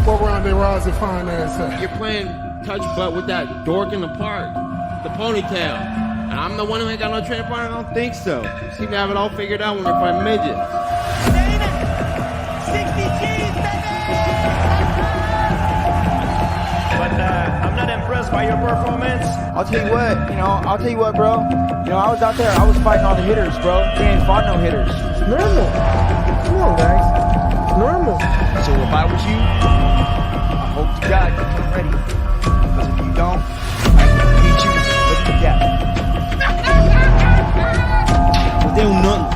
What round they Rousey fine ass at? You're playing touch butt with that dork in the park, the ponytail. And I'm the one who ain't got no training partner? I don't think so. You seem to have it all figured out when we're fighting midgets. 60 G's, But I'm not impressed by your performance. I'll tell you what, bro. I was out there, I was fighting all the hitters, bro. They ain't fought no hitters. It's normal. Come on, guys. It's normal. So if I was you, I hope to God you come ready. Because if you don't, I can beat you. Look at that. Não deu nothing.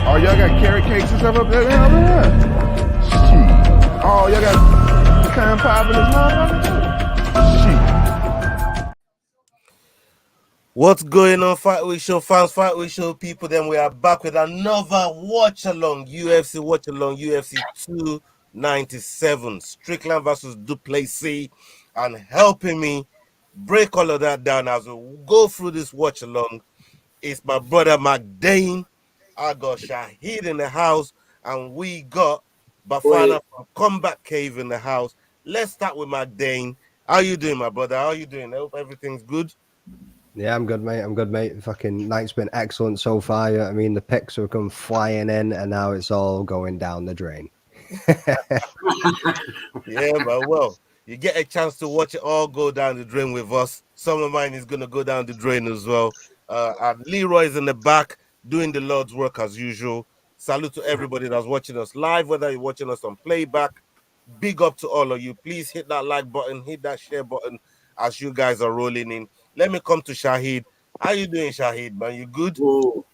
Oh, y'all got carrot cakes and stuff up there? Hell yeah. Shit. Oh, y'all got pecan pie in this motherfucker? Shit. What's going on, Fight Week Show fans, Fight Week Show people? Then we are back with another watch-along, UFC watch-along, UFC 297, Strickland versus du Plessis, and helping me break all of that down as we go through this watch-along is my brother Magny. I got Shahid in the house, and we got Bafana from Combat Cave in the house. Let's start with Magny. How you doing, my brother? How you doing? I hope everything's good. Yeah, I'm good, mate. Fucking night's been excellent so far. I mean, the picks have come flying in, and now it's all going down the drain. Yeah, but well, you get a chance to watch it all go down the drain with us. Some of mine is going to go down the drain as well. And Leroy's in the back doing the Lord's work as usual. Salute to everybody that's watching us live, whether you're watching us on playback. Big up to all of you. Please hit that like button, hit that share button as you guys are rolling in. Let me come to Shahid. How you doing, Shahid, man? You good? Ola,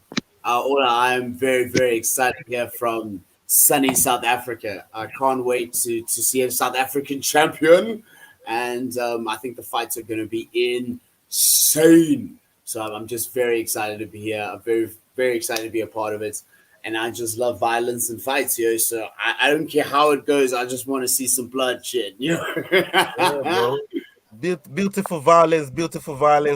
I'm very, very excited here from sunny South Africa. I can't wait to see a South African champion. And I think the fights are going to be insane. So I'm just very excited to be here. I'm very, very excited to be a part of it. And I just love violence and fights, yo. So I don't care how it goes. I just want to see some bloodshed, you know? Yeah, bro. Beautiful violence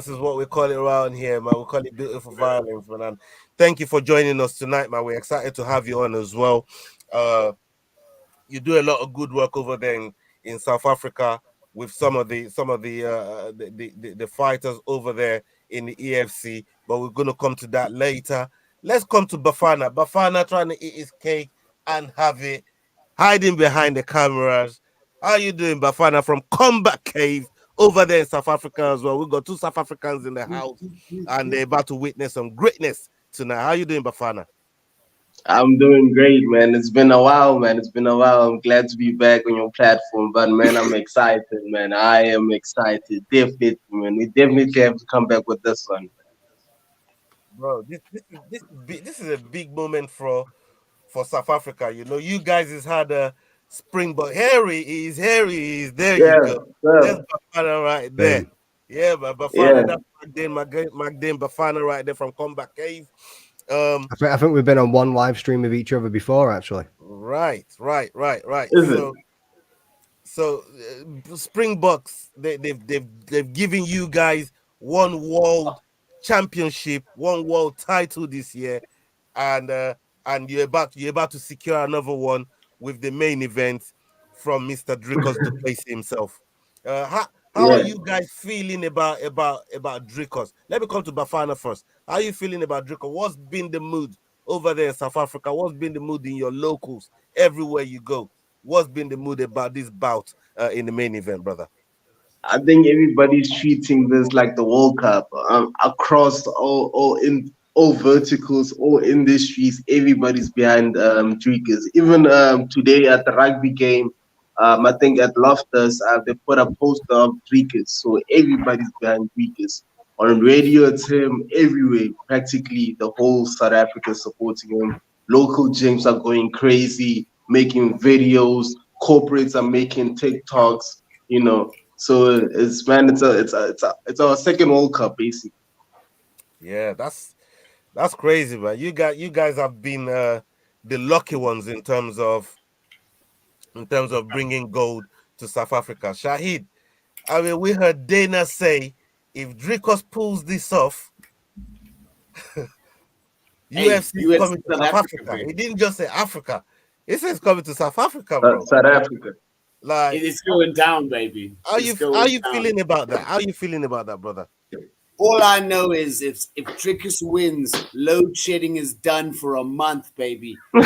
is what we call it around here, man. We call it beautiful violence, man. And thank you for joining us tonight, man. We're excited to have you on as well. You do a lot of good work over there in South Africa with some of the fighters over there in the EFC, but we're gonna come to that later. Let's come to Bafana. Bafana trying to eat his cake and have it, hiding behind the cameras. How you doing, Bafana from Combat Cave over there in South Africa as well? We've got two South Africans in the house, and they're about to witness some greatness tonight. How you doing, Bafana? I'm doing great, man. It's been a while, man. It's been a while. I'm glad to be back on your platform, but man, I'm excited, man. I am excited, definitely, man. We definitely have to come back with this one, bro. This is a big moment for South Africa. You know, you guys has had a Springbok. Harry is there. Yeah, you go. That's Bafana right there. Yeah, but Bafana, that's Magny Bafana right there from Combat Cave. I think we've been on one live stream with each other before, actually. Right. So Springboks, they've given you guys one world championship, one world title this year, and you're about to secure another one with the main event from Mr. Dricus du Plessis himself. How are you guys feeling about Dricus? Let me come to Bafana first. How are you feeling about Dricus? What's been the mood over there in South Africa? What's been the mood in your locals everywhere you go? What's been the mood about this bout in the main event, brother? I think everybody's treating this like the World Cup across all verticals, all industries. Everybody's behind Dricus. Even today at the rugby game, I think at Loftus, they put a poster of Dricus. So everybody's behind Dricus. On radio, it's him everywhere. Practically the whole South Africa supporting him. Local gyms are going crazy, making videos. Corporates are making TikToks. You know, so it's our second World Cup basically. Yeah, that's crazy, man. You guys have been the lucky ones in terms of bringing gold to South Africa. Shahid, I mean, we heard Dana say if Dricus pulls this off, UFC is coming to South Africa. He didn't just say Africa. He says coming to South Africa, bro. South Africa. Like, It's going down, baby. how you feeling about that? How you feeling about that, brother? All I know is if Dricus wins, load shedding is done for a month, baby. It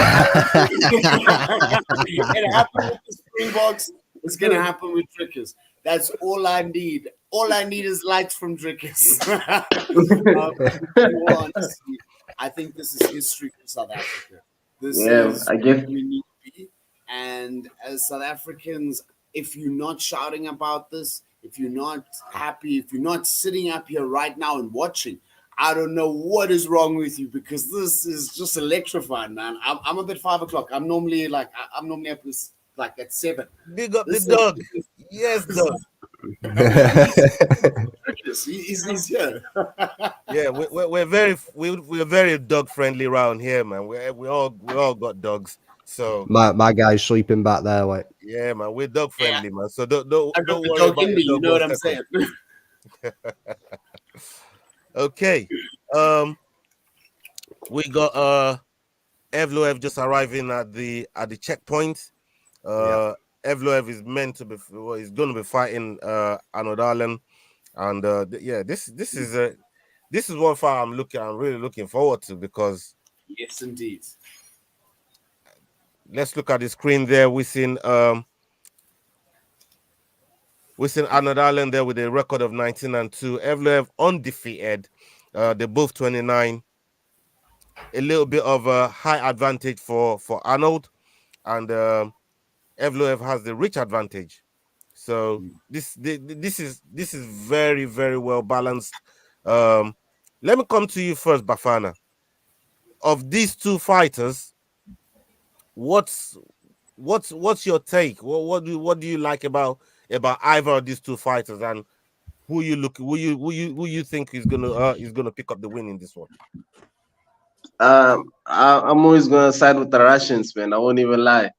happened with the Springboks. It's gonna happen with Dricus. That's all I need. All I need is lights from Dricus. Honestly, I think this is history for South Africa. This is I guess. what we need to be. And as South Africans, if you're not shouting about this, if you're not happy, if you're not sitting up here right now and watching, I don't know what is wrong with you, because this is just electrifying, man. I'm up at 5 o'clock. I'm normally up at 7. Big up the dog. Yes, dog. He's here. Yeah, we're very dog friendly around here, man. We all got dogs. So my guy's sleeping back there, like. Yeah, man, we're dog friendly, man. So don't I got the worry dog about in me. your You dog know what one I'm second. saying? Okay. We got Evloev just arriving at the checkpoint. Evloev is meant to be, he's going to be fighting Anodalen, and this is one fight I'm really looking forward to, because Yes, indeed. let's look at the screen there. We've seen Anodalen there with a record of 19-2. Evloev undefeated. They're both 29. A little bit of a high advantage for Arnold, and Evloev has the rich advantage. So this is very, very well balanced. Let me come to you first, Bafana. Of these two fighters, what's your take? What do you like about either of these two fighters, and who you think is gonna pick up the win in this one? I'm always gonna side with the Russians, man. I won't even lie.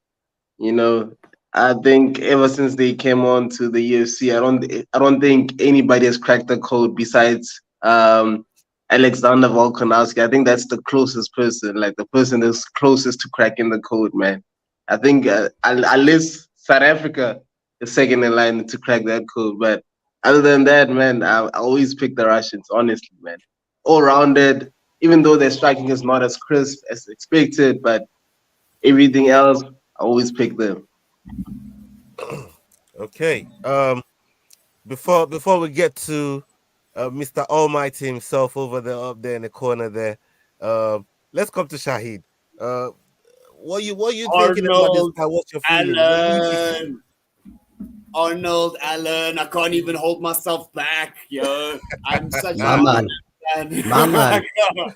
You know, I think ever since they came on to the UFC, I don't think anybody has cracked the code besides Alexander Volkanovski. I think that's the closest person, like the person that's closest to cracking the code, man. I think unless South Africa is second in line to crack that code, but other than that, man, I always pick the Russians, honestly, man. All rounded, even though their striking is not as crisp as expected, but everything else, I always pick them. Okay. Before we get to Mr. Almighty himself up there in the corner there, let's come to Shahid. What you thinking about this guy? What's your feeling? Arnold Allen, I can't even hold myself back, yo. I'm such My man.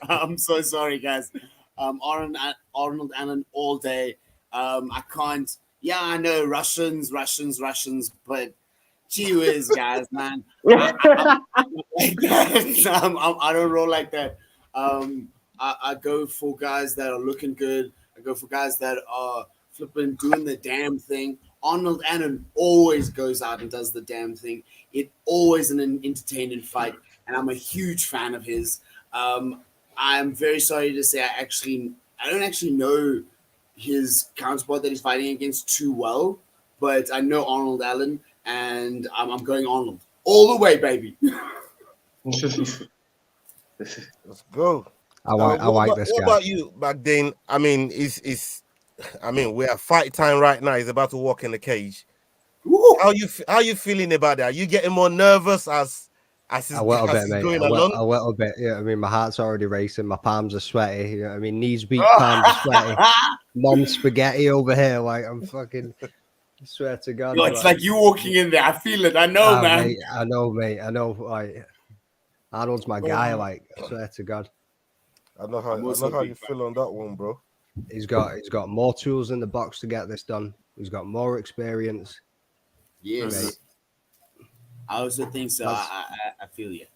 I'm so sorry, guys. Arnold Allen all day. I can't. Yeah, I know Russians, but gee whiz, guys, man. I don't roll like that. I go for guys that are looking good. I go for guys that are flipping doing the damn thing. Arnold Allen always goes out and does the damn thing. It always an entertaining fight, and I'm a huge fan of his. I'm very sorry to say I don't actually know his counterpart that he's fighting against too well, but I know Arnold Allen, and I'm going Arnold all the way, baby. Let's go. I like this guy. What about you, Magdane? I mean, we're at fight time right now. He's about to walk in the cage. Woo! How you feeling about that? Are you getting more nervous as he's little bit, mate. going along? A little bit. Yeah, I mean, my heart's already racing. My palms are sweaty. You know what I mean, knees beat, palms are sweaty. Mom spaghetti over here. Like, I'm fucking. I swear to God. Yo, it's like you walking in there. I feel it. I know, man. Mate, I know, mate. I know. Like, Arnold's my guy. Like, I swear to God. I know how you feel on that one, bro. He's got more tools in the box to get this done. He's got more experience. Yes. Mate. I also think so. I feel you.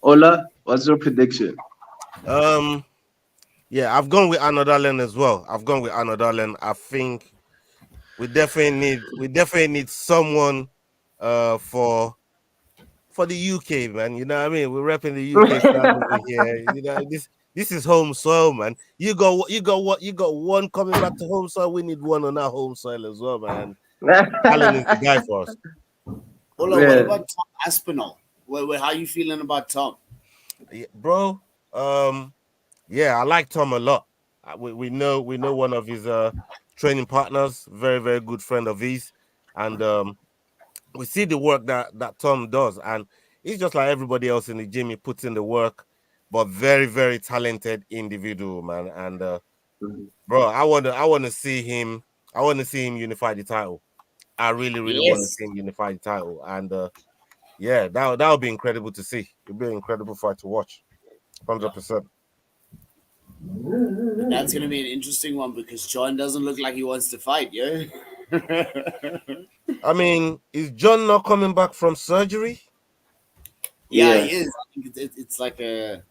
Ola, what's your prediction? Yeah, I've gone with Anodalen as well. I think we definitely need someone for the UK, man. You know what I mean? We're repping the UK side over here. You know, This is home soil, man. You got one coming back to home soil. We need one on our home soil as well, man. Alan is the guy for us. Ola, Yeah. what about Tom Aspinall? How you feeling about Tom? Yeah, bro. Yeah, I like Tom a lot. We know one of his training partners, very, very good friend of his, and we see the work that Tom does, and he's just like everybody else in the gym. He puts in the work, but very, very talented individual, man. And bro, I want to see him. I want to see him unify the title. I really, really want to see him unify the title, and yeah, that would be incredible to see. It'd be an incredible fight to watch, 100%. That's gonna be an interesting one because John doesn't look like he wants to fight, yeah. I mean, is John not coming back from surgery? Yeah, Yeah. he is. I think it's like a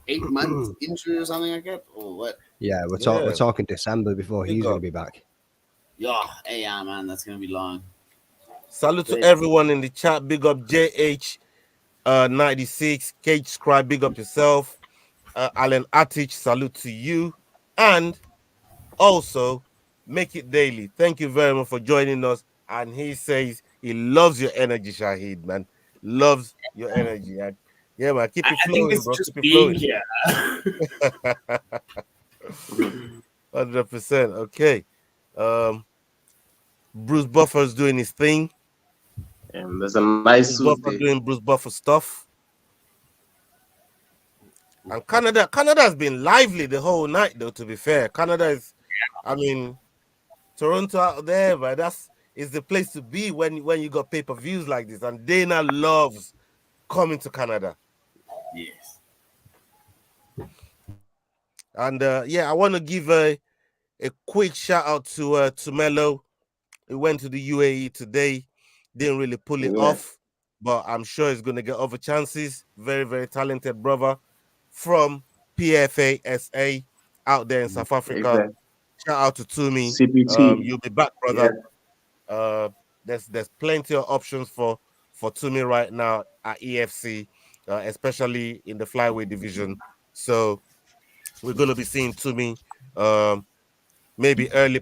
8-month injury or something like that, or what? Yeah, we're talking December before he's going to be back. Yeah, man, that's gonna be long. Salute to everyone in the chat. Big up JH96, Cage Scribe. Big up yourself. Alan Attich, salute to you. And also, Make It Daily. Thank you very much for joining us. And he says he loves your energy, Shahid, man. Loves your energy. And yeah, man, keep it flowing, bro. Keep it flowing. 100%. Okay. Bruce Buffer's doing his thing. And there's a nice Bruce Buffer doing Bruce Buffer stuff. And Canada has been lively the whole night, though, to be fair. Canada is, I mean, Toronto out there, but is the place to be when you got pay-per-views like this. And Dana loves coming to Canada. Yes. And yeah, I want to give a quick shout out to Melo. He went to the UAE today, didn't really pull it off, but I'm sure he's going to get other chances. Very, very talented brother from PFA SA out there in South Africa. Exactly. Shout out to Tumi. CPT. You'll be back, brother. Yeah. There's plenty of options for Tumi right now at EFC, especially in the flyweight division. So we're going to be seeing Tumi maybe early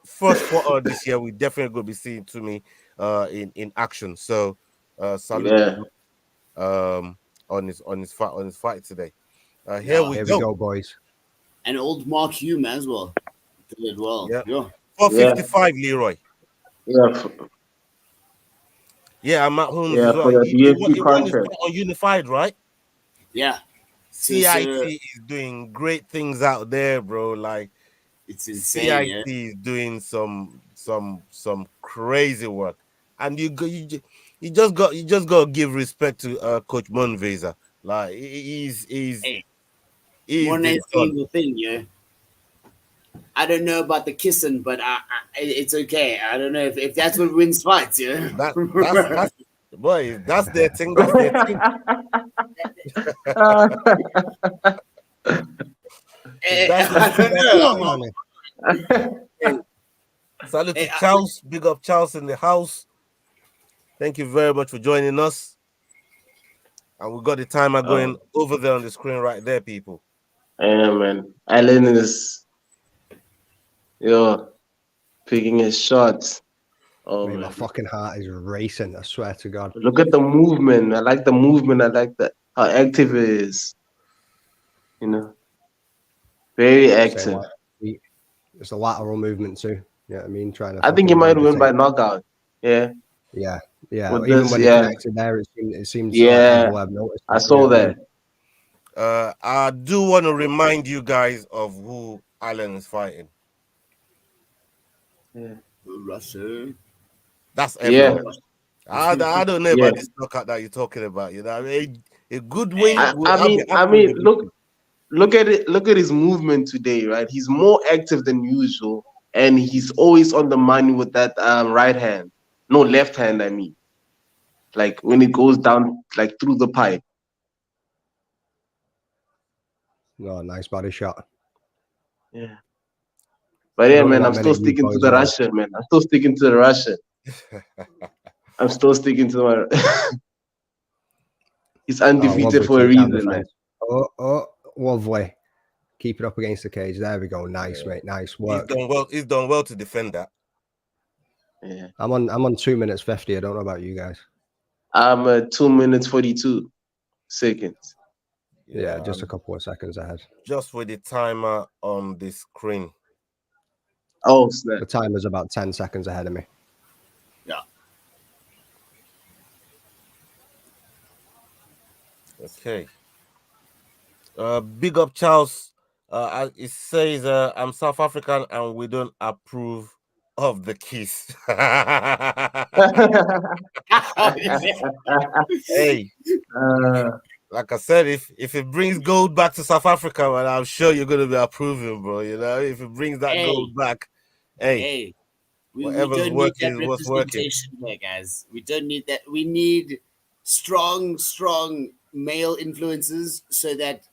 first quarter this year. We definitely going to be seeing Tumi in action. So salute on his fight today. Here we go, boys. And old Mark Hume as well. Did well. Yeah. 455, Leroy. Yeah. Yeah, I'm at home Yeah, as well. for the He UFC won his contract. fight on Unified, right? Yeah. CIT is doing great things out there, bro. Like it's insane. CIT is doing some crazy work, and you just got to give respect to Coach Monveza. Like he's one nice single thing, yeah. I don't know about the kissing, but it's okay. I don't know if that's what wins fights, yeah. That's boy, that's their thing. That's their thing. Salute to Charles. Big up Charles in the house. Thank you very much for joining us. And we got the timer going over there on the screen right there, people. Yeah, man. Alan is picking his shots. Oh, man, man. my fucking heart is racing. I swear to God. Look at the movement. I like the movement. I like how active it is. You know, very active. It's a lateral movement too. Yeah, I mean, I think he might win by knockout. Yeah. Yeah. Yeah. With Even this, when he connected there, it seemed. Yeah. Like I saw that. I do want to remind you guys of who Alan is fighting. Yeah. Russia. That's Evloev. I don't know about this knockout that you're talking about. You know, I mean, a good win. I mean, look at it. Look at his movement today, right? He's more active than usual, and he's always on the money with that right hand. No, left hand. I mean, like when it goes down, like through the pipe. Oh, nice body shot. Yeah. But yeah, man, I'm still sticking to the Russian, man. I'm still sticking to the Russian. I'm still sticking to my. He's undefeated for a reason, man. Lovely. Keep it up against the cage. There we go. Nice, mate. Nice work. He's done well to defend that. Yeah. I'm on 2 minutes 50. I don't know about you guys. I'm at 2 minutes 42 seconds. Yeah, just a couple of seconds ahead. Just with the timer on the screen. Oh, snap. The timer's about 10 seconds ahead of me. Yeah. Okay. Big up, Charles. It says, I'm South African and we don't approve of the kiss. Hey, like I said, if it brings gold back to South Africa, well, I'm sure you're gonna be approving, bro. You know, if it brings that gold back, hey, we whatever's don't need working that is what's working. representation here, guys. We don't need that. We need strong male influences so that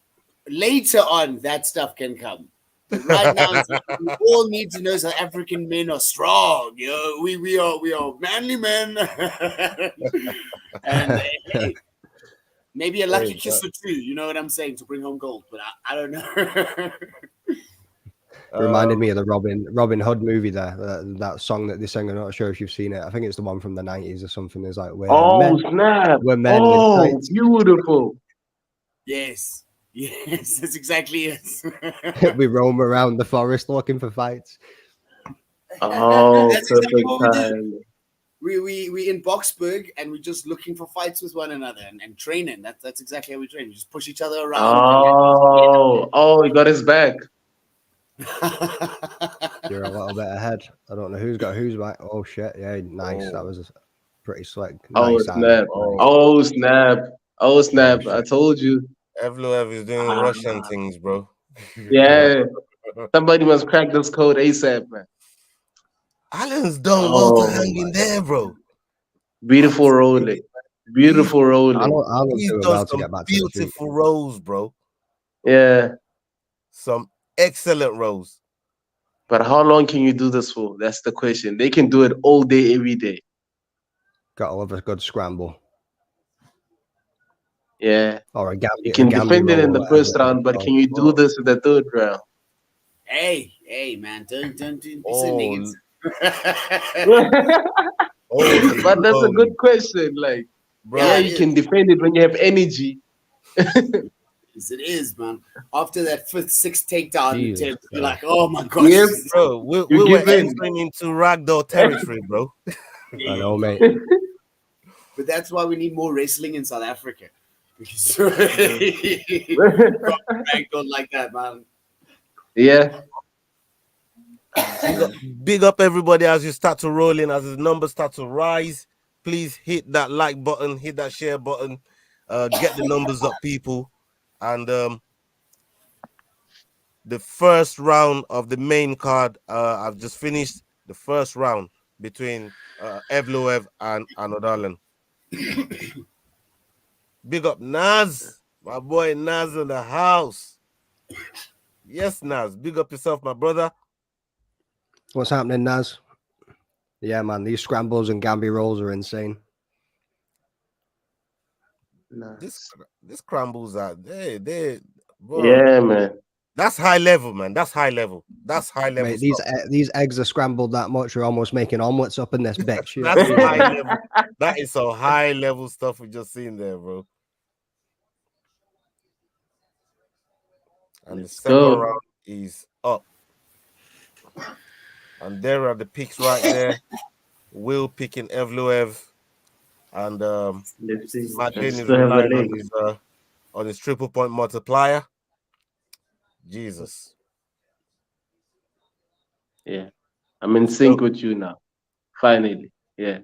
later on that stuff can come. But right now, we all need to know South African men are strong. You know, we are manly men, and hey, maybe a lucky kiss or two. You know what I'm saying, to bring home gold. But I don't know. Reminded me of the Robin Hood movie there. That song that they sing. I'm not sure if you've seen it. I think it's the one from the 90s or something. It's like, snap. We're men. Oh, beautiful. Yes, that's exactly it. We roam around the forest looking for fights. Oh, That's exactly perfect what time. We in Boxburg and we're just looking for fights with one another and training. That's exactly how we train. We just push each other around. He got his back. You're a little bit ahead. I don't know who's got who's back. Oh shit! Yeah, nice. That was pretty slick. Nice, Snap! Snap! Snap! I told you. Evloev is doing Russian things, bro. Yeah. Somebody must crack this code ASAP, man. Alan's done well to hang in there, bro. Beautiful rolling. Beautiful rolling. He's done some beautiful rolls, bro. Yeah. Some excellent rolls. But how long can you do this for? That's the question. They can do it all day, every day. Gotta love a good scramble. Yeah. Or a Gambi. You can defend it in the first round, but can you do this in the third round? Hey, man, don't be so negative. But that's a good question. Like, bro, you can defend it when you have energy. Yes, it is, man. After that 5th, 6th takedown attempt, you're like, oh my gosh. Yep. Bro, we were entering into ragdoll territory, bro. I know, mate. But that's why we need more wrestling in South Africa. Because ragdoll like that, man. Yeah. Big up everybody as you start to roll in, as the numbers start to rise. Please hit that like button, hit that share button, get the numbers up, people. And the first round of the main card, I've just finished the first round between Evloev and Odalan. Big up Naz, my boy Naz in the house. Yes, Naz, big up yourself, my brother. What's happening, Naz? Yeah, man, these scrambles and Gambi rolls are insane. This scrambles are bro. Yeah, man. That's high level, man. That's high level. That's high level. Mate, these eggs are scrambled that much. You're almost making omelets up in this bitch. That's high level. That is some high level stuff we just seen there, bro. And the second round is up. And there are the picks right there. Will picking Evloev. And Magny is relying on his triple point multiplier. Jesus. Yeah. I'm in sync with you now. Finally. Yeah.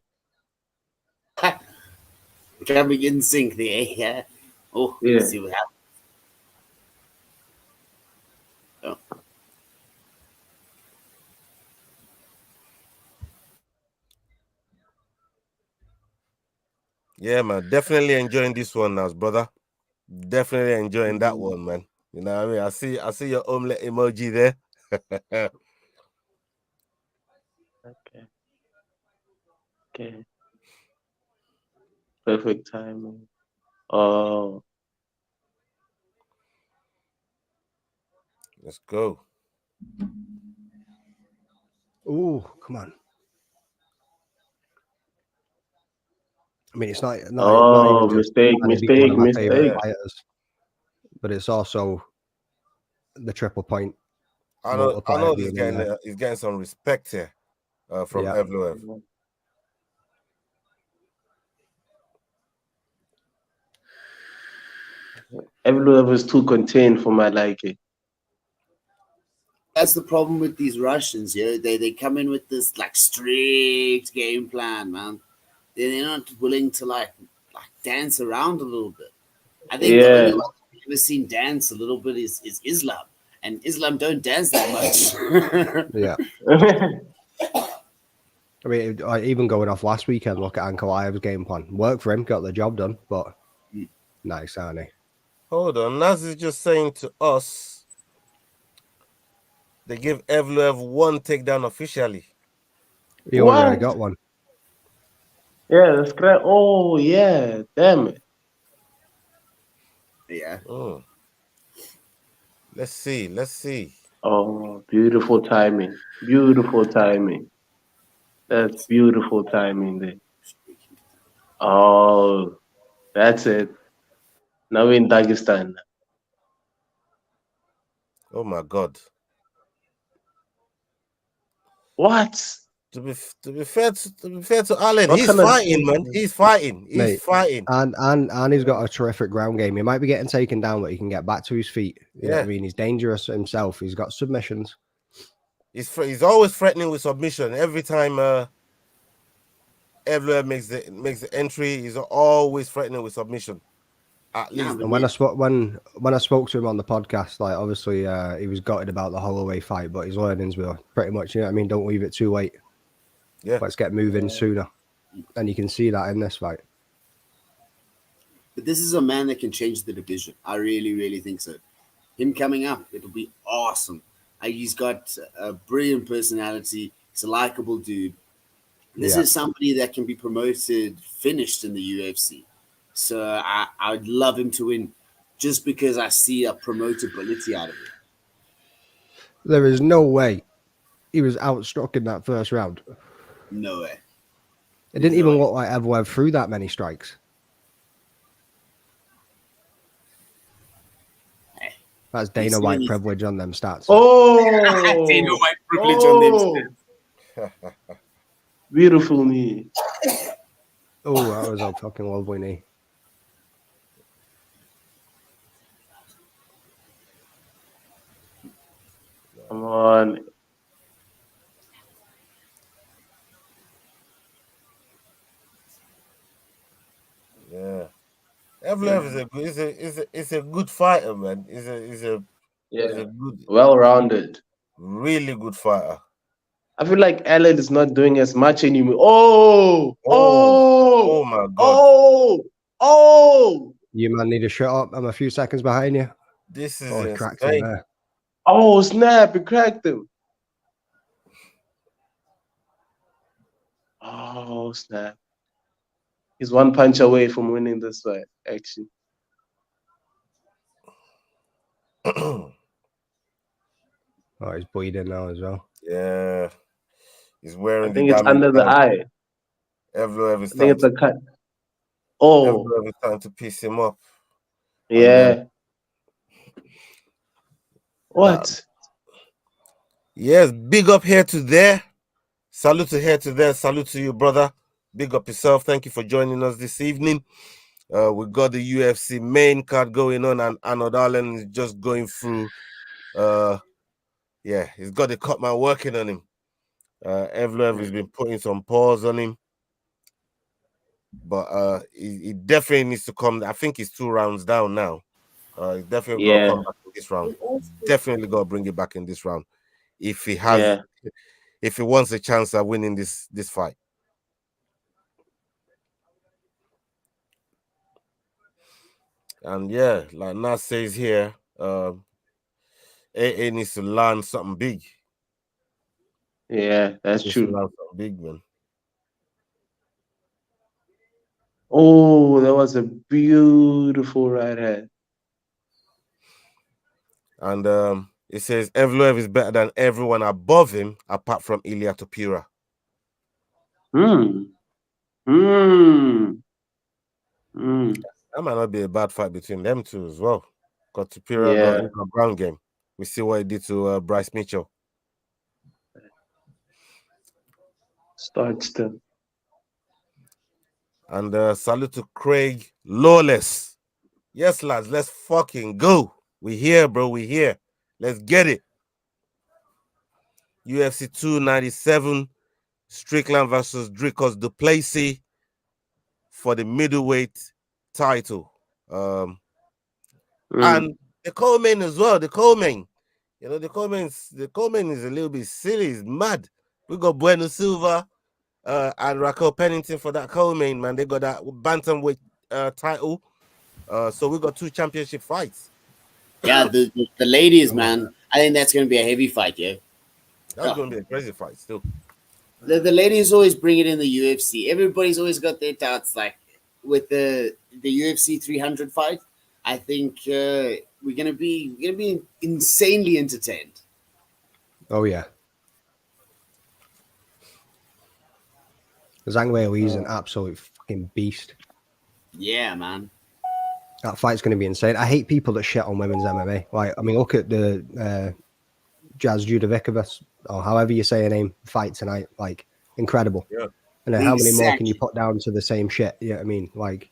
Can we get in sync there? Yeah. Oh, yeah. Let's see what happens. Oh. Yeah, man. Definitely enjoying this one now, brother. Definitely enjoying that one, man. You know what I mean? I see your omelet emoji there. Okay. Perfect timing. Oh. Let's go. Ooh, come on. I mean, it's not even just mistake, trying to beat one of my favorite mistake. fighters, but it's also the triple point. I know multiplier he's being in there. getting some respect here from Yeah. Evloev. Evloev is too contained for my liking. That's the problem with these Russians, yeah. They come in with this like strict game plan, man. They're not willing to like dance around a little bit. I think the only one I've ever seen dance a little bit is Islam, and Islam don't dance that much. Yeah. I mean, even going off last weekend, look at Ankalaev's game plan. Worked for him, got the job done, but nice, aren't he? Hold on, Naz is just saying to us they give Evloev one takedown officially. He already got one. Yeah, that's correct. Oh, yeah. Damn it. Yeah. Mm. Let's see. Oh, beautiful timing. Beautiful timing. That's beautiful timing there. Oh, that's it. Now we're in Dagestan. Oh my God. What? To be fair to Allen, What he's kind of- fighting, man. He's fighting. Mate, fighting. And he's got a terrific ground game. He might be getting taken down, but he can get back to his feet. You know what I Yeah. mean? He's dangerous himself. He's got submissions. He's always threatening with submission. Every time Evloev makes the entry, he's always threatening with submission. At least. And when I spoke to him on the podcast, like obviously he was gutted about the Holloway fight, but his learnings were pretty much, you know what I mean? Don't leave it too late. Yeah. Let's get moving sooner. And you can see that in this fight. But this is a man that can change the division. I really, really think so. Him coming up, it'll be awesome. He's got a brilliant personality. He's a likable dude. This is somebody that can be promoted, finished in the UFC. So I would love him to win just because I see a promotability out of it. There is no way he was outstruck in that first round. No way. It didn't even look like Evloev threw that many strikes. That's Dana White privilege on them stats. Oh! Dana White privilege on them stats. Beautiful knee. Oh, that was a fucking lovely knee. Come on. Yeah. Evloev is a good fighter, man. He's a good, well-rounded, really good fighter. I feel like Allen is not doing as much anymore. Oh my God. Oh! You man need to shut up. I'm a few seconds behind you. This is he cracked him there. Oh, snap. He cracked him. Oh, snap. He's one punch away from winning this fight, actually. Oh, he's bleeding now as well. Yeah. He's wearing I think it's under the eye. Evloev is I think it's a cut. Oh. Evloev is trying to piece him up. Yeah. What? Yes, big up here to there. Salute to here to there. Salute to you, brother. Big up yourself. Thank you for joining us this evening. We got the UFC main card going on, and Arnold Allen is just going through. Yeah, he's got the cut man working on him. Evloev has been putting some pause on him, but he definitely needs to come. I think he's 2 rounds down now. He's definitely got to come back in this round. Definitely got to bring it back in this round if he has, if he wants a chance at winning this fight. And yeah, like Naz says here, AA needs to learn something big. Yeah, that's true. Learn something big, man. Oh, that was a beautiful right hand. And It says Evloev is better than everyone above him, apart from Ilia Topuria. Hmm. That might not be a bad fight between them two as well. Because Topuria got Yeah. into a ground game. We see what he did to Bryce Mitchell. Start still. And salute to Craig Lawless. Yes, lads, let's fucking go. We here, bro. We here. Let's get it. UFC 297, Strickland versus Dricus du Plessis for the middleweight title. And the co-main as well. The co-main, you know, the co-main is a little bit silly. It's mad. We got Bueno Silva and Raquel Pennington for that co-main, man. They got that bantamweight title. So we got 2 championship fights. Yeah, the ladies, man. I think that's going to be a heavy fight, yeah. That's going to be a crazy fight still. The ladies always bring it in the UFC. Everybody's always got their doubts. Like with the UFC 300 fight, I think we're gonna be insanely entertained. Oh yeah. Zhang Weili's an absolute fucking beast. Yeah, man. That fight's going to be insane. I hate people that shit on women's MMA. Like, I mean, look at the Jazz Judovikovas, or however you say her name, fight tonight. Like, incredible. Yeah. And then how many more can you put down to the same shit? You know what I mean? Like,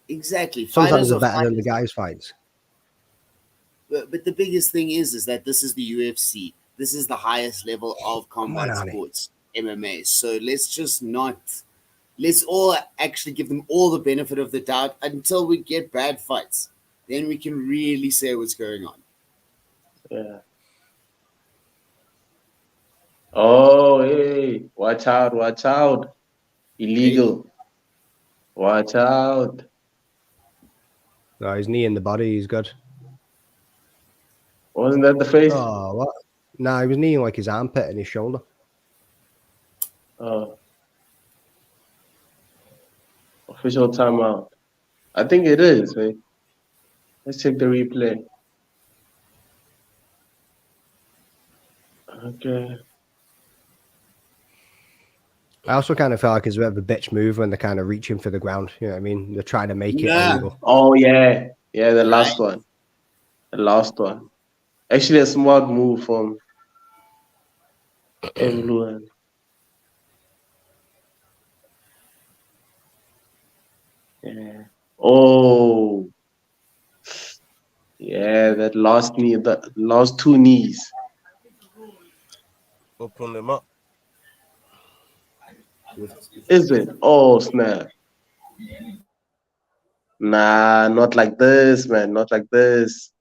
exactly. Sometimes they're better than the guys' fights. But the biggest thing is that this is the UFC. This is the highest level of combat sports, MMA. So let's all actually give them all the benefit of the doubt until we get bad fights. Then we can really say what's going on. Yeah. Oh, hey, watch out. Illegal. Hey. Watch out. No, his knee in the body, he's good. Wasn't that the face? Oh, what? No, he was kneeing like his armpit and his shoulder. Oh. Official timeout. I think it is, right? Let's check the replay. Okay. I also kind of feel like it's a bit of a bitch move when they're kind of reaching for the ground. You know what I mean? They're trying to make it illegal. Oh, yeah. Yeah, the last one. The last one. Actually, a smart move from Evloev. Yeah. Oh. Yeah, that last knee, the last 2 knees. Open them up. Is it? Oh, snap. Nah, not like this, man. Not like this.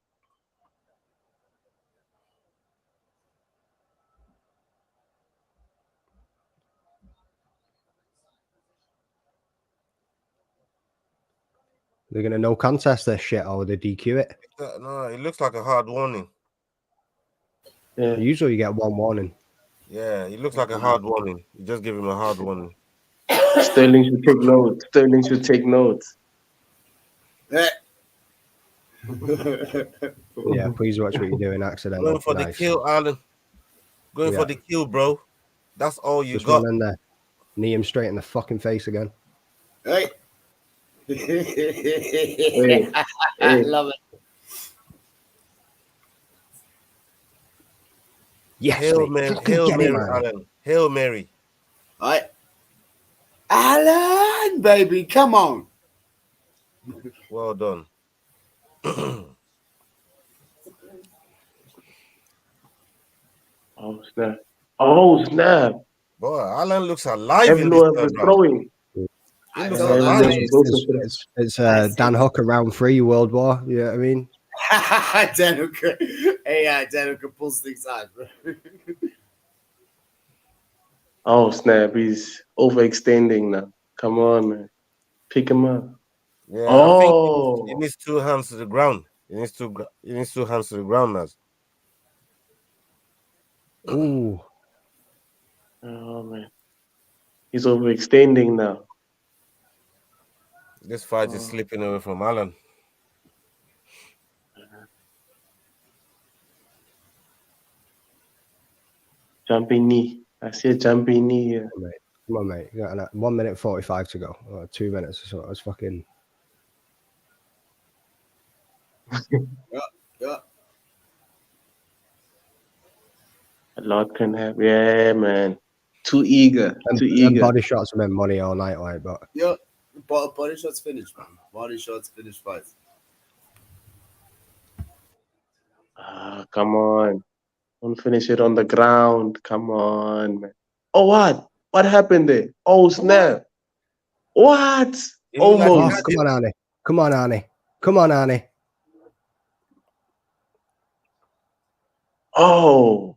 They're going to no contest this shit or they DQ it. No, it looks like a hard warning. Yeah. Usually you get 1 warning. Yeah, it looks like a hard warning. You just give him a hard warning. Sterling should take notes. Sterling should take notes. Yeah, please watch what you're doing, accidentally. Going for the kill, Alan. Going for the kill, bro. That's all you just got. Run in there. Knee him straight in the fucking face again. Hey. Hey. I love it. Yes, Hail Mary, Hail Mary, Alan. Hail Mary. All right. Alan, baby, come on. Well done. Oh, snap. Oh, snap. Boy, Alan looks alive. Evloev is throwing. It's Dan Hooker round 3 World War. You know what I mean? Dan Hooker. Hey, Dan Hooker pulls things out, bro. Oh, snap. He's overextending now. Come on, man. Pick him up. Yeah, oh. I think he needs 2 hands to the ground. He needs 2 hands to the ground, Naz. Ooh. Oh, man. He's overextending now. This fight is slipping away from Alan. Jumping knee. I see a jumping knee here. Come on, mate. You got 1 minute 45 to go. 2 minutes or so. That's fucking. Yeah. A lot can happen. Yeah, man. Too eager. Too Them eager. body shots have been money all night, like, but. Yeah. Body shots finished, man. Body shots finished fights. Come on. Don't finish it on the ground. Come on, man. Oh, what? What happened there? Oh, snap. What? Almost. Oh, come on, Arnie. Come on, Arnie. Come on, Arnie. Oh,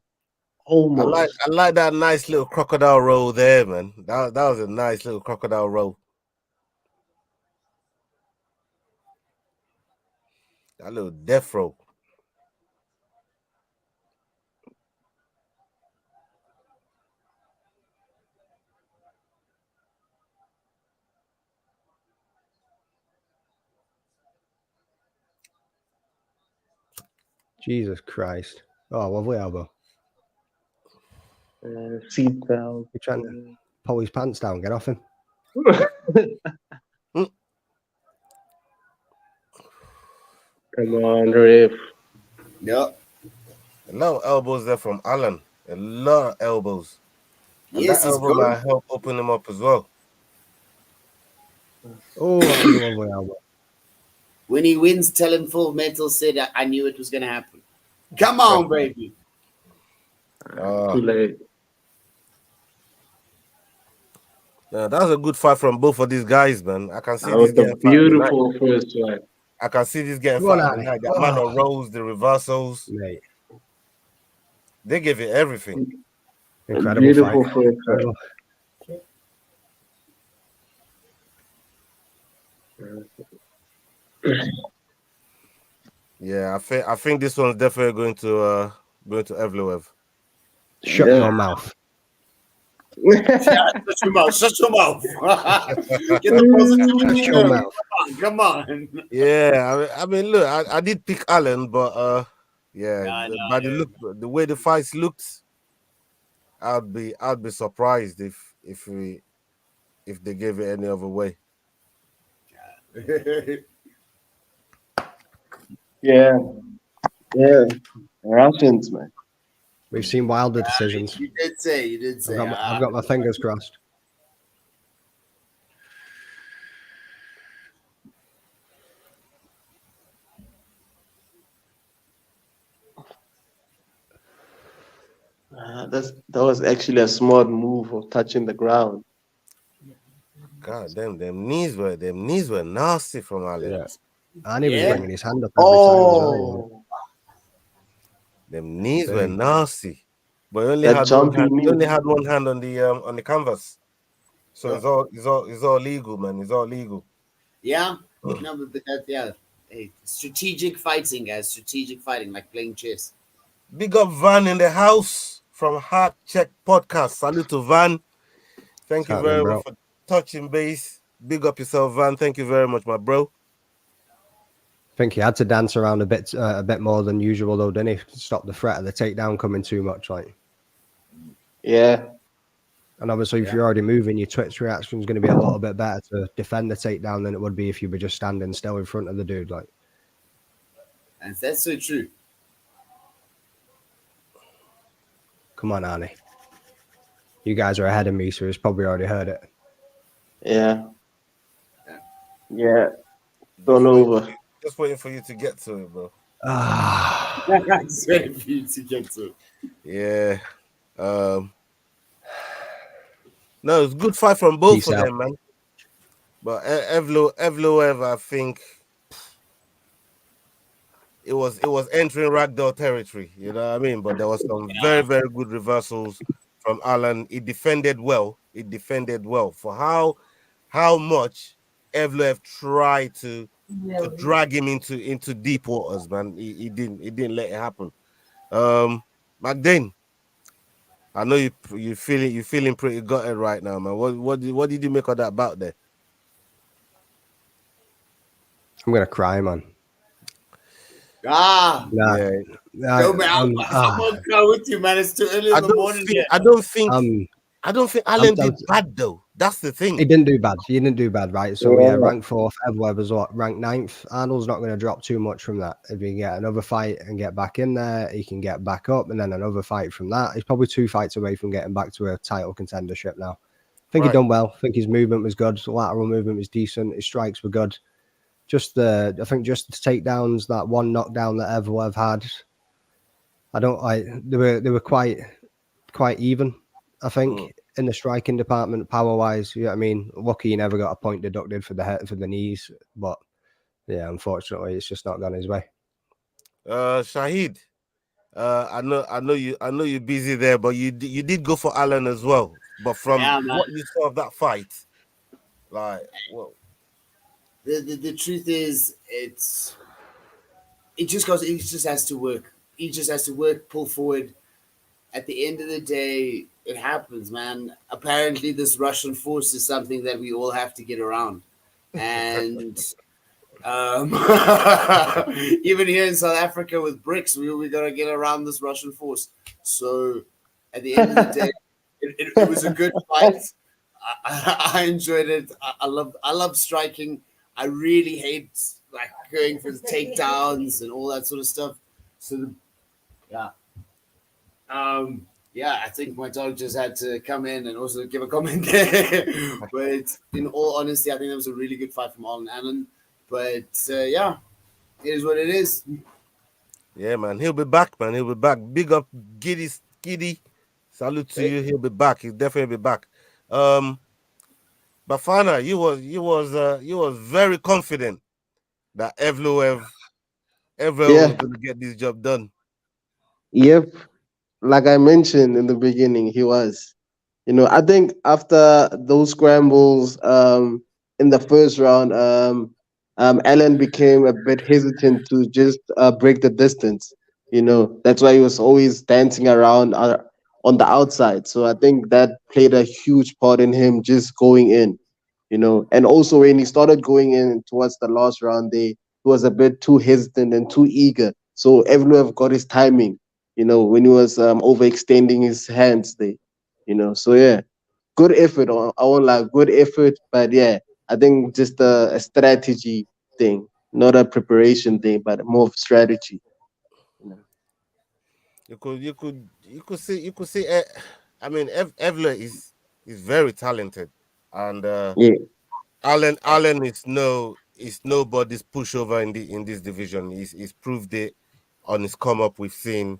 almost. I like that nice little crocodile roll there, man. That was a nice little crocodile roll. That little death roll. Jesus Christ. Oh, lovely elbow. Seat belt. You're trying to pull his pants down. Get off him. Come on, Riff. Yep. A lot of elbows there from Alan. A lot of elbows. And Yes, that he's elbow good. might help open him up as well. Oh, that was a lovely elbow. When he wins, tell him Full Metal said, I knew it was going to happen. Come on, baby. Too late. Yeah, that was a good fight from both of these guys, man. I can see That this was a getting fight beautiful tonight. first fight. I can see this getting Come on, fight Annie. tonight. The amount of rolls, the reversals, Mate. they give it everything. Incredible Beautiful fight. first fight. Yeah, I think this one's definitely going to Evloev. Shut your mouth. Shut your mouth. Shut your mouth. Get the positive. Shut your mouth. Come on. Yeah, I mean, look, I did pick Allen, but yeah, by the look, the way the fights looked, I'd be surprised if they gave it any other way. Yeah. Russians, man. We've seen wilder decisions. You did say. I've got my fingers crossed. That was actually a smart move of touching the ground. God damn, them knees were nasty from Allen. Yeah. And he was bringing his hand up every time. Them knees were nasty. But he only That had jumping one hand on the canvas. So it's all legal, man. It's all legal. Yeah. No, but that, hey, strategic fighting, guys. Strategic fighting, like playing chess. Big up Van in the house from Heart Check Podcast. Salute to Van. Thank you very much for touching base. Big up yourself, Van. Thank you very much, my bro. I think he had to dance around a bit more than usual, though, didn't he? To stop the threat of the takedown coming too much, like. Yeah. And obviously, if you're already moving, your twitch reaction is going to be a little bit better to defend the takedown than it would be if you were just standing still in front of the dude, like. And that's so true. Come on, Arnie. You guys are ahead of me, so he's probably already heard it. Yeah. Done over. Just waiting for you to get to it, bro. Just waiting for you to get to it. Yeah. No, it's a good fight from both of them, man. But Evloev, I think it was entering ragdoll territory, you know what I mean? But there was some very, very good reversals from Alan. He defended well. For how much Evloev tried to drag him into deep waters, man. He didn't let it happen. Magny, I know you're feeling pretty gutted right now, man. What did you make of that bout there? I'm gonna cry, man. Ah, nah, No, man, I'm gonna go with you, man. It's too early in the morning. I don't think Allen did bad though. That's the thing. He didn't do bad. He didn't do bad, right? So yeah, ranked 4th. Evloev was what, ranked 9th. Arnold's not going to drop too much from that. If he can get another fight and get back in there, he can get back up, and then another fight from that. He's probably 2 fights away from getting back to a title contendership now. I think he done well. I think his movement was good. The lateral movement was decent. His strikes were good. I think just the takedowns, that one knockdown that Evloev had, they were quite even, I think, in the striking department, power wise. You know what I mean? Lucky he never got a point deducted for the knees, but yeah, unfortunately, it's just not gone his way. Shahid, I know you're busy there, but you did go for Allen as well. But from what you saw of that fight, like, well, the truth is, it just has to work. He just has to work, pull forward. At the end of the day, it happens, man. Apparently, this Russian force is something that we all have to get around. And even here in South Africa with BRICS, we got to get around this Russian force. So at the end of the day, it was a good fight. I enjoyed it. I love striking. I really hate like going for the takedowns and all that sort of stuff. So yeah. I think my dog just had to come in and also give a comment there. But in all honesty, I think that was a really good fight from Allen. But it is what it is. Yeah, man. He'll be back, man. He'll be back. Big up Giddy. Salute to you. He'll be back. He'll definitely be back. Bafana, you was very confident that Evloev was going to get this job done. Yep. Like I mentioned in the beginning, he was. I think after those scrambles in the first round, Allen became a bit hesitant to just break the distance. That's why he was always dancing around on the outside. So I think that played a huge part in him just going in. And also when he started going in towards the last round, he was a bit too hesitant and too eager. So Evloev got his timing. When he was overextending his hands there, So yeah, good effort. I won't lie, good effort. But yeah, I think just a strategy thing, not a preparation thing, but more of strategy. You could see. I mean, Evloev is very talented, and Allen is nobody's pushover in this division. He's proved it on his come up. We've seen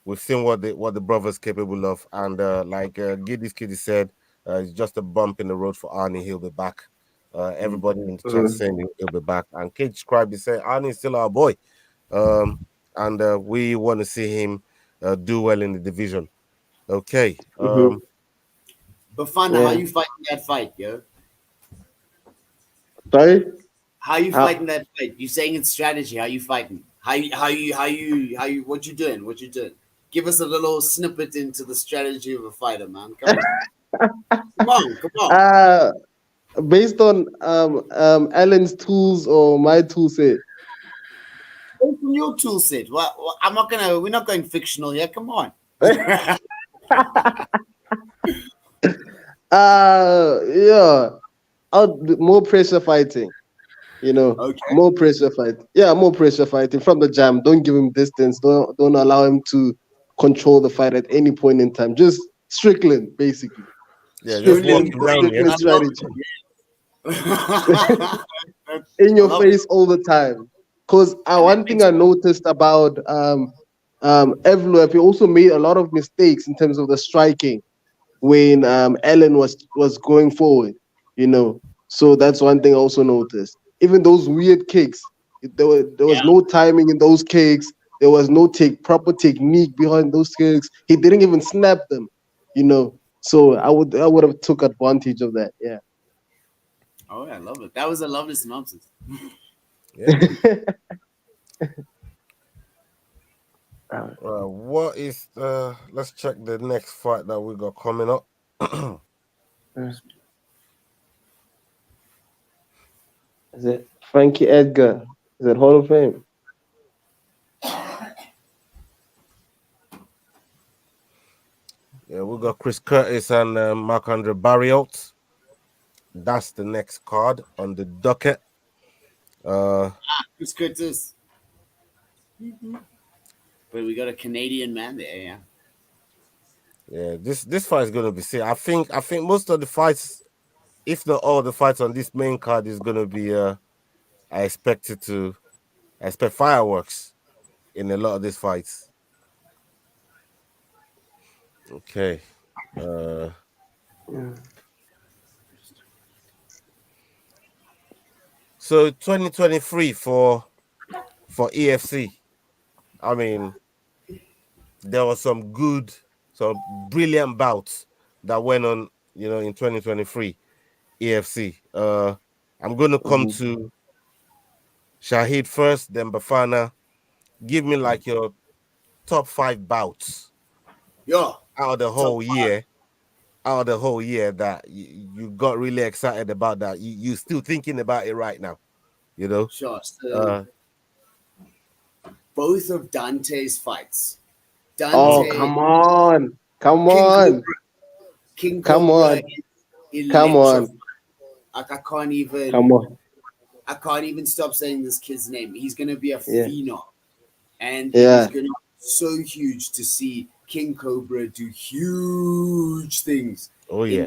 what the brother's capable of, and like Giddy said, it's just a bump in the road for Arnie. He'll be back. Everybody in the chat saying he'll be back, and Cage Scribe is saying Arnie is still our boy, and we want to see him do well in the division. Okay. Bafana, how you fighting that fight, yo? Sorry? How you fighting that fight? You saying it's strategy? How you fighting? How you? What you doing? What you doing? Give us a little snippet into the strategy of a fighter, man. Come on. come on. Based on Allen's tools or my tool set? Based on your tool set. Well, we're not going fictional here. Come on. More pressure fighting. More pressure fighting. Yeah, more pressure fighting from the jam. Don't give him distance. Don't allow him to control the fight at any point in time. Just Strickland, basically. Yeah, just walking down. Strategy. In your face all the time. Because one thing I noticed about Evloev, he also made a lot of mistakes in terms of the striking when Allen was going forward. So that's one thing I also noticed. Even those weird kicks, there was no timing in those kicks. There was no proper technique behind those kicks. He didn't even snap them, So I would have took advantage of that. Yeah. Oh, I love it. That was a lovely synopsis. Yeah. What is let's check the next fight that we got coming up. Is it Frankie Edgar? Is it Hall of Fame? Yeah, we got Chris Curtis and Marc-Andre Barriot. That's the next card on the docket. Chris Curtis. But we got a Canadian man there, yeah. Yeah, this fight is gonna be sick. I think most of the fights, if not all the fights on this main card, is gonna be I expect fireworks in a lot of these fights. Okay. So 2023 for EFC. I mean, there was some brilliant bouts that went on, in 2023 EFC. I'm going to come to Shahid first, then Bafana. Give me like your top 5 bouts. Yeah. Out of the whole year that you got really excited about, that you still thinking about it right now, Sure. So both of Dante's fights. Oh, come on. King Come Cobra on. is Come on. electric. Like I can't even stop saying this kid's name. He's gonna be a phenom. And he's gonna be so huge to see King Cobra do huge things in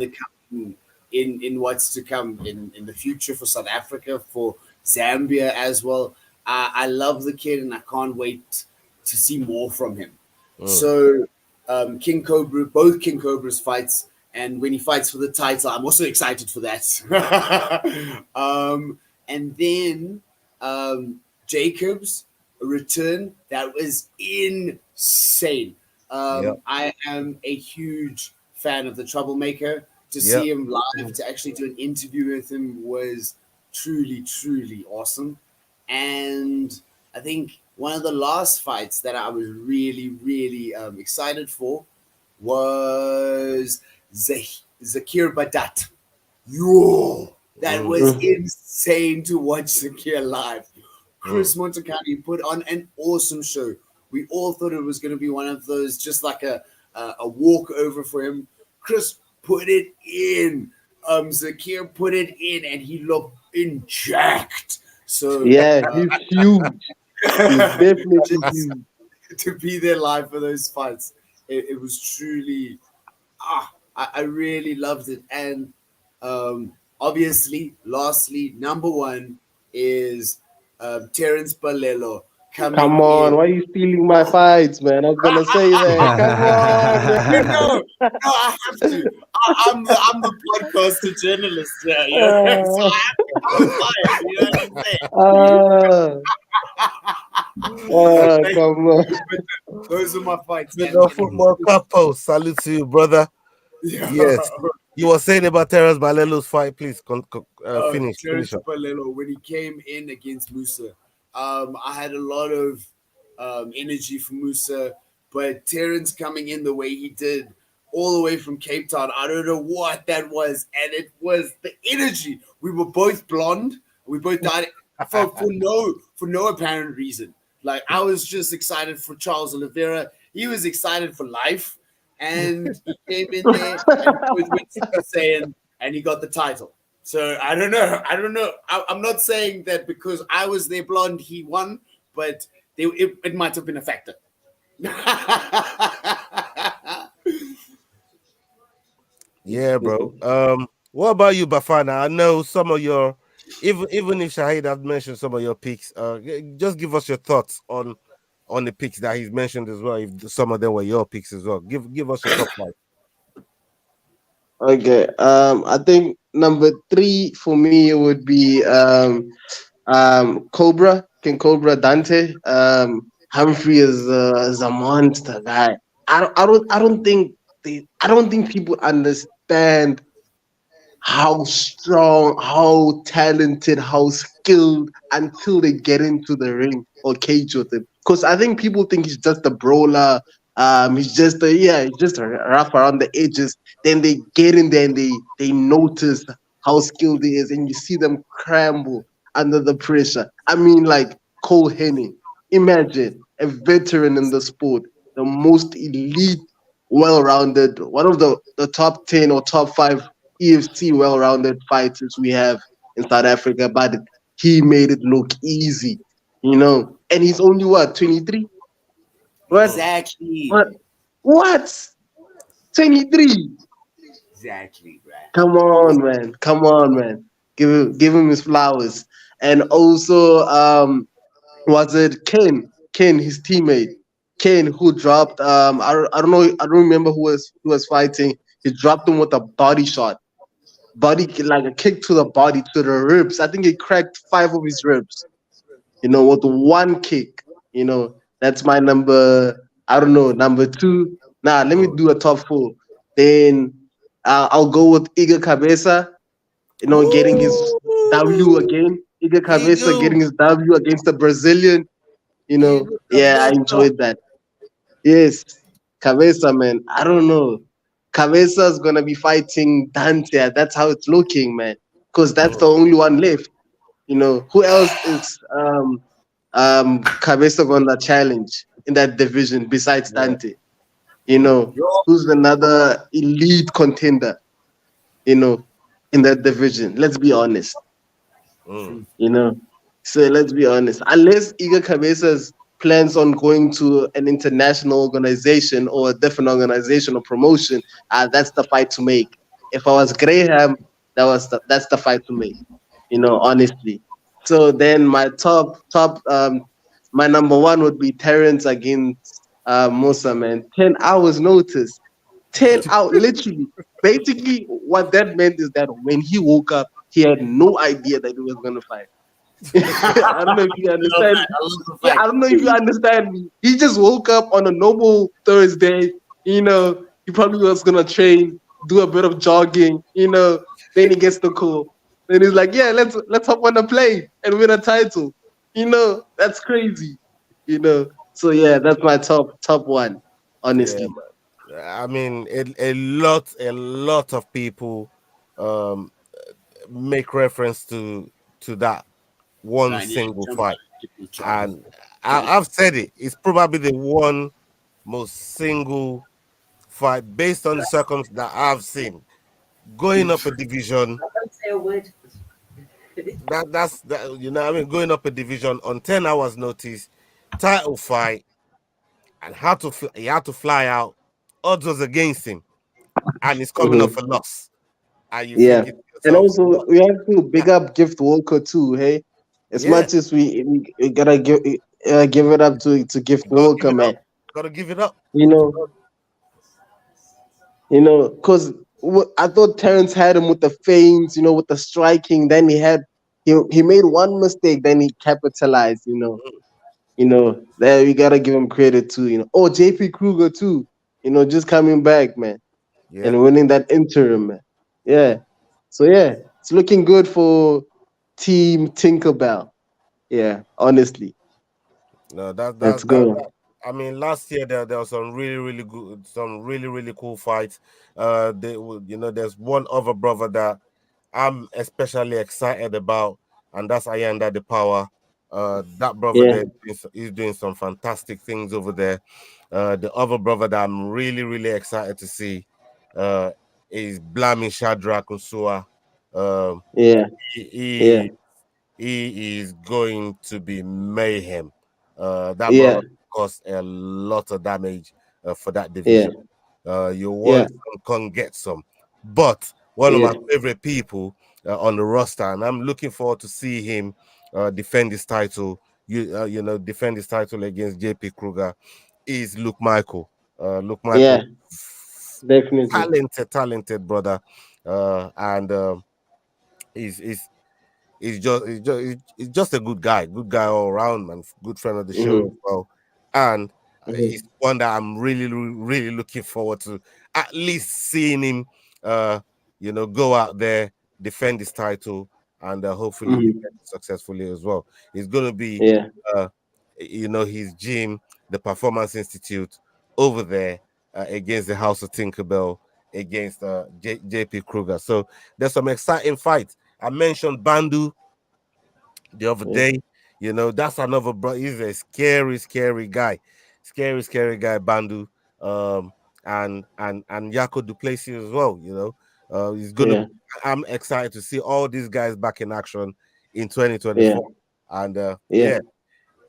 what's to come in the future for South Africa, for Zambia as well. I love the kid and I can't wait to see more from him. So King Cobra, both King Cobra's fights, and when he fights for the title, I'm also excited for that. And then Jacob's return, that was insane. I am a huge fan of the Troublemaker. To see him live, to actually do an interview with him was truly, truly awesome. And I think one of the last fights that I was really, really excited for was Zakir Badat. That was insane to watch Zakir live. Chris Montecani put on an awesome show. We all thought it was going to be one of those, just like a walkover for him. Chris put it in. Zakir put it in, and he looked jacked. So yeah, he's huge. He's definitely huge. To be there live for those fights, it was truly. I really loved it, and obviously, lastly, number one is Terence Balelo. Come on, why are you stealing my fights, man? I was gonna say that. Come on, no, I have to. I'm the podcaster journalist here, so I have to come fire. You know what I'm saying? Come on. Those are my fights. Football couple. Salute to you, brother. Yes. You were saying about Terence Balelo's fight, please finish. Terence Balelo, when he came in against Musa, I had a lot of energy for Musa, but Terence coming in the way he did, all the way from Cape Town, I don't know what that was, and it was the energy. We were both blonde. We both died for no apparent reason. Like, I was just excited for Charles Oliveira. He was excited for life. And he came in there and he got the title. So I don't know. I'm not saying that because I was there blonde, he won, but it might have been a factor. Yeah, bro. What about you, Bafana? I know some of your, even if Shahid has mentioned some of your picks, just give us your thoughts on the picks that he's mentioned as well. If some of them were your picks as well, give us your top 5. Okay. I think number 3 for me would be Cobra, King Cobra Dante. Humphrey is a monster guy. I don't think people understand how strong, how talented, how skilled until they get into the ring or cage with him. Because I think people think he's just a brawler. He's just rough around the edges. Then they get in there and they notice how skilled he is, and you see them crumble under the pressure. I mean, like Cole Henning. Imagine a veteran in the sport, the most elite well-rounded, one of the top 10 or top 5 EFC well-rounded fighters we have in South Africa, but he made it look easy, And he's only what, 23? What? Exactly. What? What? 23? Exactly, right. Come on, man. Come on, man. Give him his flowers. And also, was it Ken? Ken, his teammate. Ken, who dropped I don't know, I don't remember who was fighting. He dropped him with a body shot. Body, like a kick to the body, to the ribs. I think he cracked 5 of his ribs, with one kick. That's my number, I don't know, number 2. Nah, let me do a top 4. Then I'll go with Iga Cabeza, getting his W Ooh, again. Iga Cabeza Eagle, getting his W against the Brazilian. Eagle Yeah, I Cabeza. enjoyed that. Yes, Cabeza, man. I don't know. Cabeza's gonna be fighting Dante. That's how it's looking, man. Because that's the only one left. Who else is Cabeza gonna challenge in that division besides Dante? Who's another elite contender? In that division. Let's be honest. Mm. So let's be honest. Unless Iga Cabezas plans on going to an international organization or a different organization or promotion, that's the fight to make. If I was Graham, that's the fight to make. Honestly. So then my top my number 1 would be Terrence against Musa, man. 10 hours notice. 10 hours, literally. Basically, what that meant is that when he woke up, he had no idea that he was gonna fight. I don't know if you understand. I love the Yeah, fight. I don't know if you understand me. He just woke up on a normal Thursday. He probably was gonna train, do a bit of jogging. Then he gets the call. Then he's like, "Yeah, let's hop on a plane and win a title." That's crazy. So yeah, that's my top 1. Yeah, Honestly, man. I mean, a lot of people um, make reference to that one Right, yeah, single jump, fight, jump. and I've said it. It's probably the one most single fight based on the circumstances that I've seen. Going up a division, Don't say a word. that's that. I mean, going up a division on 10 hours notice, title fight, and he had to fly out. Odds was against him, and he's coming off hmm a loss. And you yeah. think to And yourself, also, what? we have to Yeah, big up Gift Walker too. Hey, as yeah, much as we gotta give it up to Gift you gotta give Walker, it up. man. Gotta give it up. You know, because I thought Terrence had him with the feints, with the striking. Then he made one mistake, then he capitalized. There we gotta give him credit too. Oh, JP Kruger too. Just coming back, man, Yeah, and winning that interim, man. Yeah. So yeah, it's looking good for Team Tinkerbell. Yeah, honestly. no, that Let's that that. go. I mean, last year there was some really good, some really cool fights. There's one other brother that I'm especially excited about, and that's Ayanda the Power. That brother Yeah, there is doing some fantastic things over there. The other brother that I'm really excited to see uh, is Blami Shadrach Usua. Um, yeah, he, yeah, he he is going to be mayhem. That yeah, brother caused a lot of damage for that yeah, division. You yeah, want some, can get some. But one of yeah, my favorite people on the roster, and I'm looking forward to see him defend his title. Defend his title against JP Kruger. Is Luke Michael. Luke yeah, Michael, definitely. talented brother, and he's he's just a good guy all around, man. Good friend of the show as Mm-hmm, well, and mm-hmm, he's one that I'm really looking forward to at least seeing him, uh, go out there, defend his title, and hopefully defend mm-hmm. it successfully as well. It's gonna be, Yeah, uh, his gym, the Performance Institute over there against the House of Tinkerbell against JP Kruger. So there's some exciting fights. I mentioned Bandu the other yeah, day. That's another bro. He's a scary guy. Scary guy, Bandu. Um, and Dricus du Plessis as well. He's gonna. Yeah. I'm excited to see all these guys back in action in 2024. Yeah. And Yeah.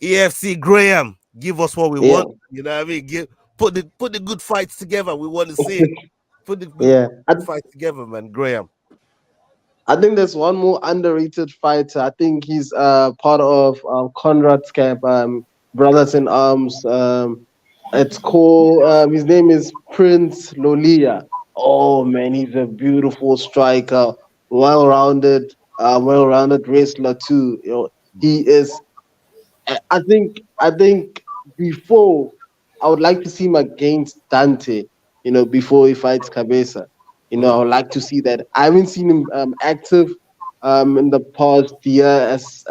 EFC Graham, give us what we Yeah. want. You know what I mean? Put the good fights together. We want to see it. Put the good Yeah. fights together, man. Graham. I think there's one more underrated fighter. I think he's part of Conrad's camp, Brothers in Arms. It's called, his name is Prince Lolia. Oh man, he's a beautiful striker, well-rounded wrestler too. He is. I think before I would like to see him against Dante. Before he fights Cabeza. I would like to see that. I haven't seen him active in the past year as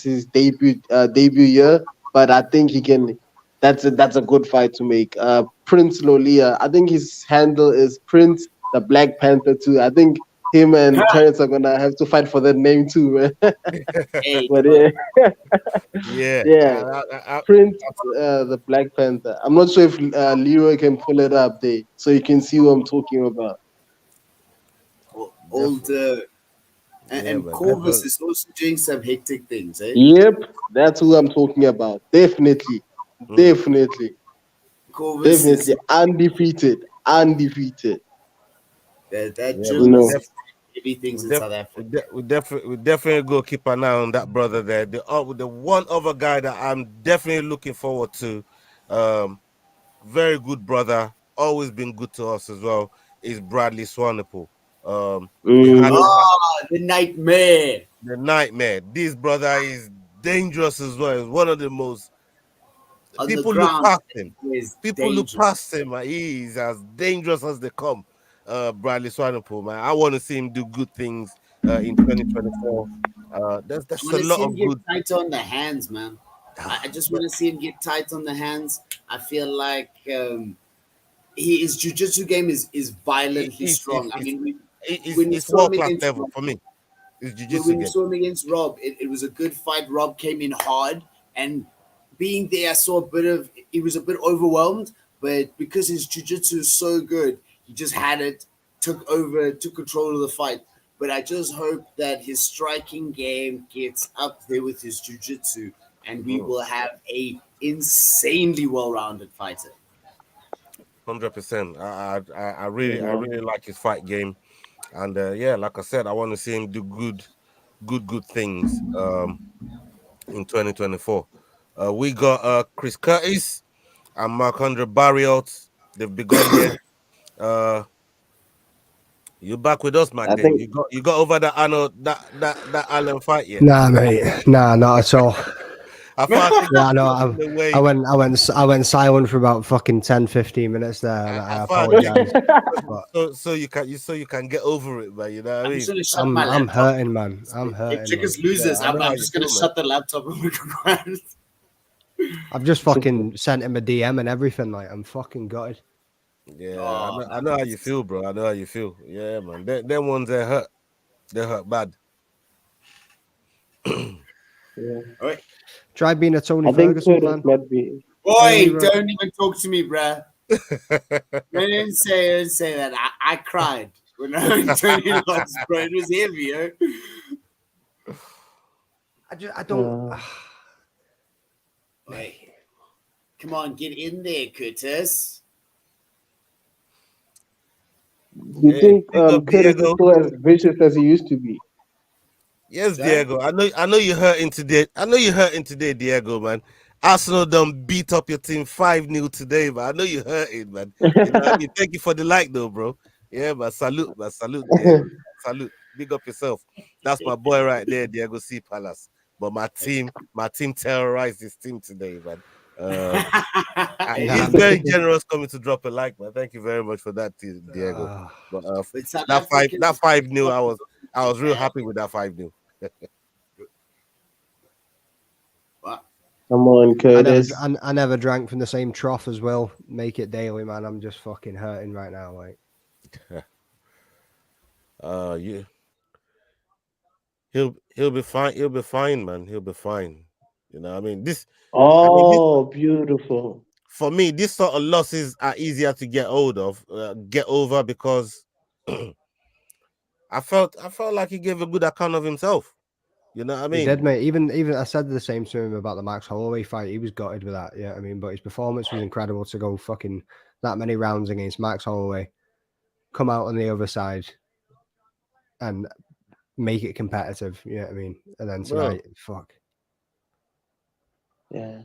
his debut year, but I think he can. That's a good fight to make. Prince Lolia. I think his handle is Prince the Black Panther too. I think him and Terrence are gonna have to fight for that name too, man. Hey, But Yeah. yeah, Prince the Black Panther. I'm not sure if Leroy can pull it up there so you can see what I'm talking about. old and man, Corvus is also doing some hectic things, eh? Yep, that's who I'm talking about. Definitely. Corvus is Undefeated. that Yeah, German No. heavy things in South Africa. we definitely go keep an eye on that brother there. The one other guy that I'm definitely looking forward to, very good brother, always been good to us as well, is Bradley Swanepoel. We had The nightmare. the nightmare. This brother is dangerous as well. He's one of the most. On the People look ground, past him. is People look dangerous. past him. And he's as dangerous as they come. Bradley Swanepoel, man. I want to see him do good things in 2024. There's I a want to lot see him of get good. tight on the hands, man. I just want to see him get tight on the hands. I feel like his jiu-jitsu game is violently strong. I mean, when you It's saw him world class against level Rob, for me. It's when jiu-jitsu you game. saw him against Rob, it was a good fight. Rob came in hard, and being there, I saw he was a bit overwhelmed, but because his jiu-jitsu is so good, he just had it, took control of the fight. But I just hope that his striking game gets up there with his jiu-jitsu, and we will have a insanely well-rounded fighter. 100%. I really like his fight game, and like I said, I want to see him do good things in 2024. We got Chris Curtis and Marc-Andre Barriot. They've begun here. You back with us, Magny? think- You got over that Allen fight yet? Nah, mate. Nah, not at all. I thought Yeah, I know. I went silent for about fucking 10, 15 minutes there, and I apologize. so you can get over it, man. You know what I I'm mean? just gonna shut I'm my laptop. hurting, man. I'm If hurting. Dricus Man. loses, Yeah, I know how I'm you just gonna feel, shut the laptop and we can go on. I've just fucking sent him a DM and everything. Like, I'm fucking gutted. Yeah, Oh, I know how you feel, bro. I know how you feel. Yeah, man. Them ones they hurt. They hurt bad. All right. Try being a Tony I think Ferguson Curtis fan. might be. Boy, don't even talk to me, bruh. I didn't say that. I cried when Tony lost, bro. It was heavy, yo. I don't. Hey, come on, get in there, Curtis. You think big up, Curtis is Diego. still as vicious as he used to be? Yes, Diego. I know you're hurting today. Diego, man. Arsenal done beat up your team 5-0 today, man. I know you're hurting, man. You know what I mean? Thank you for the like, though, bro. Yeah, man. Salute, Diego. Salute. Big up yourself. That's my boy right there, Diego C. Palace. But my team terrorized this team today, man. He's very generous coming to drop a like, man. Thank you very much for that, Diego. But that 5-0, I was real happy with that 5-0. Come on, Curtis. I never drank from the same trough as well. Make it daily, man. I'm just fucking hurting right now, like. Yeah. He'll be fine. He'll be fine, man. He'll be fine. You know, I mean, Oh, beautiful. for me, these sort of losses are easier to get over because I felt like he gave a good account of himself. You know what I mean? He did, mate. Even I said the same to him about the Max Holloway fight. He was gutted with that. Yeah, I mean, but his performance was incredible to go fucking that many rounds against Max Holloway, come out on the other side, and make it competitive. You know what I mean? And then tonight, fuck. Yeah.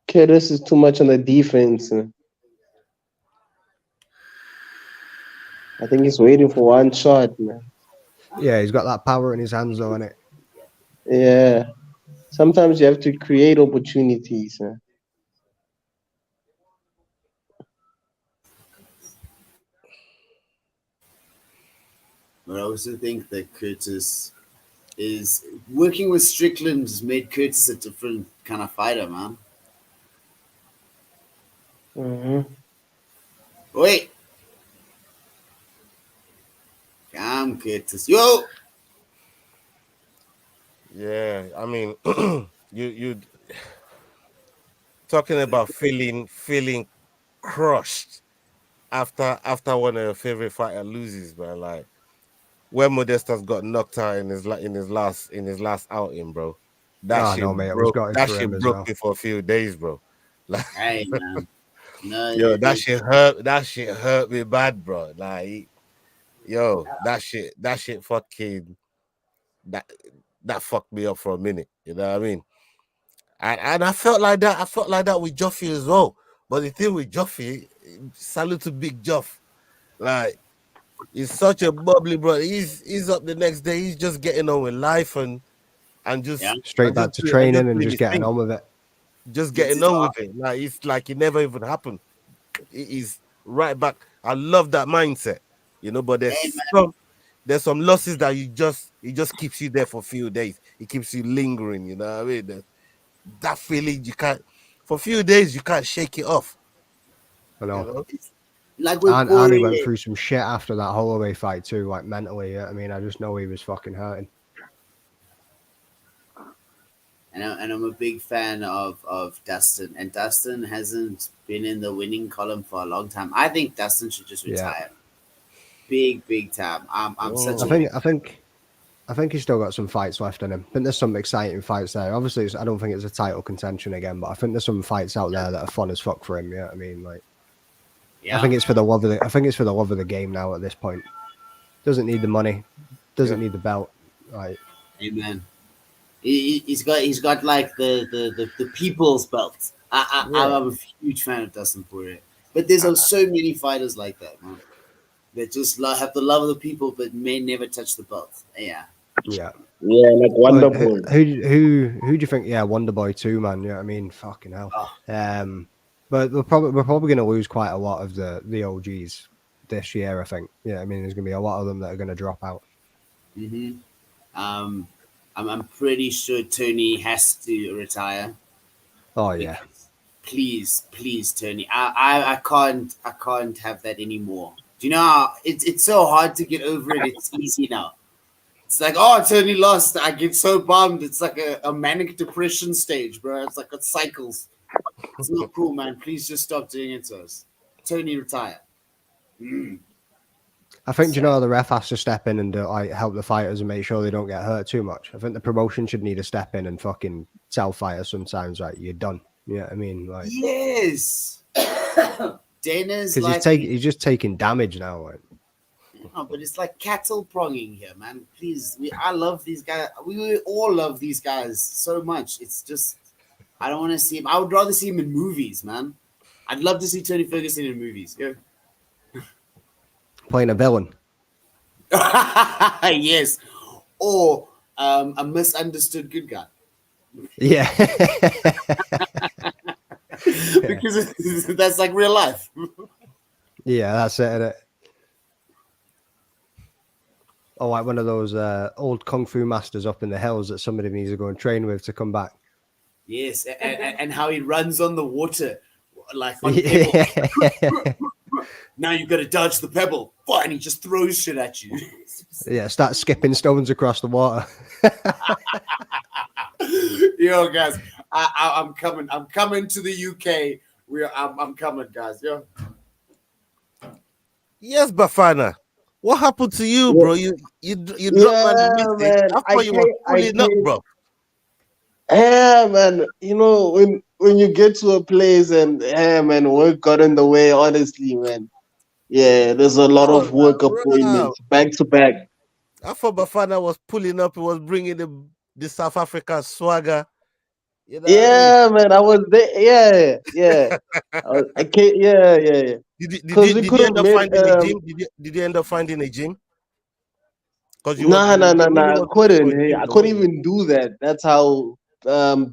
Curtis is too much on the defense. I think he's waiting for one shot, man. Yeah, he's got that power in his hands, though, innit? Yeah. Sometimes you have to create opportunities. But I also think that Curtis is working with Strickland has made Curtis a different kind of fighter, man. Mm-hmm. Wait. Damn, Curtis. Yo! Yeah, I mean, you talking about feeling crushed after one of your favorite fighter loses, man. Like when Modestas got knocked out in his last outing, bro. That shit broke me for a few days, bro. Like, hey, man. No, yo, that shit hurt me bad, bro. Like, yo, that shit fucking that fucked me up for a minute. You know what I mean? And I felt like that with Joffrey as well. But the thing with Joffrey, salute to Big Joff. Like, he's such a bubbly brother. He's up the next day. He's just getting on with life and just straight back to training and just getting on with it. Just getting on with it. Like it's like it never even happened. He's right back. I love that mindset, you know. But there's some losses that it just keeps you there for a few days. It keeps you lingering. You know what I mean? That feeling you can't for a few days you can't shake it off. I know. You know? Like and he went through some shit after that Holloway fight too, like mentally. Yeah? I mean, I just know he was fucking hurting. And I'm a big fan of Dustin. And Dustin hasn't been in the winning column for a long time. I think Dustin should just retire. Yeah. Big time. I think he's still got some fights left in him. I think there's some exciting fights there. Obviously, I don't think it's a title contention again, but I think there's some fights out there that are fun as fuck for him. Yeah, I mean, like, I think it's for the love of the game now. At this point, doesn't need the money, doesn't need the belt. Right? Amen. He's got like the people's belt. I'm a huge fan of Dustin Poirier, but there's so many fighters like that, man. They just have the love of the people, but may never touch the belt. Yeah, like Wonder Boy. Who do you think? Yeah, Wonder Boy too, man. Yeah, I mean, fucking hell. But we're probably going to lose quite a lot of the OGs this year. I think. Yeah, I mean, there's going to be a lot of them that are going to drop out. Mm-hmm. I'm pretty sure Tony has to retire. Oh yeah. Please, Tony. I can't have that anymore. Do you know how it's so hard to get over it? It's easy now. It's like, oh, Tony lost. I get so bummed. It's like a manic depression stage, bro. It's like it cycles. It's not cool, man. Please just stop doing it to us. Tony, retire. I think, you know, the ref has to step in and help the fighters and make sure they don't get hurt too much. I think the promotion should need to step in and fucking tell fighters sometimes, right, you're done. Yeah, I mean, like, yes. Dana's because like he's just taking damage now. Like. No, but it's like cattle pronging here, man. Please, I love these guys. We all love these guys so much. It's just I don't want to see him. I would rather see him in movies, man. I'd love to see Tony Ferguson in movies. Yeah. Playing a villain. Yes, or a misunderstood good guy. Yeah. Because that's like real life. Yeah, that's it, isn't it? Oh, like one of those old kung fu masters up in the hills that somebody needs to go and train with to come back. Yes, and how he runs on the water, like on pebbles. Now you've got to dodge the pebble. And he just throws shit at you. Yeah, start skipping stones across the water. Yo, guys, I'm coming to the UK I'm coming, guys. Yeah. Yes, Bafana. What happened to you, bro? You dropped my Yeah, message. man. I thought you were pulling up, bro. Yeah, man. You know, when you get to a place and man, work got in the way, honestly, man. Yeah, there's a lot Oh, of work bro. appointments back to back. I thought Bafana was pulling up. He was bringing the South African swagger. You know what I mean? Yeah, man. I was there. Yeah, yeah. I can't. Yeah, yeah, yeah. Because we Did could you have end up met. finding a gym? Did you end up finding a gym? Because Nah, nah, nah, you really nah. I want to go to couldn't. a Hey, gym, I though, couldn't weren't you? even do that. That's how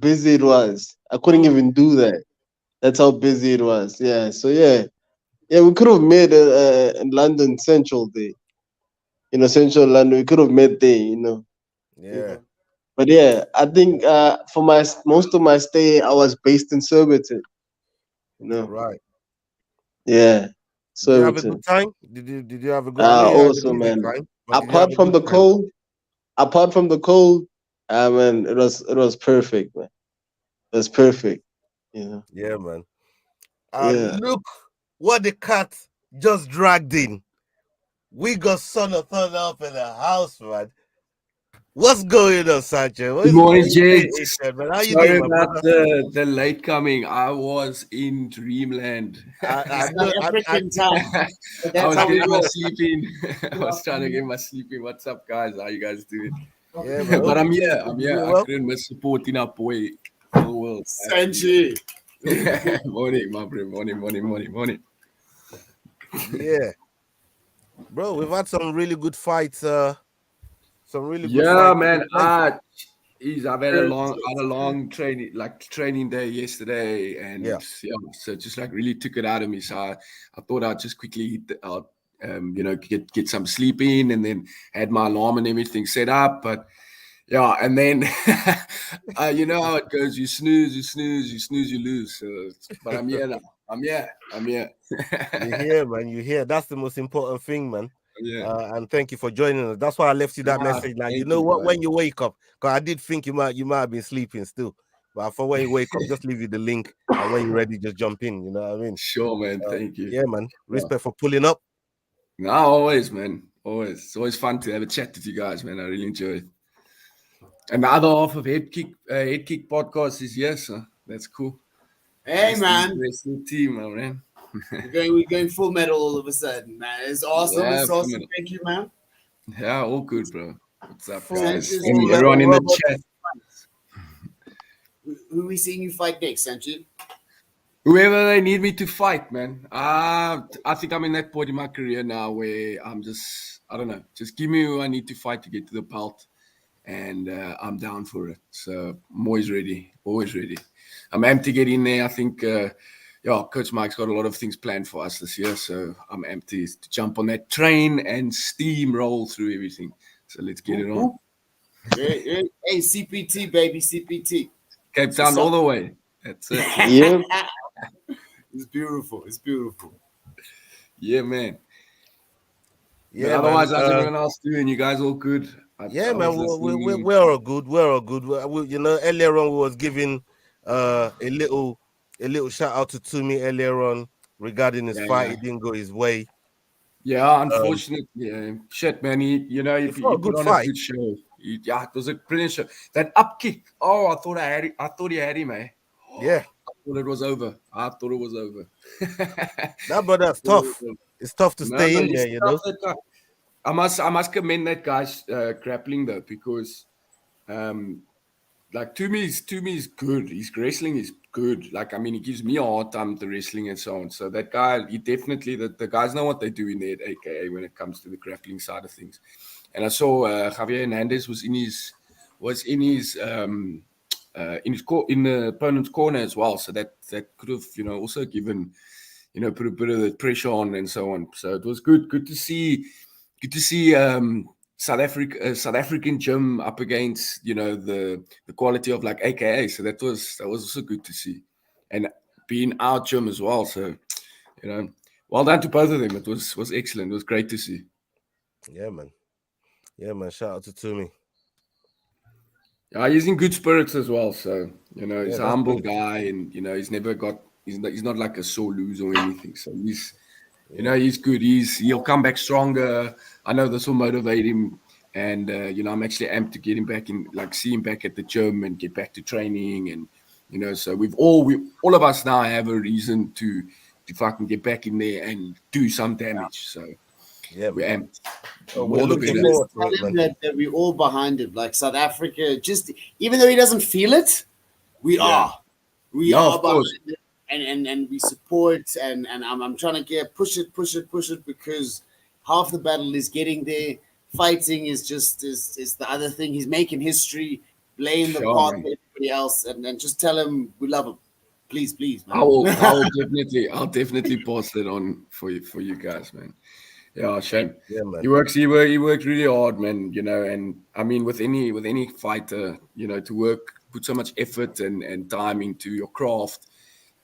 busy it was. I couldn't even do that. That's how busy it was. Yeah. So yeah. We could have met in London Central there. You know, Central London. We could have met there. Yeah. But yeah, I think for my most of my stay, I was based in Surbiton. Right. Yeah, Did you have a good Surbiton. time? Did you have a good? I know you had a Also, busy man. time, but did you have Apart a from good the time? cold, man, it was perfect, man. It was perfect. Yeah, man. Yeah. Look what the cat just dragged in. We got Son of Thunder up in the house, man. What's going on, Sancho? Good morning, gents. Man? How you Sorry doing, my about brother? the late coming. I was in dreamland. I South African time. I That's was how we getting my roll. sleep in. I was trying to get my sleep in. What's up, guys? How you guys doing? Yeah, man. But I'm You here. I'm doing here. I well? couldn't miss supporting our boy for the world. Sanji. Morning, my bro. Morning. Yeah, bro. We've had some really good fights. Some really good Yeah, fights. man. I've had a long training day yesterday, and Yeah. so it just like really took it out of me. So I thought I'd just quickly get some sleep in, and then had my alarm and everything set up. But yeah, and then you know how it goes: you snooze, you lose. So, but I'm here now. I'm here. You're here, man. You're here. That's the most important thing, man. Yeah. And thank you for joining us. That's why I left you that message. Like, you thank know you, what? guys. When you wake up, because I did think you might have been sleeping still. But for when you wake up, just leave you the link, and when you're ready, just jump in. You know what I mean? Sure, man. Thank you. Yeah, man. Respect for pulling up. No, always, man. Always. It's always fun to have a chat with you guys, man. I really enjoy it. And the other half of Head Kick podcast is here, so that's cool. Hey, man. Wrestling team, man. We're going full metal all of a sudden, man. It's awesome. Yeah, It's awesome. Thank you, man. Yeah, all good, bro. What's up, Full guys? Sanchez, And full everyone in the Robert. chat. Who are we seeing you fight next, Sanji? Whoever they need me to fight, man. I think I'm in that point in my career now where I'm just, I don't know, just give me who I need to fight to get to the belt, and I'm down for it. So I'm always ready. I'm amped to get in there. I think, Coach Mike's got a lot of things planned for us this year, so I'm amped to jump on that train and steamroll through everything. So let's get it on. Hey, CPT, baby, CPT. Cape Town all the way. That's it. Yeah. It's beautiful. Yeah, man. Yeah, But otherwise, man. how's everyone else doing? You guys all good? Yeah, man. We're all good. We're all good. You know, earlier on we was giving a little shout out to Tumi earlier on regarding his fight. It didn't go his way. Yeah, unfortunately. Shit, man. He fought a put good on fight. a good show. It was a brilliant show. That up kick. Oh, I thought he had him, eh? Yeah. I thought it was over. That brother's tough. It's tough to stay in he's there, you know. tough, that guy. I must commend that guy's grappling though, because like Tumi's good. His wrestling is good. Like, I mean, he gives me a hard time with the wrestling and so on. So that guy, he definitely, the guys know what they do in there at AKA when it comes to the grappling side of things. And I saw Javier Hernandez was in the opponent's corner as well. So that could have, also given, put a bit of the pressure on and so on. So it was good to see South African gym up against, the quality of like AKA. So that was also good to see, and being our gym as well. So, well done to both of them. It was excellent. It was great to see. Yeah, man. Shout out to Tumi. Yeah, he's in good spirits as well. So, he's a humble good. guy, and he's never got he's not like a sore loser or anything. So he's, you know, he's good. He'll come back stronger. I know this will motivate him. And, you know, I'm actually amped to get him back in, like see him back at the gym and get back to training. And, you know, so all of us now have a reason to fucking get back in there and do some damage. So yeah, we're amped. we're looking forward to it, man. that we're all behind him. Like South Africa, just even though he doesn't feel it, we are. We are behind it, and we support. And I'm trying to push it because half the battle is getting there. Fighting is just is the other thing. He's making history, laying the path for everybody else, and just tell him we love him. Please, man. I'll definitely pass that on for you guys, man. Yeah, shame. Yeah, man. He works really hard, man. You know, and I mean, with any fighter, you know, to put so much effort and time into your craft,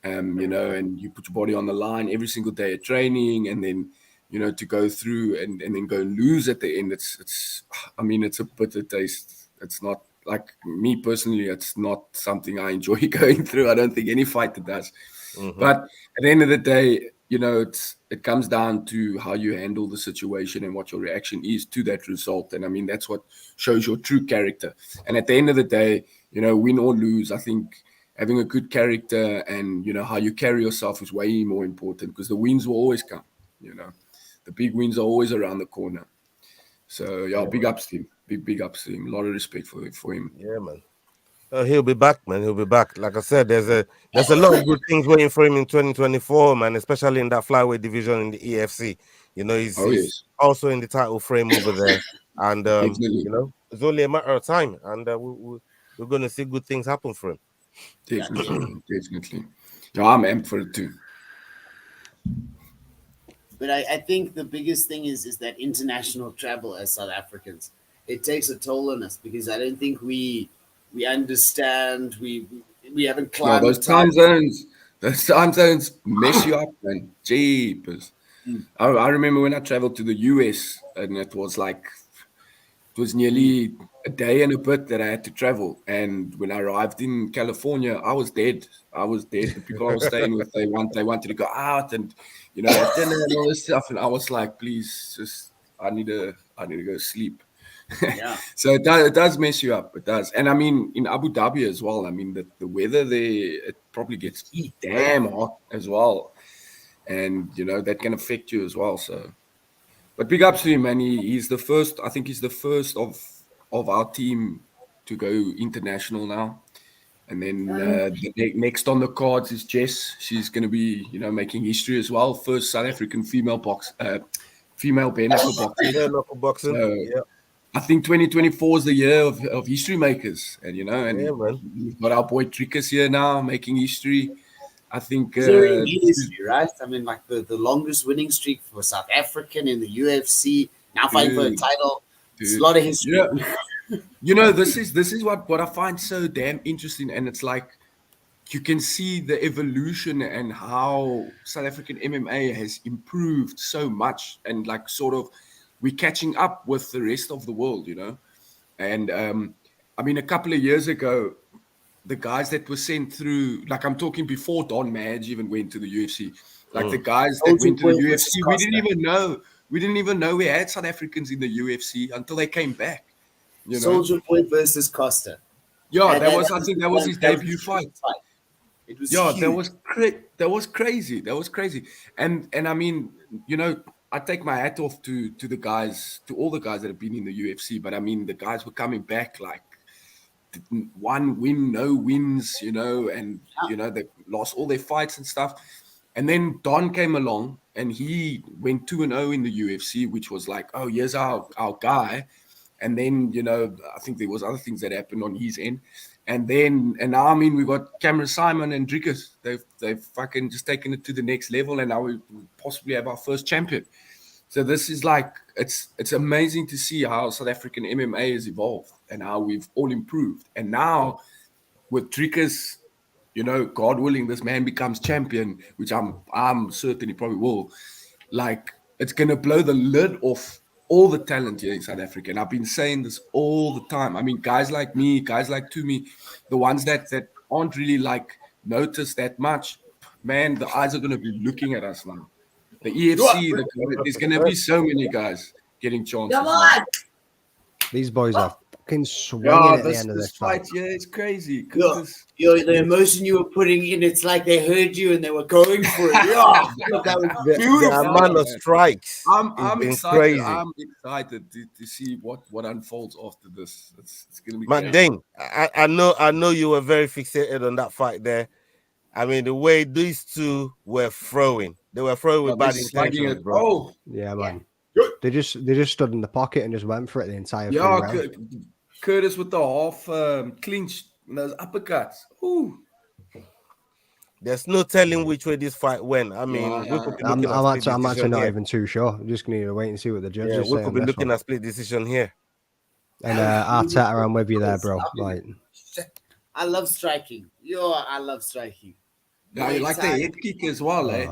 you know, and you put your body on the line every single day at training, and then, you know, to go through and then go and lose at the end. It's I mean, it's a bitter taste. It's not, like me personally, it's not something I enjoy going through. I don't think any fighter does. Mm-hmm. But at the end of the day, you know, it comes down to how you handle the situation and what your reaction is to that result. And I mean, that's what shows your true character. And at the end of the day, you know, win or lose, I think having a good character and, you know, how you carry yourself is way more important, because the wins will always come, you know. The big wins are always around the corner. So, yeah, big ups to him. Big ups to him. A lot of respect for him. Yeah, man. He'll be back, man. He'll be back. Like I said, there's a lot of good things waiting for him in 2024, man, especially in that flyweight division in the EFC. You know, he's also in the title frame over there. And, you know, it's only a matter of time. And we're going to see good things happen for him. Definitely. Yeah, I'm amped for it too. But I think the biggest thing is that international travel as South Africans. It takes a toll on us because I don't think we understand. We haven't climbed. Those time zones mess you up, man. Jeepers. I remember when I traveled to the US, and it was nearly a day and a bit that I had to travel. And when I arrived in California, I was dead. The people I was staying with, they wanted to go out and, you know, have dinner and all this stuff. And I was like, please, just I need to go sleep. Yeah. So it does mess you up. It does. And I mean, in Abu Dhabi as well, I mean, the weather there, it probably gets damn hot as well. And, you know, that can affect you as well. So, but big ups to him, man. He's the first, I think he's the first of our team to go international now. And then the next on the cards is Jess. She's going to be, you know, making history as well. First South African female bare knuckle boxing. So, I think 2024 is the year of history makers. And, you know, and we've got our boy Dricus here now making history. I think history, right? I mean, like the longest winning streak for South African in the UFC, now fighting for a title. It's a lot of history. Yeah. You know, this is what I find so damn interesting, and it's like you can see the evolution and how South African MMA has improved so much, and like sort of we're catching up with the rest of the world, you know. And I mean, a couple of years ago, the guys that were sent through, like I'm talking before Don Madge even went to the UFC, like the guys that went to the UFC, we didn't even know we had South Africans in the UFC until they came back. You know? Soldier Boy versus Costa. Yeah, I think that was his debut fight. It was huge. that was crazy. And I mean, you know, I take my hat off to the guys, to all the guys that have been in the UFC, but I mean, the guys were coming back like one win, no wins, you know, and you know, they lost all their fights and stuff. And then Don came along and he went 2-0 in the UFC, which was like, oh, here's our guy. And then, you know, I think there was other things that happened on his end. And now, I mean, we got Cameron Simon and Dricus. They've fucking just taken it to the next level, and now we possibly have our first champion. So this is like, it's amazing to see how South African MMA has evolved and how we've all improved. And now with Dricus, you know, God willing, this man becomes champion, which I'm certain he probably will. Like, it's gonna blow the lid off all the talent here in South Africa. And I've been saying this all the time. I mean, guys like me, guys like Tumi, the ones that aren't really like noticed that much, man, the eyes are going to be looking at us now. The EFC, there's going to be so many guys getting chances. Come on! These boys are fucking swinging Yeah, at the end of this fight. Yeah, it's crazy. The emotion you were putting in, it's like they heard you and they were going for it. Yeah, look, that was The beautiful. amount of strikes. I'm is excited. crazy. I'm excited to see what unfolds after this. It's going to be But crazy. then I know you were very fixated on that fight there. I mean, the way these two were throwing, they were throwing with bad intentions, bro. Oh, Yeah, man. They just stood in the pocket and just went for it the entire yeah, round. Curtis with the half clinch, those uppercuts. Ooh. There's no telling which way this fight went. I mean, we could be looking I'm at split actually not here. even too sure. I'm just going to wait and see what the judges Yeah, say. we could be on this looking one. at split decision here. And Arteta, I'm with you there, bro. Like, I love striking. I love striking. Yeah, you like the head kick as well, eh?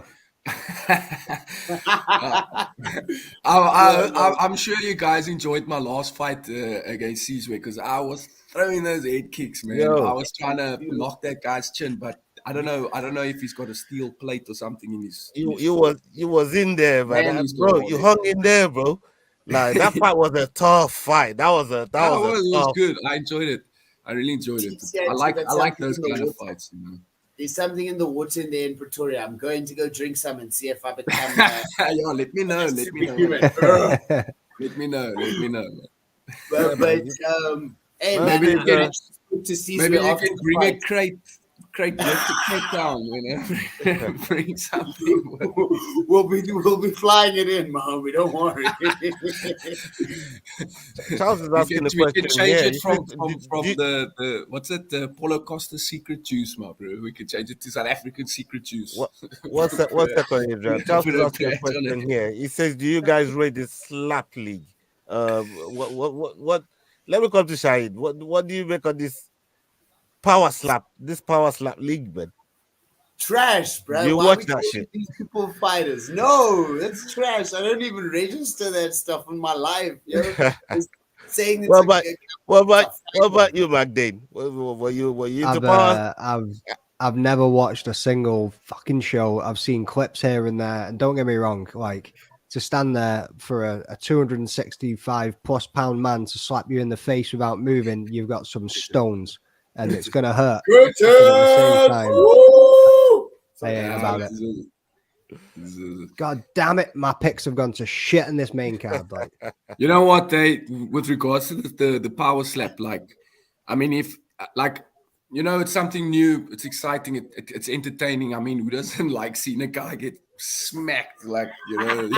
I'm sure you guys enjoyed my last fight against Cizwe because I was throwing those head kicks, man. Yo. I was trying to knock that guy's chin, but I don't know if he's got a steel plate or something in his. You was in there, man. Man, Bro, you hung in there, bro. Like that fight was a tough fight. That was It was tough. good. I enjoyed it. I really enjoed it. Yeah, I like something those in the kind of water. fights, you know. There's something in the water in there in Pretoria. I'm going to go drink some and see if I become. Yeah, let me know. superhuman. Let me know. Man. But hey, man, Maybe it's good to see. Maybe you can bring a crate back to Cape Town, you know. Bring something. We'll be flying it in, my homie. Don't worry. Charles is asking the We can question. change Yeah, it from the what's it, the Paulo Costa secret juice, my bro. We can change it to South African secret juice. What's that on your draft? Charles Put is a asking a patch on question it. here. He says, "Do you guys rate the slap league? What? Let me come to Shahid. What do you make of this power slap? This power slap league, man? Trash, bro. You Why watch we that calling shit? These people fighters. No, it's trash. I don't even register that stuff in my life. You know? It's saying it's What about you, Magdane? Were you into power? I've never watched a single fucking show. I've seen clips here and there, and don't get me wrong, like to stand there for a 265 plus pound man to slap you in the face without moving, you've got some stones, and it's gonna hurt. But at the same time, I ain't about it. God damn it, my picks have gone to shit in this main card. Like, You know what? With regards to the power slap, like, I mean, if like, you know, it's something new, it's exciting, it's entertaining. I mean, who doesn't like seeing a guy get smacked? Like, you know,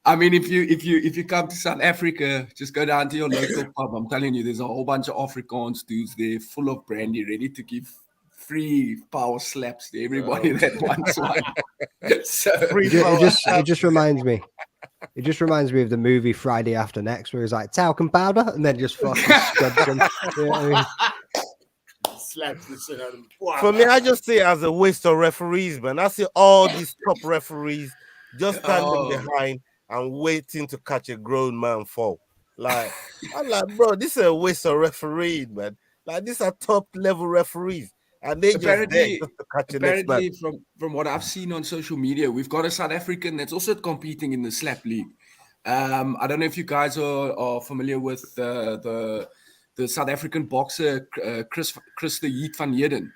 I mean, if you come to South Africa, just go down to your local pub. I'm telling you, there's a whole bunch of Afrikaans dudes there, full of brandy, ready to give free power slaps to everybody that wants one. So it just reminds me. It just reminds me of the movie Friday After Next, where he's like talcum powder, and then just fucking scrubs him. You know what I mean? Slaps the shit out of him. For me, I just see it as a waste of referees, man. I see all these top referees just standing behind and waiting to catch a grown man fall. Like, I'm like, bro, this is a waste of refereeing, man. Like, these are top level referees. And they just there just to catch the next man. From what I've seen on social media, we've got a South African that's also competing in the slap league. I don't know if you guys are familiar with the South African boxer Chris the Heat van Heerden.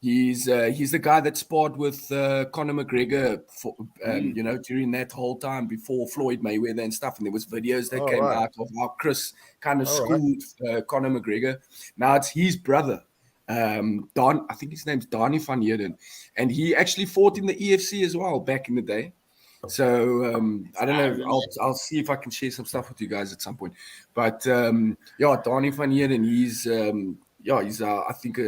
He's the guy that sparred with Conor McGregor for, you know, during that whole time before Floyd Mayweather and stuff. And there was videos that came out of how Chris kind of schooled Conor McGregor. Now it's his brother. Don, I think his name's Donnie van Heerden, and he actually fought in the EFC as well back in the day. So I don't know. I'll see if I can share some stuff with you guys at some point. But yeah, Donnie van Heerden, he's I think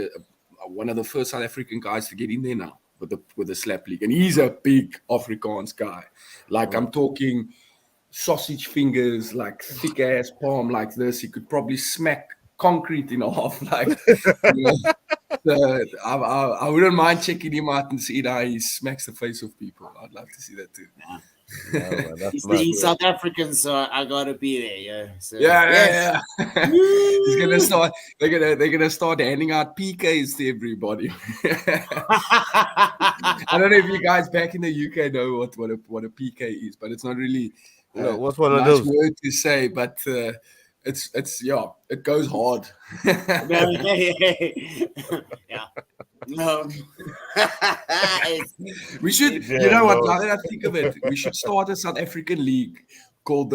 one of the first South African guys to get in there now with the slap league, and he's a big Afrikaans guy. Like I'm talking sausage fingers, like thick ass palm like this. He could probably smack concrete in half. Like, you know, I wouldn't mind checking him out and see how he smacks the face of people. I'd love to see that too. He's South African, so I gotta be there. Yeah. So, Yeah. He's gonna start. They're gonna start handing out PKs to everybody. I don't know if you guys back in the UK know what a PK is, but it's not really what's one a of nice those? word to say. But it's it goes hard. Yeah. No. We should, you know what? Now that I think of it, we should start a South African league called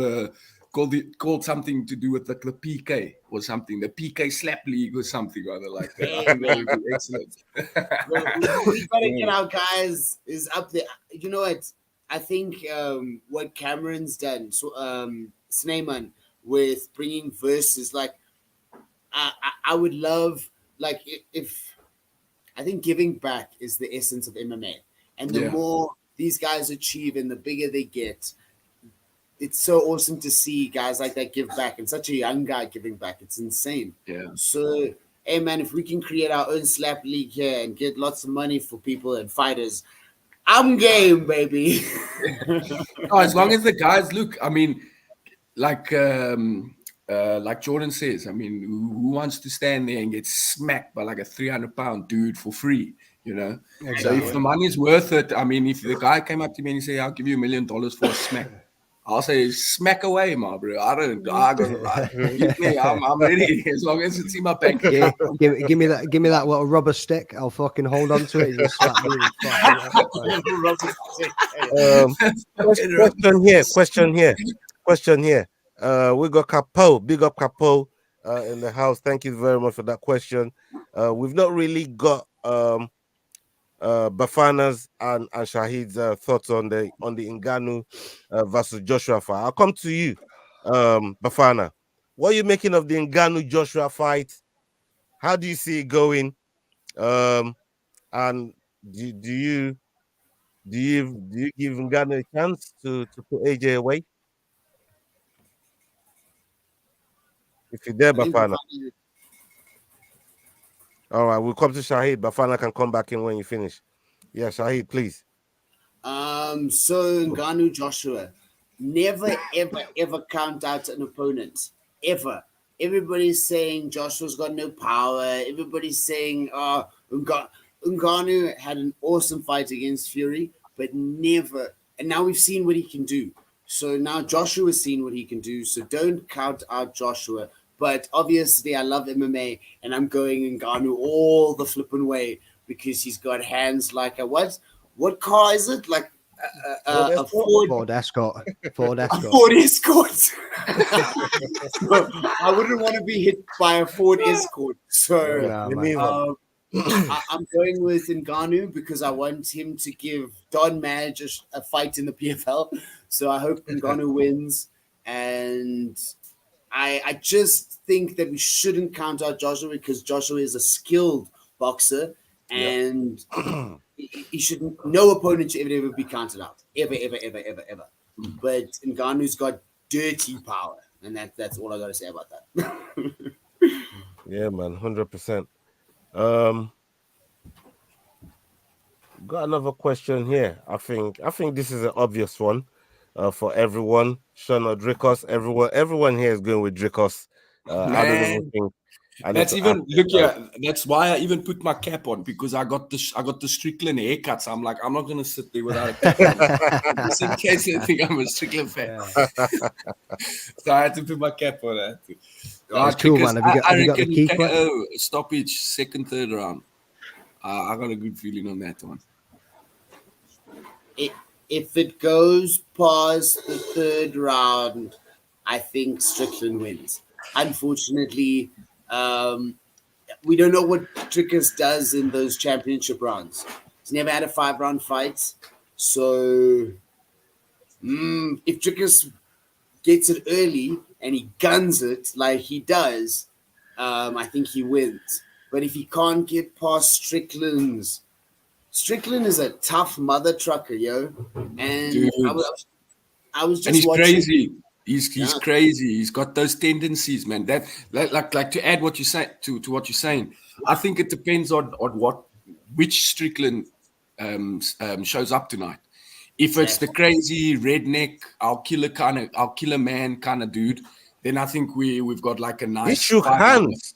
something to do with the PK or something, the PK Slap League or something or other like that. I think that would be excellent. We gotta get our guys is up there. You know what? I think what Cameron's done, so Snyman, with bringing verses, like I would love, like, if I think giving back is the essence of MMA, and the more these guys achieve and the bigger they get, it's so awesome to see guys like that give back, and such a young guy giving back. It's insane. Yeah. So, hey man, if we can create our own slap league here and get lots of money for people and fighters, I'm game, baby. As long as the guys look, I mean, like Jordan says, I mean, who wants to stand there and get smacked by like a 300-pound dude for free, you know? Exactly. So if the money's worth it, I mean, if the guy came up to me and he said, I'll give you $1 million for a smack, I'll say, smack away, my bro. I'm ready as long as it's in my bank. Yeah, give me that little rubber stick. I'll fucking hold on to it. You just slap me. Question here. We got Capo, big up Capo in the house. Thank you very much for that question. We've not really got Bafana's and Shahid's thoughts on the Ngannou versus Joshua fight. I'll come to you, Bafana. What are you making of the Ngannou Joshua fight? How do you see it going? And do you give Ngannou a chance to put AJ away? If you're there, Bafana. All right, we'll come to Shahid. Bafana can come back in when you finish. Yeah, Shahid, please. So Ngannou Joshua, never ever count out an opponent, ever. Everybody's saying Joshua's got no power. Everybody's saying, Ngannou had an awesome fight against Fury, but never. And now we've seen what he can do. So now Joshua's seen what he can do. So don't count out Joshua. But obviously, I love MMA, and I'm going Ngannou all the flipping way because he's got hands like a what? What car is it? Like a Ford Escort. Ford Escort. Ford Escort. So I wouldn't want to be hit by a Ford Escort. So I'm going with Ngannou because I want him to give Don Madge a fight in the PFL. So I hope Ngannou wins, and I just think that we shouldn't count out Joshua because Joshua is a skilled boxer, and he shouldn't. No opponent should ever be counted out, ever. But Ngannou's got dirty power, and that's all I got to say about that. Yeah, man, 100%. Got another question here. I think this is an obvious one. For everyone, Sean or Dricus, everyone here is going with Dricus. I don't even think. That's why I even put my cap on, because I got the Strickland haircut. So I'm like, I'm not gonna sit there without a cap on, just in case they think I'm a Strickland fan. So I had to put my cap on that. That's cool, man. Have you got the key KO stoppage, second, third round. I got a good feeling on that one. If it goes past the third round, I think Strickland wins. Unfortunately, we don't know what Dricus does in those championship rounds. He's never had a 5-round fight. So if Dricus gets it early and he guns it like he does, I think he wins. But if he can't get past Strickland is a tough mother trucker, yo. And I was just and he's watching. Crazy. He's crazy. He's got those tendencies, man. That like to add what you say to what you're saying. I think it depends on which Strickland shows up tonight. If it's the crazy redneck, I'll kill a man kind of dude, then I think we've got like a nice. He shook hands.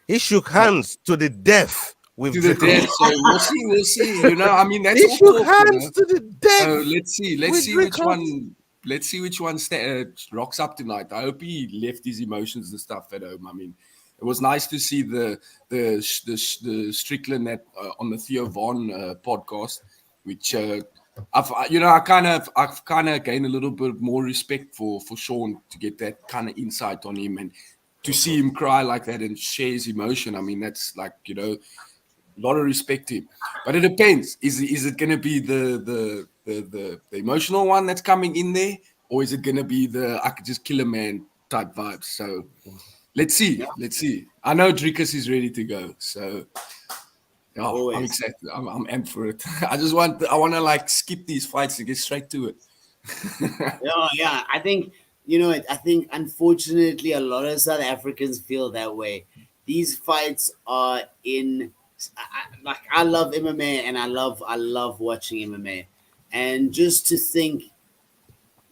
He shook hands to the death with to the death. So we'll see. You know, I mean, that's he all shook talk, hands you know? to the death. So let's see with which one. Let's see which one rocks up tonight. I hope he left his emotions and stuff at home. I mean, it was nice to see the Strickland on the Theo Von podcast, which I've kind of gained a little bit more respect for Sean to get that kind of insight on him and to see him cry like that and share his emotion. I mean, that's like, you know, a lot of respect to him. But it depends. Is it going to be the emotional one that's coming in there, or is it going to be the I could just kill a man type vibes? So let's see. I know Dricus is ready to go. So yeah, I'm excited. I'm amped for it. I want to like skip these fights and get straight to it. Yeah. I think, you know, I think unfortunately a lot of South Africans feel that way. These fights are I love MMA and I love watching MMA, and just to think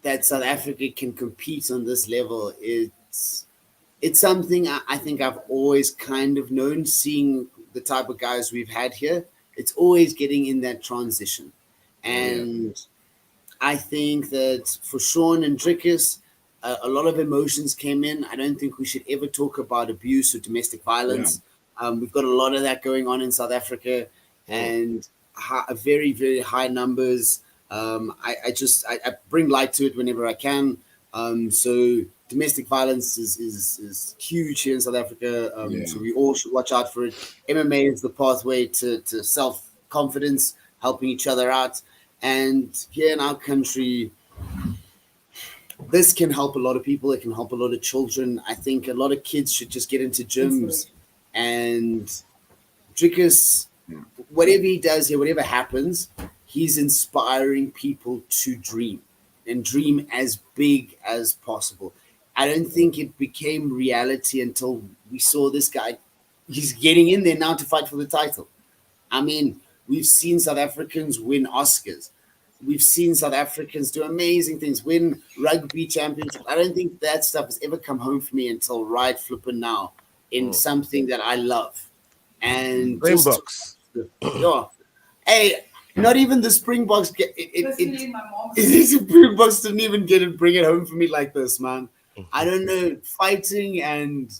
that South Africa can compete on this level, it's something I think I've always kind of known, seeing the type of guys we've had here. It's always getting in that transition. And I think that for Sean and Dricus, a lot of emotions came in. I don't think we should ever talk about abuse or domestic violence. We've got a lot of that going on in South Africa, and very, very high numbers. I bring light to it whenever I can. So domestic violence is huge here in South Africa. So we all should watch out for it. MMA is the pathway to self-confidence, helping each other out. And here in our country, this can help a lot of people. It can help a lot of children. I think a lot of kids should just get into gyms. And Dricus, whatever he does here, whatever happens, he's inspiring people to dream and dream as big as possible. I don't think it became reality until we saw this guy. He's getting in there now to fight for the title. I mean, we've seen South Africans win Oscars. We've seen South Africans do amazing things, win rugby championships. I don't think that stuff has ever come home for me until right flipping now in something that I love. And Springboks. Hey, not even the Springboks Springboks didn't even bring it home for me like this, man. I don't know, fighting, and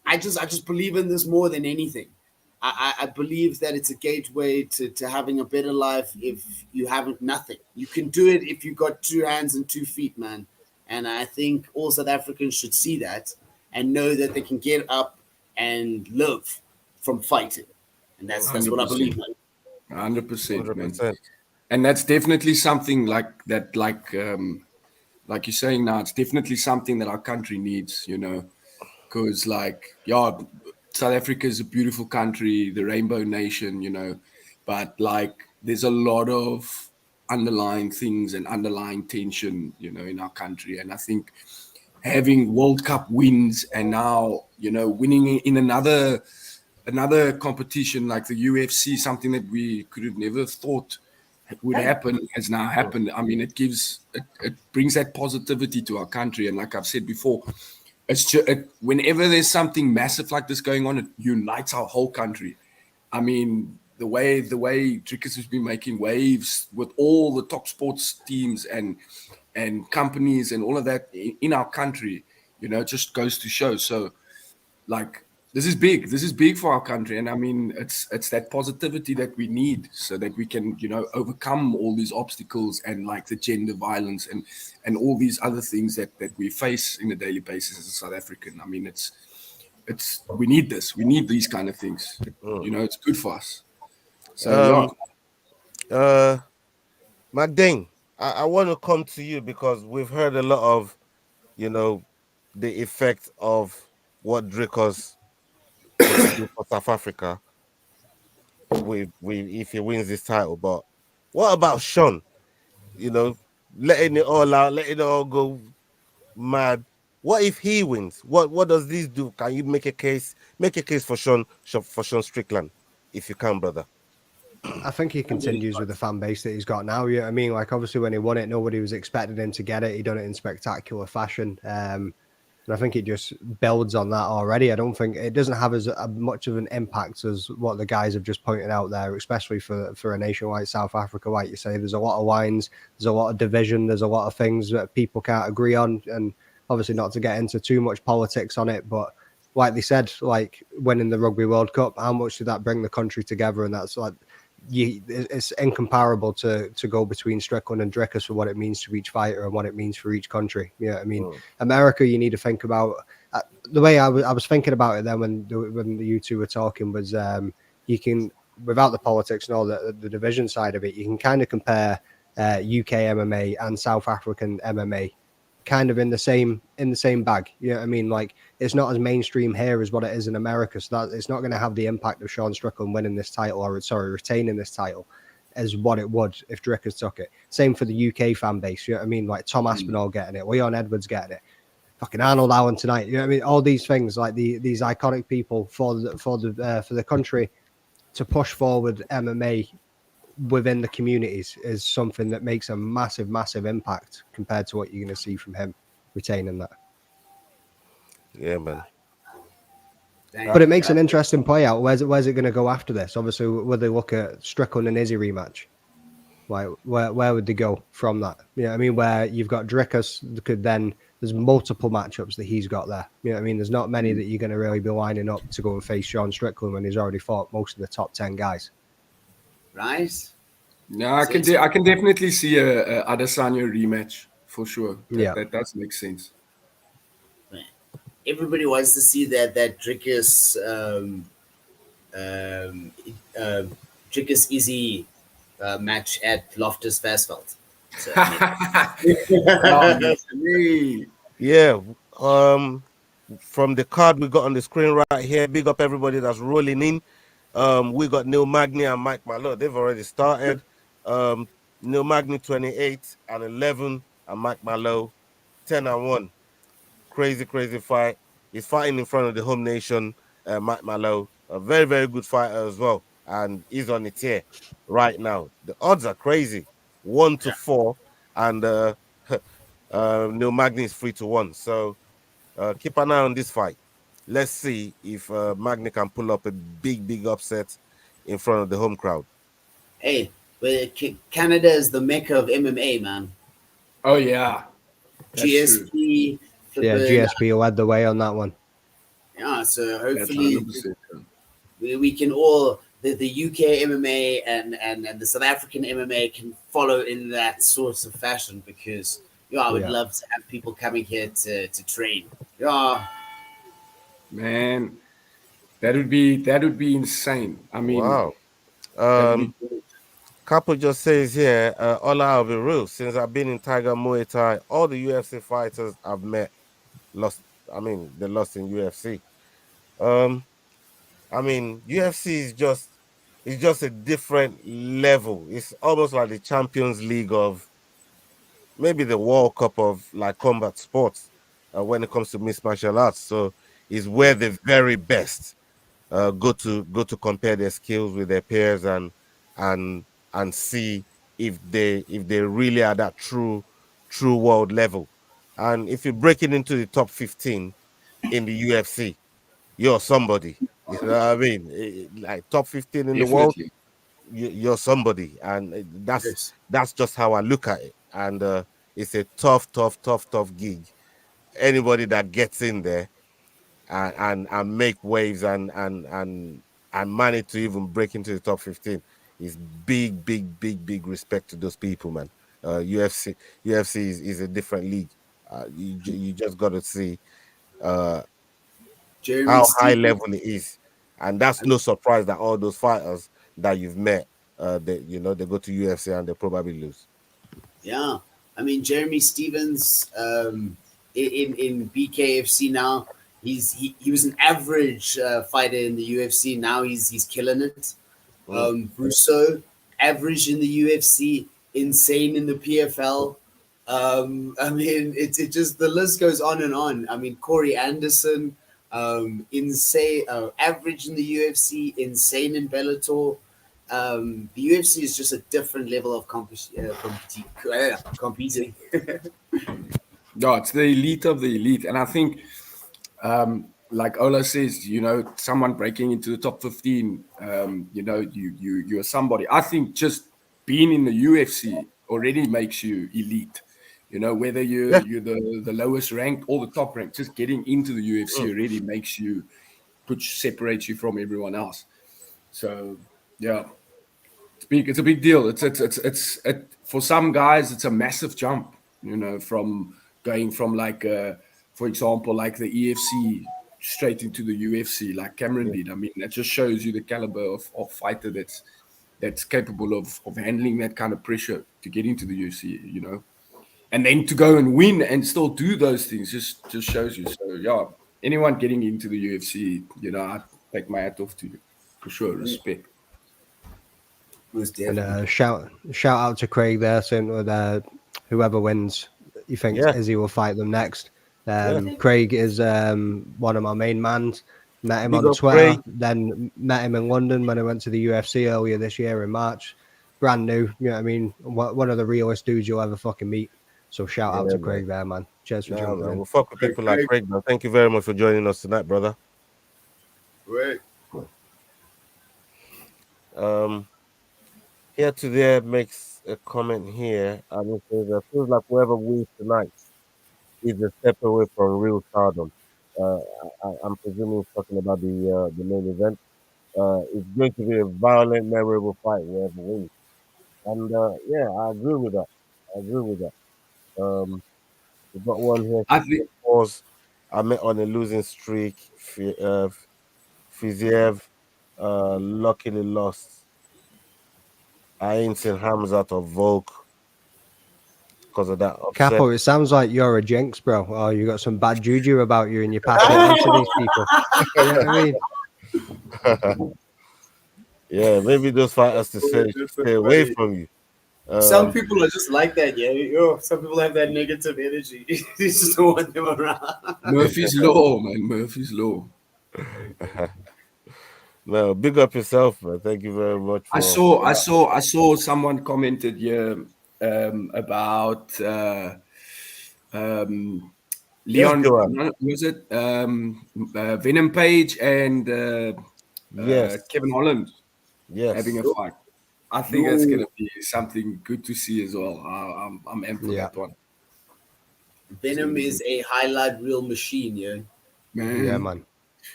I just believe in this more than anything. I believe that it's a gateway to having a better life if you haven't nothing. You can do it if you've got 2 hands and 2 feet, man. And I think all South Africans should see that and know that they can get up and live from fighting. And that's what I believe in. 100%, man. And that's definitely something like you're saying now, it's definitely something that our country needs, you know, because South Africa is a beautiful country, the rainbow nation, you know, but like there's a lot of underlying things and underlying tension, you know, in our country. And I think having World Cup wins and now, you know, winning in another competition like the UFC, something that we could have never thought would happen, has now happened. I mean, it brings that positivity to our country. And like I've said before, it's just, whenever there's something massive like this going on, it unites our whole country. I mean, the way Dricus has been making waves with all the top sports teams and companies and all of that in our country, you know, it just goes to show. So, like, this is big. This is big for our country, and I mean, it's that positivity that we need so that we can, you know, overcome all these obstacles and like the gender violence and all these other things that we face in a daily basis as a South African. I mean, it's we need this. We need these kind of things. You know, it's good for us. So, Magny, I want to come to you because we've heard a lot of, you know, the effect of what Dricus do for South Africa if he wins this title. But what about Sean? You know, letting it all out, letting it all go mad. What if he wins? What does this do? Can you make a case for Sean Strickland, if you can, brother? I think he continues with the fan base that he's got now. You know what I mean? Like, obviously, when he won it, nobody was expecting him to get it. He done it in spectacular fashion. And I think it just builds on that already. I don't think it doesn't have as much of an impact as what the guys have just pointed out there, especially for a nation like South Africa. Like you say, there's a lot of lines, there's a lot of division, there's a lot of things that people can't agree on. And obviously, not to get into too much politics on it, but like they said, like winning the Rugby World Cup, how much did that bring the country together? And that's like, it's incomparable to go between Strickland and Dricus for what it means to each fighter and what it means for each country. Yeah, you know I mean, America, you need to think about the way I was thinking about it then when you two were talking was you can, without the politics and all the division side of it, you can kind of compare UK MMA and South African MMA kind of in the same bag. You know what I mean? Like, it's not as mainstream here as what it is in America, so that it's not going to have the impact of Sean Strickland winning this title, or retaining this title, as what it would if Dricus took it. Same for the UK fan base. You know what I mean? Like Tom Aspinall getting it, Leon Edwards getting it, fucking Arnold Allen tonight. You know what I mean? All these things, like these iconic people for the country to push forward MMA within the communities is something that makes a massive impact compared to what you're going to see from him retaining that. Yeah, man. But it makes an interesting play out. Where's it going to go after this? Obviously, will they look at Strickland and Izzy rematch? Like, where would they go from that? You know what I mean? Where you've got Dricus, there's multiple matchups that he's got there. You know what I mean? There's not many that you're going to really be lining up to go and face Sean Strickland when he's already fought most of the top 10 guys. Right? No, I can definitely see a Adesanya rematch for sure. That does make sense. Everybody wants to see that Dricus Izzy match at Loftus Versfeld. So, yeah. From the card we got on the screen right here, big up everybody that's rolling in. We got Neil Magny and Mike Malott. They've already started. Neil Magny 28-11, and Mike Malott 10-1. Crazy fight. He's fighting in front of the home nation. Mike Malott, a very good fighter as well, and he's on the tier right now. The odds are crazy, 1-4, and Neil Magny is 3-1. So keep an eye on this fight. Let's see if Magny can pull up a big upset in front of the home crowd. Hey, but Canada is the mecca of MMA, man. Oh yeah, GSP. GSP led the way on that one. Yeah, so hopefully we can all the UK MMA and the South African MMA can follow in that sort of fashion, because I would love to have people coming here to train. Yeah. Man, that would be insane. I mean, wow. Couple just says here, Ola, I'll be real. Since I've been in Tiger Muay Thai, all the UFC fighters I've met lost. I mean, they lost in UFC. I mean, UFC is just a different level. It's almost like the Champions League of maybe the World Cup of like combat sports when it comes to mixed martial arts. So it's where the very best go to compare their skills with their peers and see if they really are that true world level. And if you break it into the top 15 in the UFC, you're somebody. You know what I mean? Like top 15 in the world, you're somebody, and that's just how I look at it. And it's a tough gig. Anybody that gets in there and make waves and manage to even break into the top 15 is big respect to those people, man. UFC is a different league. You just got to see how high level it is, and that's no surprise that all those fighters that you've met, they go to UFC and they probably lose. Yeah, I mean Jeremy Stevens in BKFC now. He was an average fighter in the UFC. Now he's killing it. Russo, average in the UFC, insane in the PFL. I mean, it just, the list goes on and on. I mean, Corey Anderson, insane, average in the UFC, insane in Bellator. the UFC is just a different level of competing. No, it's the elite of the elite. And I think, like Ola says, someone breaking into the top 15, you're somebody. I think just being in the UFC already makes you elite. Whether you're the lowest ranked or the top ranked, just getting into the UFC already makes you, separates you from everyone else. So, yeah. It's a big deal. It's for some guys, it's a massive jump, from going from for example, like the EFC straight into the UFC, like Cameron did. I mean, that just shows you the caliber of fighter that's capable of handling that kind of pressure to get into the UFC, and then to go and win and still do those things just shows you. So yeah, anyone getting into the UFC, I take my hat off to you for sure. Respect. And shout out to Craig there, saying that whoever wins, he thinks Izzy will fight them next. Craig is one of my main mans. Met him on Twitter, then met him in London when I went to the UFC earlier this year in March. Brand new, you know what I mean? One of the realest dudes you'll ever fucking meet. So shout out to Craig there, man. Cheers for jumping in. We'll fuck with people like Craig, man. Thank you very much for joining us tonight, brother. Right. Here to there makes a comment here. I mean, it feels like whoever wins tonight is a step away from real stardom. I'm presuming he's talking about the main event. It's going to be a violent, memorable fight whoever wins. And yeah, I agree with that. We've got one here. I met on a losing streak. Fiziev luckily lost. I ain't seen Hamzat or Volk because of that upset. Capo, it sounds like you're a jinx, bro. Oh, you got some bad juju about you and you're passing it on to these people. You know what I mean? Yeah, maybe those fighters to stay away from you. Some people are just like that, yeah. Some people have that negative energy. You just don't want them around. Murphy's Law, man. Murphy's Law. No, big up yourself, man. Thank you very much. I saw someone commented here about Leon. Was it Venom Page and Kevin Holland? Yes, having a fight. I think that's gonna be something good to see as well. I'm amped for that one. Venom is a highlight reel machine, yeah. Man. Yeah, man.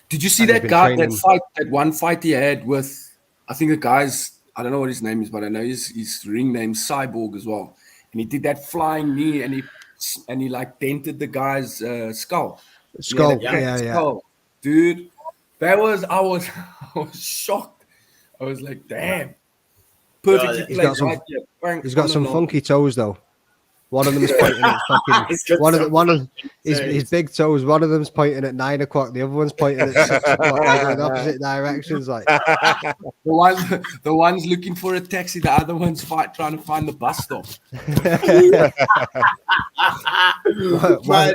Did you see that guy, that one fight he had with, I think the guy's, I don't know what his name is, but I know his ring name Cyborg as well. And he did that flying knee and he like dented the guy's skull. Yeah. Dude, I was shocked. I was like, damn. Perfectly placed. He's got some funky toes though. One of them is pointing at fucking one of his big toes. One of them's pointing at 9 o'clock. The other one's pointing at 6 o'clock. Like in opposite directions. Like the one's looking for a taxi. The other one's trying to find the bus stop.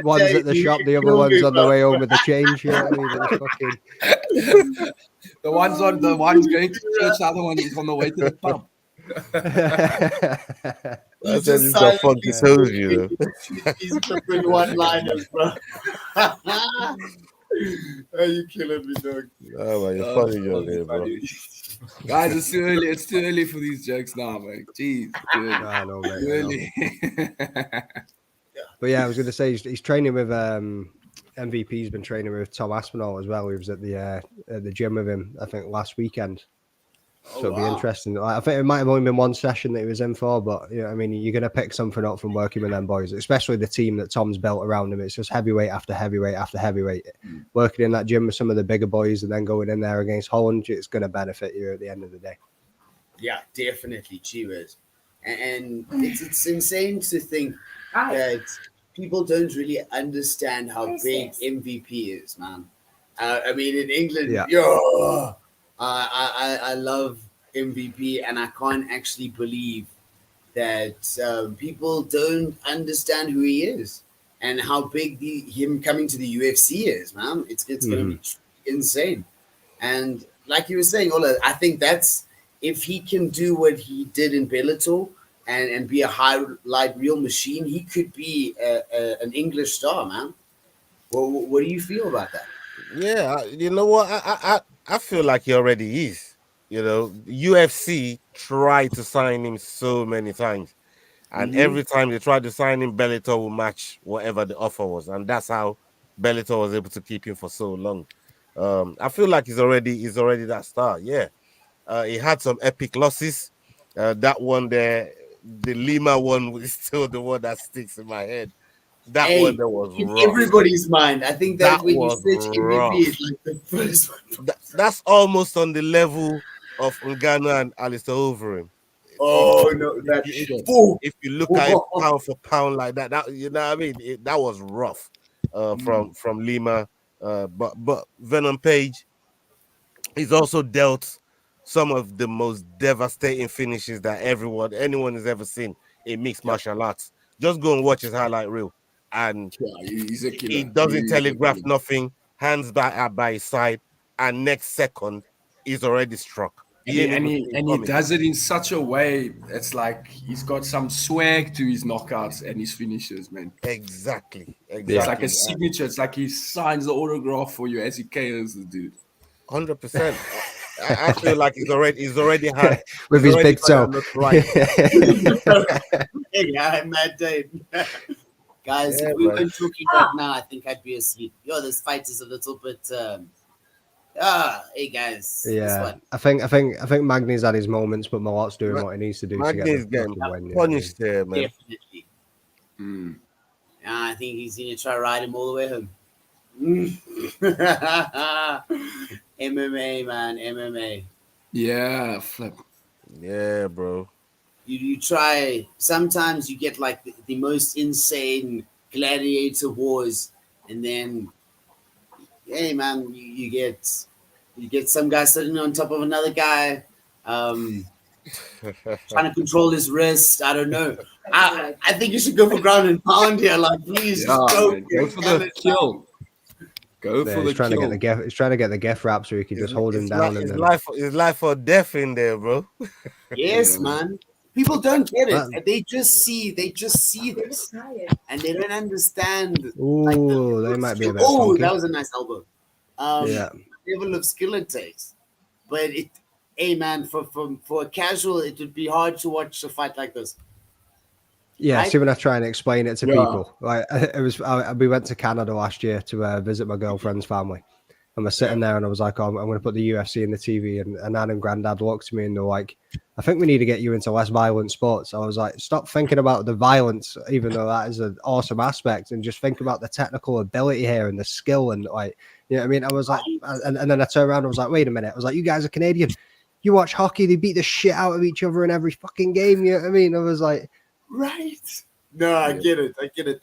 One's at the shop. The other one's on the way home with the change. You know what I mean? The one's going to church. The other one is on the way to the pub. That's just got funky toes, you know. He's tripping one-liners, bro. Are you killing me, dog? Oh man, you're funny, you're bro. Guys, it's too early. It's too early for these jokes now, man. Jeez, I know, mate. Too early. But yeah, I was going to say he's training with MVP's been training with Tom Aspinall as well. He was at the gym with him, I think, last weekend. So it'll be interesting. I think it might have only been one session that he was in for, but I mean, you're going to pick something up from working with them boys, especially the team that Tom's built around him. It's just heavyweight after heavyweight after heavyweight. Working in that gym with some of the bigger boys and then going in there against Holland, it's going to benefit you at the end of the day. Yeah, definitely. Cheers. And it's insane to think that people don't really understand how big MVP is, man. I mean, in England, I love MVP, and I can't actually believe that people don't understand who he is and how big him coming to the UFC is, man. It's going to be insane. And like you were saying, Ola, I think that's if he can do what he did in Bellator and be a highlight reel machine, he could be an English star, man. Well, what do you feel about that? Yeah, you know what? I feel like he already is. You know, UFC tried to sign him so many times, and every time they tried to sign him, Bellator will match whatever the offer was, and that's how Bellator was able to keep him for so long. I feel like he's already that star. Yeah, he had some epic losses. That one there, the Lima one, was still the one that sticks in my head. That one Hey, that was in rough. everybody's mind. I think that That when you was search rough. MVP, it's like the first one. That's almost on the level of Ngannou and Alistair Overeem. Oh no, that If you look at it pound for pound like that, you know what I mean. That was rough from Lima. But Venom Page, he's also dealt some of the most devastating finishes that anyone has ever seen in mixed martial arts. Just go and watch his highlight reel, and he's a killer. he doesn't He's telegraph nothing. Hands by his side, and next second he's already struck. He does it in such a way. It's like he's got some swag to his knockouts and his finishes, man. Exactly. It's like a signature. It's like he signs the autograph for you as he KOs the dude. 100%. I feel like he's already had with his big toe. Right. Yeah, mad day. Guys, Yeah, if we man. weren't talking right now, I think I'd be asleep. Yo, this fight is a little bit. Hey guys. Yeah, I think Magny's had his moments, but Malott's doing what he needs to do to Magny's get the getting fucking win. punished there, man. Definitely. I think he's gonna try to ride him all the way home. MMA, man, MMA. Yeah, flip. Yeah, bro. You try. Sometimes you get like the most insane gladiator wars, and then, hey, man, you get some guy sitting on top of another guy, trying to control his wrist. I don't know. I think you should go for ground and pound here. Like, please, Yeah, just go, man, go for the kill. Go for the he's trying kill. to get the he's trying to get the gift wrap so he can just hold him down. It's life or death in there, bro. Yes, man. People don't get it. They just see this, and they don't understand. Ooh, they might be a bit Oh, funky. that was a nice elbow. Yeah. Level of skill it takes, but hey, man, for a casual, it would be hard to watch a fight like this. Yeah, Right? see when I try and explain it to people. Like it was, we went to Canada last year to visit my girlfriend's family, and we're sitting there, and I was like, "Oh, I'm going to put the UFC in the TV." And Nan and Granddad looked at me, and they're like, "I think we need to get you into less violent sports." I was like, "Stop thinking about the violence, even though that is an awesome aspect, and just think about the technical ability here and the skill and like, you know what I mean?" I was like, and then I turned around, and I was like, "Wait a minute!" I was like, "You guys are Canadian. You watch hockey; they beat the shit out of each other in every fucking game." You know what I mean? I was like. Right. No, I get it.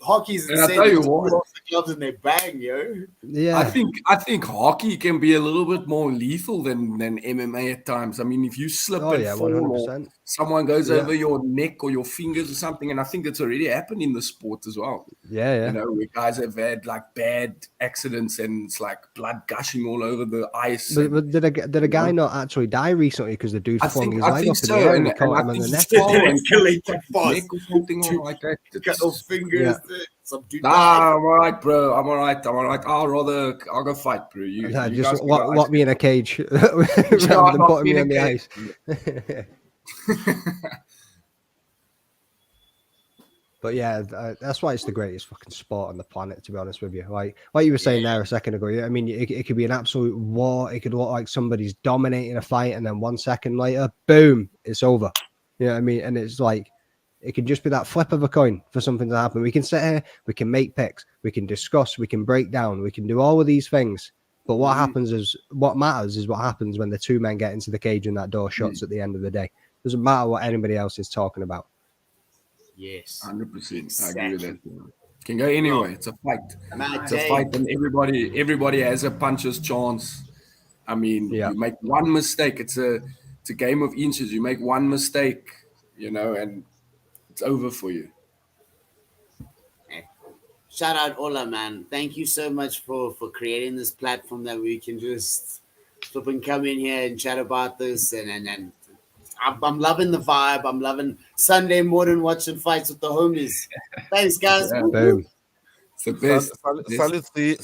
Hockey's And I insane. tell you They what. pull off the gloves and they bang, yo. Yeah, I think hockey can be a little bit more lethal than MMA at times. I mean, if you slip Oh, and yeah, fall, or 100%. someone goes Yeah. over your neck or your fingers or something, and I think that's already happened in the sport as well. Yeah. You know, where guys have had like bad accidents and it's like blood gushing all over the ice. But did a guy not actually die recently because the dude flung his leg up in the air and he caught him in the neck? Neck or something like that. Cut off fingers. Some dude. Nah, I'm all right, bro. I'm all right. I'll go fight, bro. You Just guys can lock me in a cage rather than putting me on the ice. But yeah, that's why it's the greatest fucking sport on the planet, to be honest with you. Like you were saying there a second ago, I mean, it could be an absolute war. It could look like somebody's dominating a fight, and then 1 second later, boom, it's over. You know what I mean? And it's like, it can just be that flip of a coin for something to happen. We can sit here, we can make picks, we can discuss, we can break down, we can do all of these things. But what happens is, what matters is what happens when the two men get into the cage and that door shuts at the end of the day. Doesn't matter what anybody else is talking about. Yes, 100%. I agree with that. Can go anywhere. It's a fight. Mad It's a day. fight, and everybody has a puncher's chance. I mean, you make one mistake. It's a game of inches. You make one mistake, you know, and it's over for you. Shout out Ola, man. Thank you so much for creating this platform that we can just flip and come in here and chat about this and I'm loving the vibe. I'm loving Sunday morning watching fights with the homies. Thanks, guys. Yeah. Boom. It's the best. Salute to you,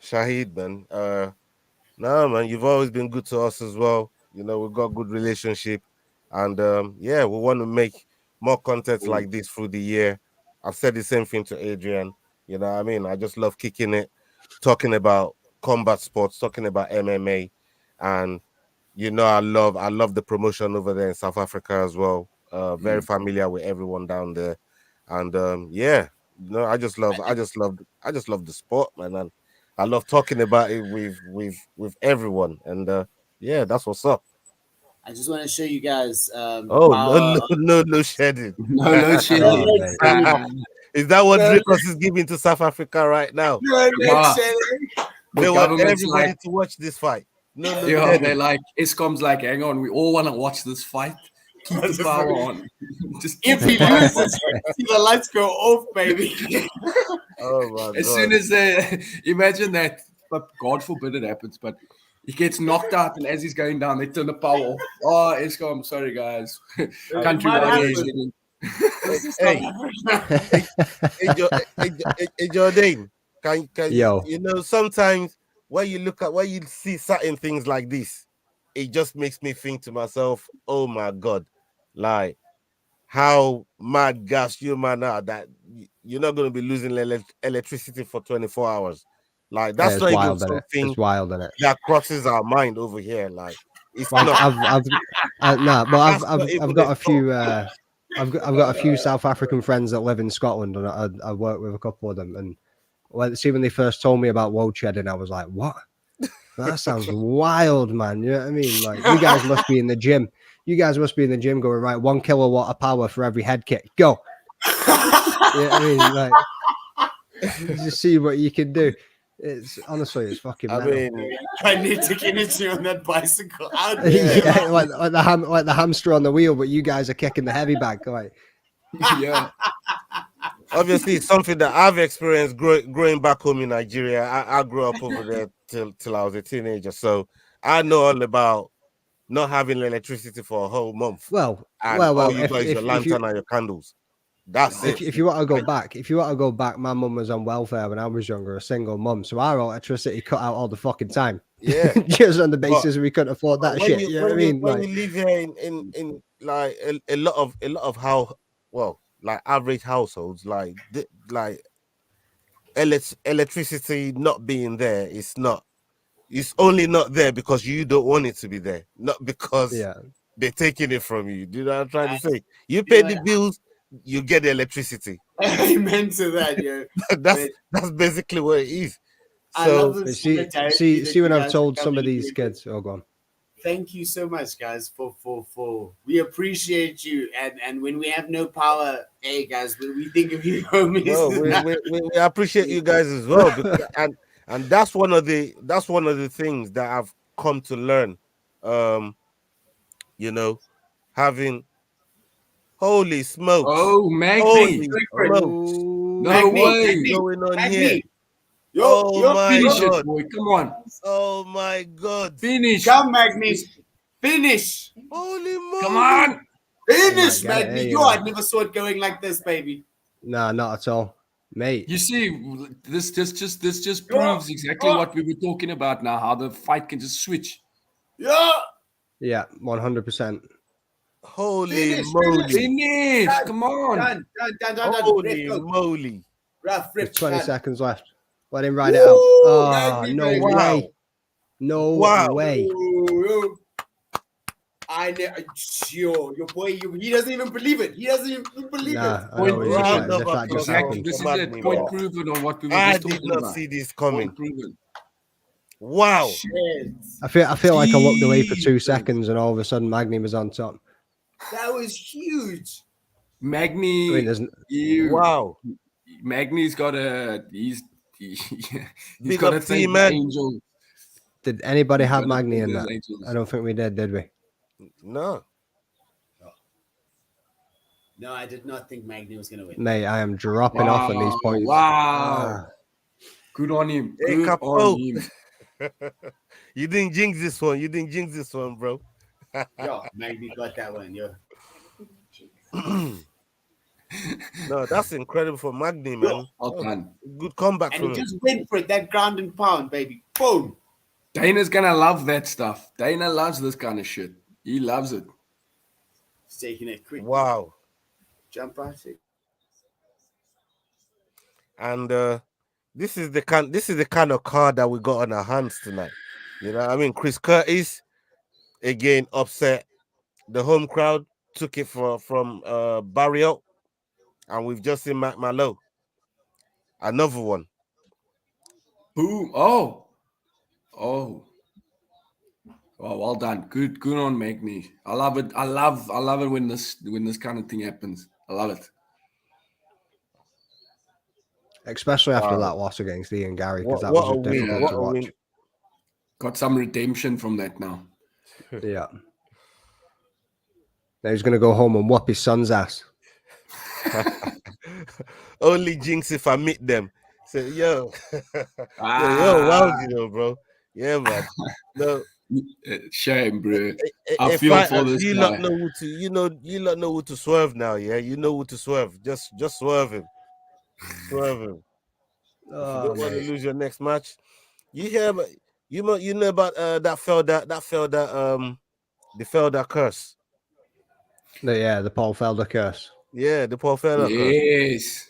Shahid, man. No, man, you've always been good to us as well. You know, we've got a good relationship, and yeah, we want to make more content like this through the year. I've said the same thing to Adrian. You know what I mean? I just love kicking it, talking about combat sports, talking about MMA, and you know, I love the promotion over there in South Africa as well. Very familiar with everyone down there, and yeah, you know, I just love the sport, man, and I love talking about it with everyone, and yeah, that's what's up. I just want to show you guys. Oh, no shedding. No load shedding. Is that what Dricus is giving to South Africa right now? Yeah. They The want government's everybody like, to watch this fight. No, yeah, they're like, ESCOM's like, hang on, we all want to watch this fight. Keep the power on. Just If he loses, see the lights go off, baby. Oh my God. As soon as they imagine that, but God forbid it happens, but he gets knocked out, and as he's going down, they turn the power off. Oh, ESCOM, sorry guys. Country wide. Hey, Jordan, can Yo. you know, sometimes when you see certain things like this, it just makes me think to myself, oh my God, like how mad gas you man are that you're not going to be losing electricity for 24 hours. Like that's It's not even wild, isn't it? something It's wild, isn't it? that crosses our mind over here. Like it's Well, not. I've got a few. I've got a few South African friends that live in Scotland, and I work with a couple of them. And when they first told me about load shedding, I was like, "What? That sounds wild, man." You know what I mean? Like, you guys must be in the gym. You guys must be in the gym going, right, 1 kilowatt of power for every head kick. Go. You know what I mean? Like, just see what you can do. It's honestly, it's fucking. I mean, I need to get into on that bicycle. Yeah, like the hamster on the wheel, but you guys are kicking the heavy bag. Like, Yeah. obviously, it's something that I've experienced growing back home in Nigeria. I grew up over there till I was a teenager, so I know all about not having electricity for a whole month. Well, all you if- got is if- your if lantern you- and your candles. That's it. if you want to go back, my mum was on welfare when I was younger, a single mum, so our electricity cut out all the fucking time. Yeah, just on the basis we couldn't afford that when shit. You, You know what I when you- mean? when Like, you live here in like a lot of how like average households, like electricity not being there is not. It's only not there because you don't want it to be there, not because yeah, they're taking it from you. Do you know what I'm trying to say? You pay the bills, you get the electricity. Amen to that, yo. that's basically what it is. I So love this see solidarity that when you I've guys told are some of coming these with. kids, oh, go on. Thank you so much, guys, for we appreciate you, and when we have no power, hey guys, we think of you homies. no, we appreciate you guys as well, because, and that's one of the things that I've come to learn. You know, having holy smokes, Oh, Magny. holy smokes, No Magny, way. Magny. going on Magny. here. Yo, Oh yo, my Finish God. it, boy. Come on. Oh my God. Finish. come, Magny, finish, Holy moly. Come on. finish, Oh my God, Magny. hey, Yo, I never saw it going like this, baby. Nah, not at all, mate. You see, this just proves exactly what we were talking about now, how the fight can just switch. Yeah, Yeah, 100%. Holy Finish, moly. Finish. Done. Come on. done. Holy moly. Rough, There's rip, 20 done. seconds left. Let him ride it out. Woo, Oh, Magny, no baby. way. No Wow. way. Yo. Your boy, he doesn't even believe it. He doesn't even believe Nah, it. I know he's just Round like, as of if that just applause. happened. This is Magny, it. Point bro. proven on what we were I just did talking not about. see this Point coming. proven. Wow. Shit. I feel like I looked away for 2 seconds and all of a sudden Magny was on top. That was huge. Magny. I mean, there's Wow. Magny's got a he's Big got to up to you, thank the man. angel. Did anybody He's have gotta Magny thank in those that? angels. I don't think we did we? No. No, I did not think Magny was going to win. Mate, I am dropping off on these points. Wow. Good on him. Hey, Good Capo. on him. You didn't jinx this one. You didn't jinx this one, bro. Yo, Magny got that one, yo. No, that's incredible for Magny, man. Well done. Good comeback And from he him. just went for it, that ground and pound, baby. Boom. Dana's gonna love that stuff. Dana loves this kind of shit. He loves it. He's taking it quick. Wow. Jump out it. And this is the kind of card that we got on our hands tonight. You know what I mean? Chris Curtis again upset. The home crowd took it from Barrio, and we've just seen Malott. Another one. Boom. Oh. Oh, well done. Good on Magny. I love it. I love it when this kind of thing happens. I love it. Especially after that loss against Ian Gary, because that What was a just win. difficult What to a watch. win. Got some redemption from that now. Yeah. Now he's going to go home and whoop his son's ass. Only jinx if I meet them. Say, yo. Ah. Wow, bro. Yeah, man. No. Shame, bro. I feel for this you guy. lot know who to, you lot know who to swerve now, yeah? You know who to swerve. Just swerve him. Swerve him. If you don't want to lose your next match, you hear about you know about the Felder curse. The Paul Felder curse. Yeah, the Paul Felder Yes.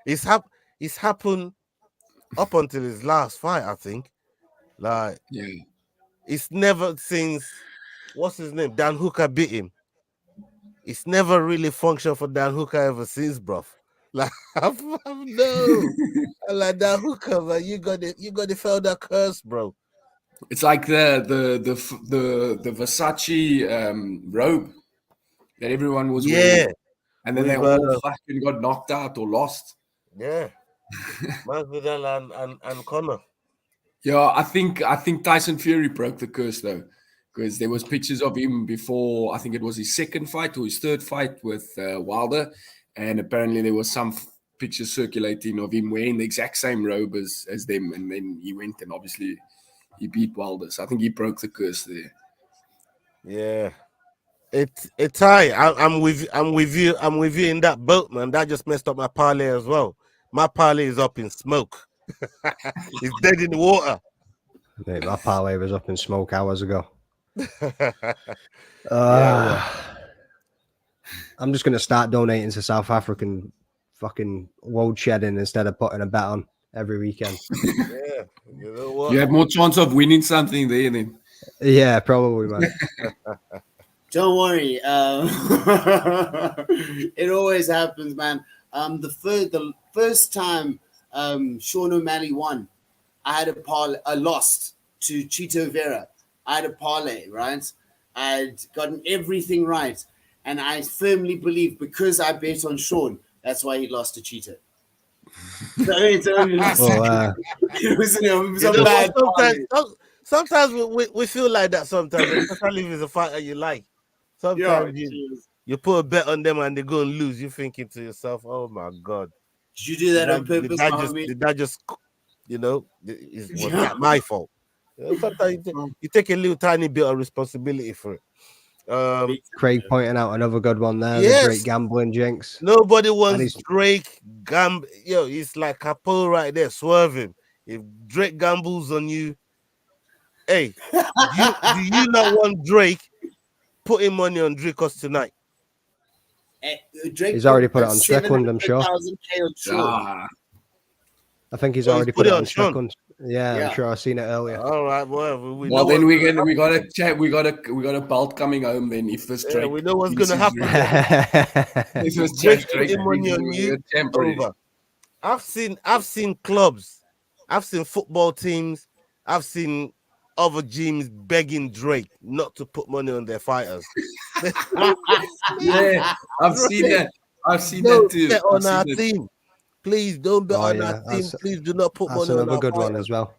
curse. It's happened up until his last fight, I think. Like, yeah, it's never since what's his name? Dan Hooker beat him. It's never really functioned for Dan Hooker ever since, bruv. Like, no, like Dan Hooker, man, you got the Felder curse, bro. It's like the Versace robe that everyone was wearing, and then they all fucking got knocked out or lost. Yeah, Masvidal and Conor. Yeah, I think Tyson Fury broke the curse though, because there was pictures of him before. I think it was his second fight or his third fight with Wilder, and apparently there was some pictures circulating of him wearing the exact same robe as them, and then he went and obviously he beat Wilder. So I think he broke the curse there. Yeah, it's high. I'm with you in that boat, man. That just messed up my parlay as well. My parlay is up in smoke. It's dead in the water. Mate, my parlay was up in smoke hours ago. I'm just going to start donating to South African fucking load shedding instead of putting a bet on every weekend. Yeah, you know what? You have more chance of winning something there then. Yeah, probably, man. Don't worry. It always happens, man. The first time Sean O'Malley won, I had a parlay. I lost to Chito Vera. I had a parlay, right? I'd gotten everything right, and I firmly believe because I bet on Sean, that's why he lost to Chito. It was a bad. Sometimes we feel like that. Sometimes, especially if it's a fighter you like. Sometimes you put a bet on them and they go and lose. You're thinking to yourself, "Oh my god, did you do that on purpose?" Did that just was that my fault? Sometimes you take a little tiny bit of responsibility for it. Craig pointing out another good one there. Yes. The Drake gambling jinx. Nobody wants Drake gamble. It's like Capo right there, swerving. If Drake gambles on you, hey, do you not want Drake putting money on Dricus tonight? He's already put it on Strickland, I'm sure. I think he's already put it on Strickland. Yeah, I'm sure I've seen it earlier. All right, well, we got a chat. We got a belt coming home. Then if this Drake, we know what's gonna happen. This was Drake money on you. Over. I've seen clubs, I've seen football teams, I've seen other gyms begging Drake not to put money on their fighters. Yeah, I've seen that. I've seen that too. Bet on our team. Please don't bet on our team. Please do not put money on our That's another good one as well.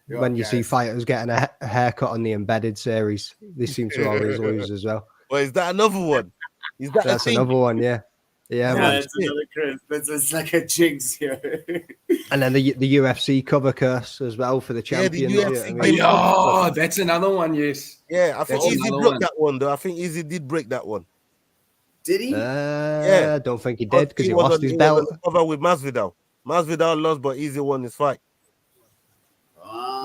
When you see fighters getting a haircut on the Embedded series, they seem to always lose as well. Well, is that another one? That's another one, yeah. Yeah, No, man. it's another Chris. It's like a jinx here. And then the UFC cover curse as well for the champions. UFC you know what I mean? game- Yeah, that's another one. Yes. Yeah, I think That's Easy another broke one. that one though. I think Easy did break that one. Did he? I don't think he did because he was lost on- his was belt. on the cover with Masvidal. Masvidal lost, but Easy won his fight.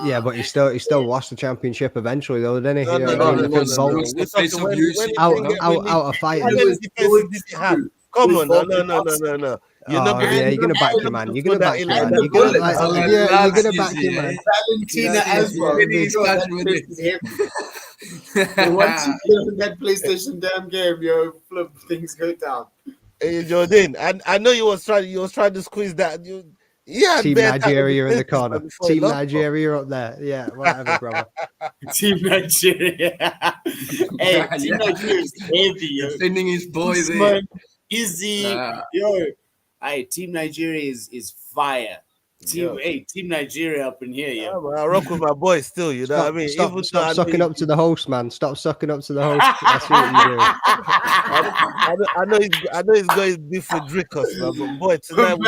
Yeah, but he still lost the championship eventually, though, didn't he? No, Yeah, no, in no, the no, first no, bout. no. It's the We're face talking of when UFC, he Out, didn't get out, released. out of fighting. How many defenses did he have? Come on, no. You're not gonna, yeah, you're gonna back your man. You're gonna back your man. You're gonna like, you're gonna back your man. Valentina as well. Once you get on that PlayStation damn game, yo, flip, things go down. Hey, Jordan, I know you was trying to squeeze that. Team Nigeria in the corner. Team lost. Nigeria up there. Yeah, whatever, brother. Team Nigeria. Hey, Team Nigeria is heavy, yo. Defending his boy there. Man, Easy, yo. Hey, Team Nigeria is fire. Team Nigeria up in here, yo. Yeah, man, I rock with my boys still, you know what I mean? Stop sucking up to the host, man. Stop sucking up to the host. That's what you do. I know he's going beef with Dricus, man, but boy, tonight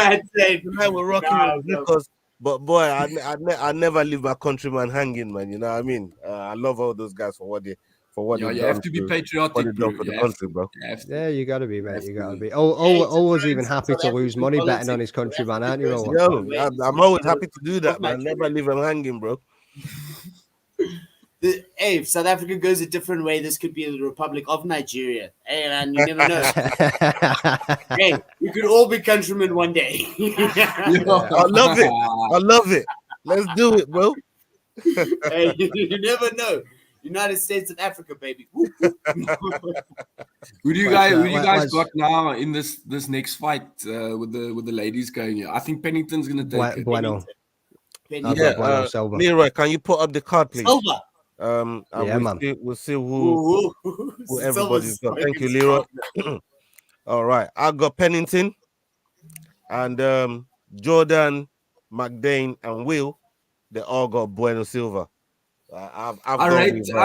we're rocking with Dricus. But boy, I never leave my countryman hanging, man. You know what I mean? I love all those guys for what they you have to be patriotic, bro. for the country, bro. Yeah, you gotta be, mate. You gotta be. Always even happy to lose money betting on his countryman, aren't you? Ola? Yo, I'm always happy to do that, man. Never leave him hanging, bro. Hey, if South Africa goes a different way, this could be the Republic of Nigeria. Hey, man, you never know. Hey, we could all be countrymen one day. I love it. Let's do it, bro. Hey, you never know. United States of Africa, baby. Who do you guys got now in this next fight with the ladies going here? I think Pennington's gonna take it. Bueno. Yeah, Silva. Leroy, can you put up the card, please? Silva. Yeah, man. We'll see who everybody's got. Thank you, Leroy. All right, I got Pennington and Jordan, McDane, and Will. They all got Bueno Silva. I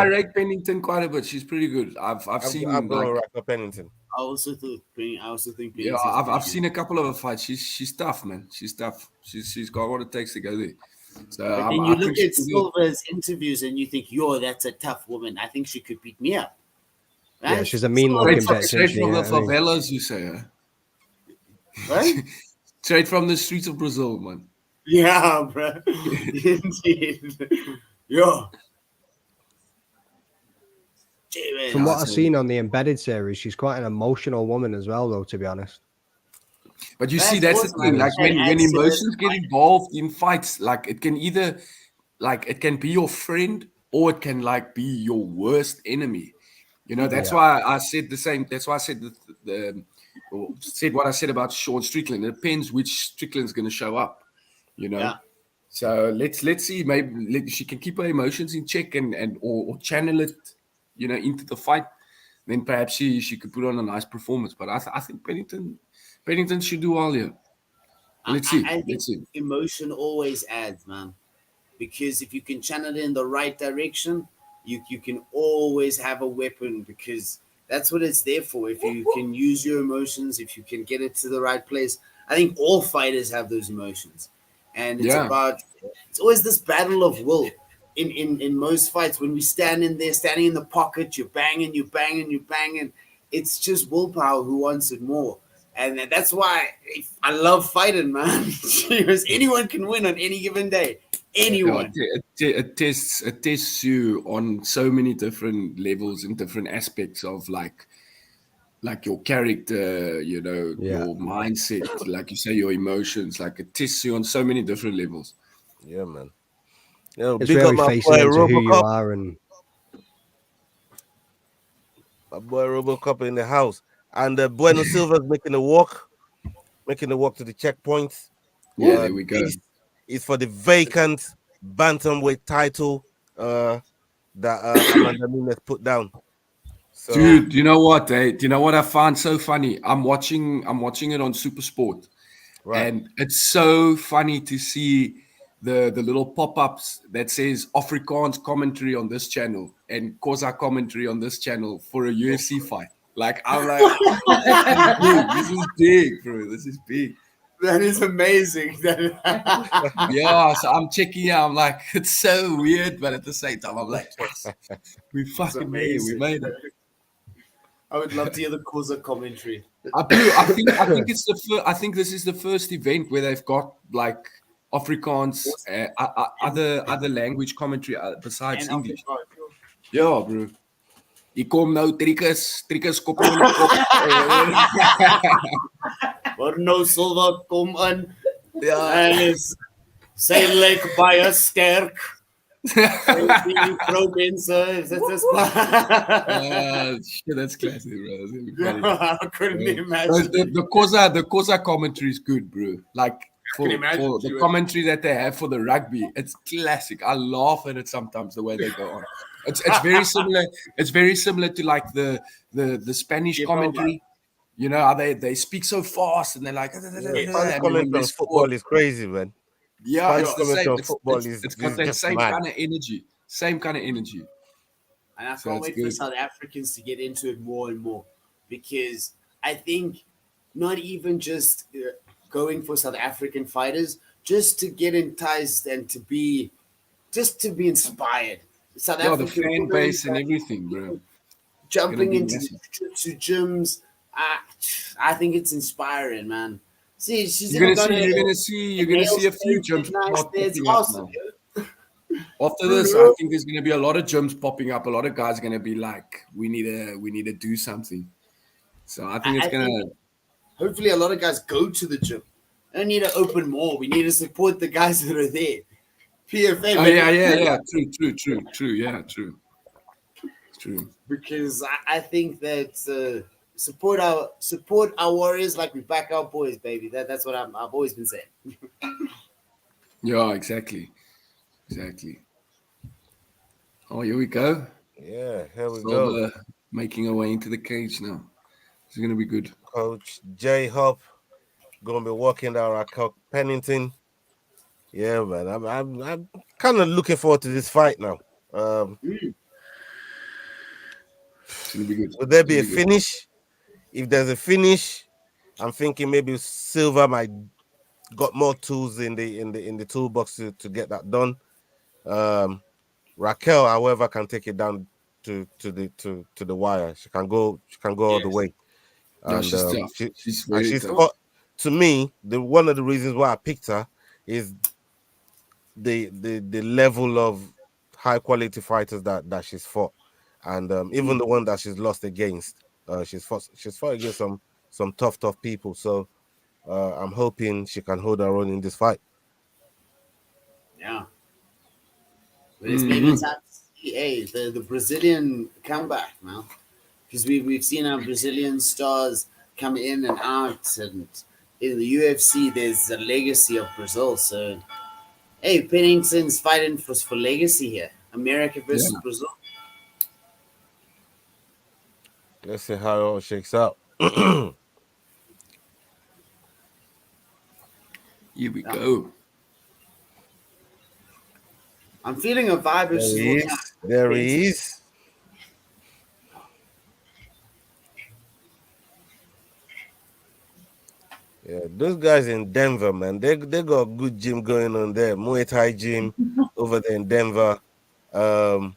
rate Pennington quite a bit. She's pretty good. I've seen Pennington. I also think Pennington. Yeah, I've seen a couple of her fights. She's tough, man. She's tough. She's got what it takes to go there. So but then you look at Silva's interviews and you think, that's a tough woman. I think she could beat me up. Right? Yeah, she's a mean-looking bitch. Straight from the favelas, you say, Right? Straight from the streets of Brazil, man. Yeah, bro. Indeed. Yo. From what I've seen on the Embedded series, she's quite an emotional woman as well, though, to be honest. But you see, that's the thing. Like when emotions get involved in fights, like it can either, like it can be your friend or it can like be your worst enemy. You know, that's why I said the same. That's why I said said what I said about Sean Strickland. It depends which Strickland's going to show up. You know. Yeah. So let's see. Maybe she can keep her emotions in check and or channel it, you know, into the fight. Then perhaps she could put on a nice performance. But I think Pennington should do well here. Let's see. I think emotion always adds, man. Because if you can channel it in the right direction, you can always have a weapon, because that's what it's there for. If you can use your emotions, if you can get it to the right place, I think all fighters have those emotions. And it's always this battle of will. In most fights, when we standing in the pocket, you're banging. It's just willpower who wants it more. And that's why I love fighting, man. Because anyone can win on any given day. Anyone. It tests you on so many different levels and different aspects of like your character, you know, your mindset, like you say, your emotions. Like it tests you on so many different levels. Yeah, man. Yeah, it's very facing into who you are, and my boy Robocop in the house, and Bueno Silva's making a walk to the checkpoints. Yeah, there we go. It's for the vacant bantamweight title that Amanda Nunes put down. So, dude, you know what? Do you know what I found so funny? I'm watching it on Super Sport, and it's so funny to see the little pop-ups that says Afrikaans commentary on this channel and Xhosa commentary on this channel for a UFC fight. Like I'm like, this is big, bro. This is big. That is amazing. Yeah, so I'm checking out. I'm like, it's so weird, but at the same time, I'm like, yes, we fucking made it. We made it. I would love to hear the Koza commentary. I think it's the first. I think this is the first event where they've got like Afrikaans, other language commentary besides And English. Afrikaans. Yeah, bro. Hier kom nou Dricus kop in die kop. Bueno Silva kom in. Ja. En is sy lyk baie sterk. Die vroumense, Shit, that's classic, bro. That's really funny. I couldn't imagine. The Koza commentary is good, bro. Like for the commentary that they have for the rugby, it's classic. I laugh at it sometimes the way they go on. It's very similar. It's very similar to like the Spanish commentary. You know how they speak so fast and they're like. Spanish commentary on football is crazy, man. Yeah, it's the same. It's got that same kind of energy. Same kind of energy. And I can't wait for South Africans to get into it more and more, because I think not even just going for South African fighters, just to get enticed and to be inspired. South African the fan base and everything, bro. Jumping into jiu-jitsu gyms, I think it's inspiring, man. See, you're gonna see a few gyms popping up now. After this, I think there's gonna be a lot of gyms popping up. A lot of guys are gonna be like, we need to do something. So I think hopefully a lot of guys go to the gym. I don't need to open more. We need to support the guys that are there. PFA. Oh yeah. True. Yeah, true. It's true. Because I think that support our warriors like we back our boys, baby. That's what I've always been saying. Yeah, exactly. Oh, here we go. Yeah, here we go. Making our way into the cage now. It's gonna be good. Coach J Hop gonna be walking down Pennington. Yeah, man. I'm kind of looking forward to this fight now. It's gonna be good. Would there be a finish? If there's a finish, I'm thinking maybe Silva might got more tools in the toolbox to get that done. Raquel, however, can take it down to the wire. She can go all the way. And she's tough. She's tough. To me, one of the reasons why I picked her is the level of high quality fighters that she's fought, and even the one that she's lost against, she's fought against some tough people. So I'm hoping she can hold her own in this fight. Yeah. But it's maybe time to see the Brazilian comeback now, because we've seen our Brazilian stars come in and out, and in the UFC there's a legacy of Brazil. So Pennington's fighting for legacy here. America versus Brazil. Let's see how it all shakes out. Here we go. I'm feeling a vibe of There he is. Yeah, those guys in Denver, man, they got a good gym going on there. Muay Thai gym over there in Denver. And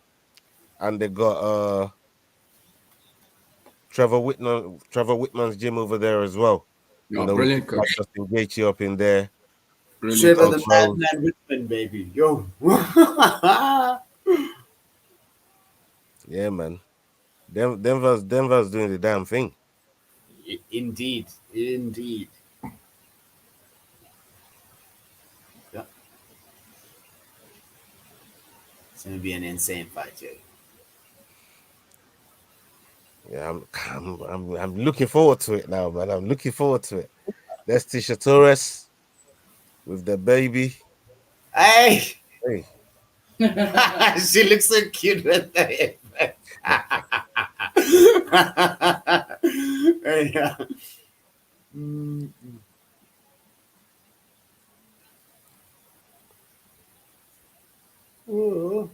they got Trevor Whitman's gym over there as well. Yeah, brilliant coach. Just engage you up in there. Brilliant. Trevor the Madman Whitman, baby. Yo. Yeah, man. Denver's doing the damn thing. Indeed. Yeah. It's gonna be an insane fight, Jay. Yeah, I'm looking forward to it now, man. I'm looking forward to it. There's Tisha Torres with the baby. Hey. She looks so cute with that. Yeah. Oh.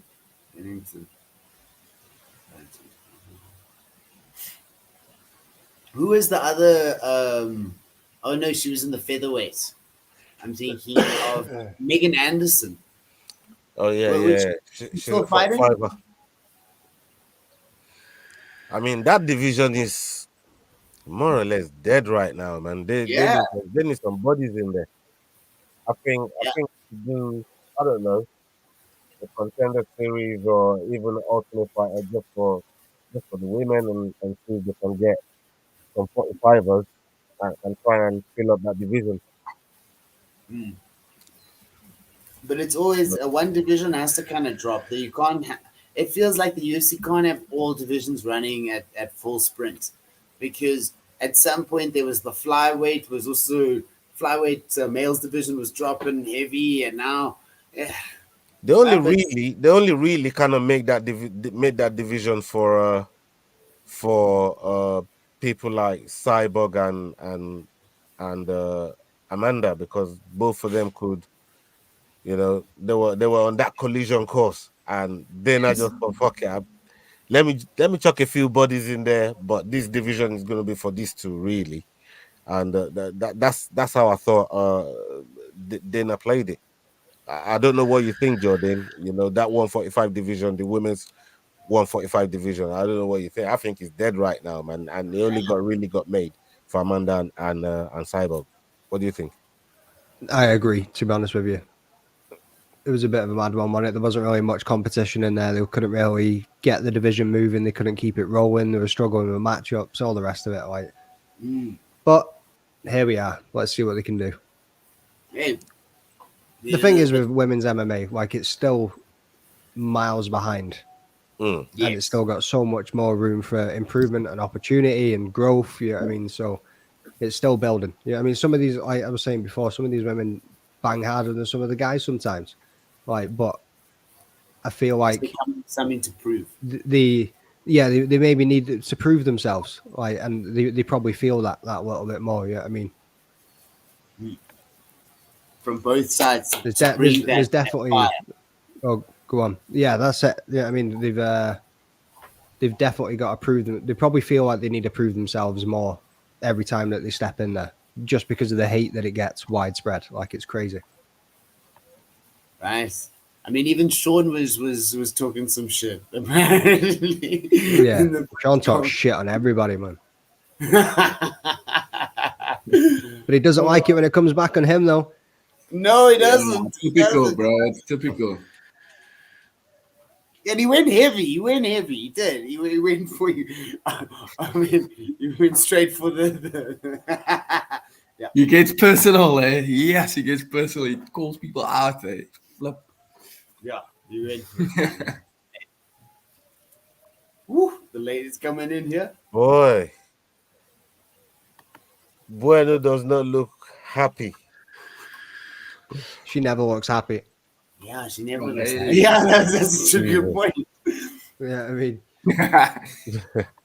Who is the other? Oh no, she was in the featherweight. I'm thinking of Megan Anderson. Oh yeah, Which, yeah. she's She's still a top fighting? fiver. I mean, that division is more or less dead right now, man. Yeah. They need some bodies in there. I Yeah. think to do, I don't know, a contender series or even ultimate fighter just for the women and see if they can get some 45ers and try and fill up that division. Mm. But it's always one division has to kind of drop. That you can't. It feels like the UFC can't have all divisions running at full sprint, because at some point there was the flyweight was also flyweight males division was dropping heavy, and now They only really kind of make that made that division for people like Cyborg and Amanda, because both of them could, you know, they were on that collision course, and then I just thought, fuck it, let me chuck a few bodies in there, but this division is going to be for these two really, and that's how I thought Dana played it. I don't know what you think, Jordan. You know, that 145 division, the women's 145 division. I don't know what you think. I think it's dead right now, man. And it only got made for Amanda and Cyborg. What do you think? I agree, to be honest with you. It was a bit of a mad one, wasn't it? There wasn't really much competition in there. They couldn't really get the division moving. They couldn't keep it rolling. They were struggling with matchups, all the rest of it. Like, but here we are. Let's see what they can do. hey, The thing is with women's MMA, like, it's still miles behind. And it's still got so much more room for improvement and opportunity and growth. You know what I mean? So it's still building. Yeah, I mean, some of these, like I was saying before, some of these women bang harder than some of the guys sometimes. Like, but I feel like something to prove. They maybe need to prove themselves. Like, and they probably feel that little bit more. Yeah, I mean, from both sides. There's definitely. Oh, go on. Yeah, that's it. Yeah, I mean, they've definitely got to prove them. They probably feel like they need to prove themselves more every time that they step in there, just because of the hate that it gets widespread. Like, it's crazy. Right. I mean, even Sean was talking some shit. Apparently. Yeah, Sean talks shit on everybody, man. But he doesn't like it when it comes back on him, though. No, he doesn't. Typical, bro. It's typical. And he went heavy. He did. He went for you. I mean, he went straight for the yeah. He gets personal, eh? Yes, he gets personal. He calls people out, eh? Flip. Yeah, he went for it. Woo, the ladies coming in here. Boy. Bueno does not look happy. She never looks happy. Yeah, she never looks happy. Yeah, that's a good point. Yeah, I mean,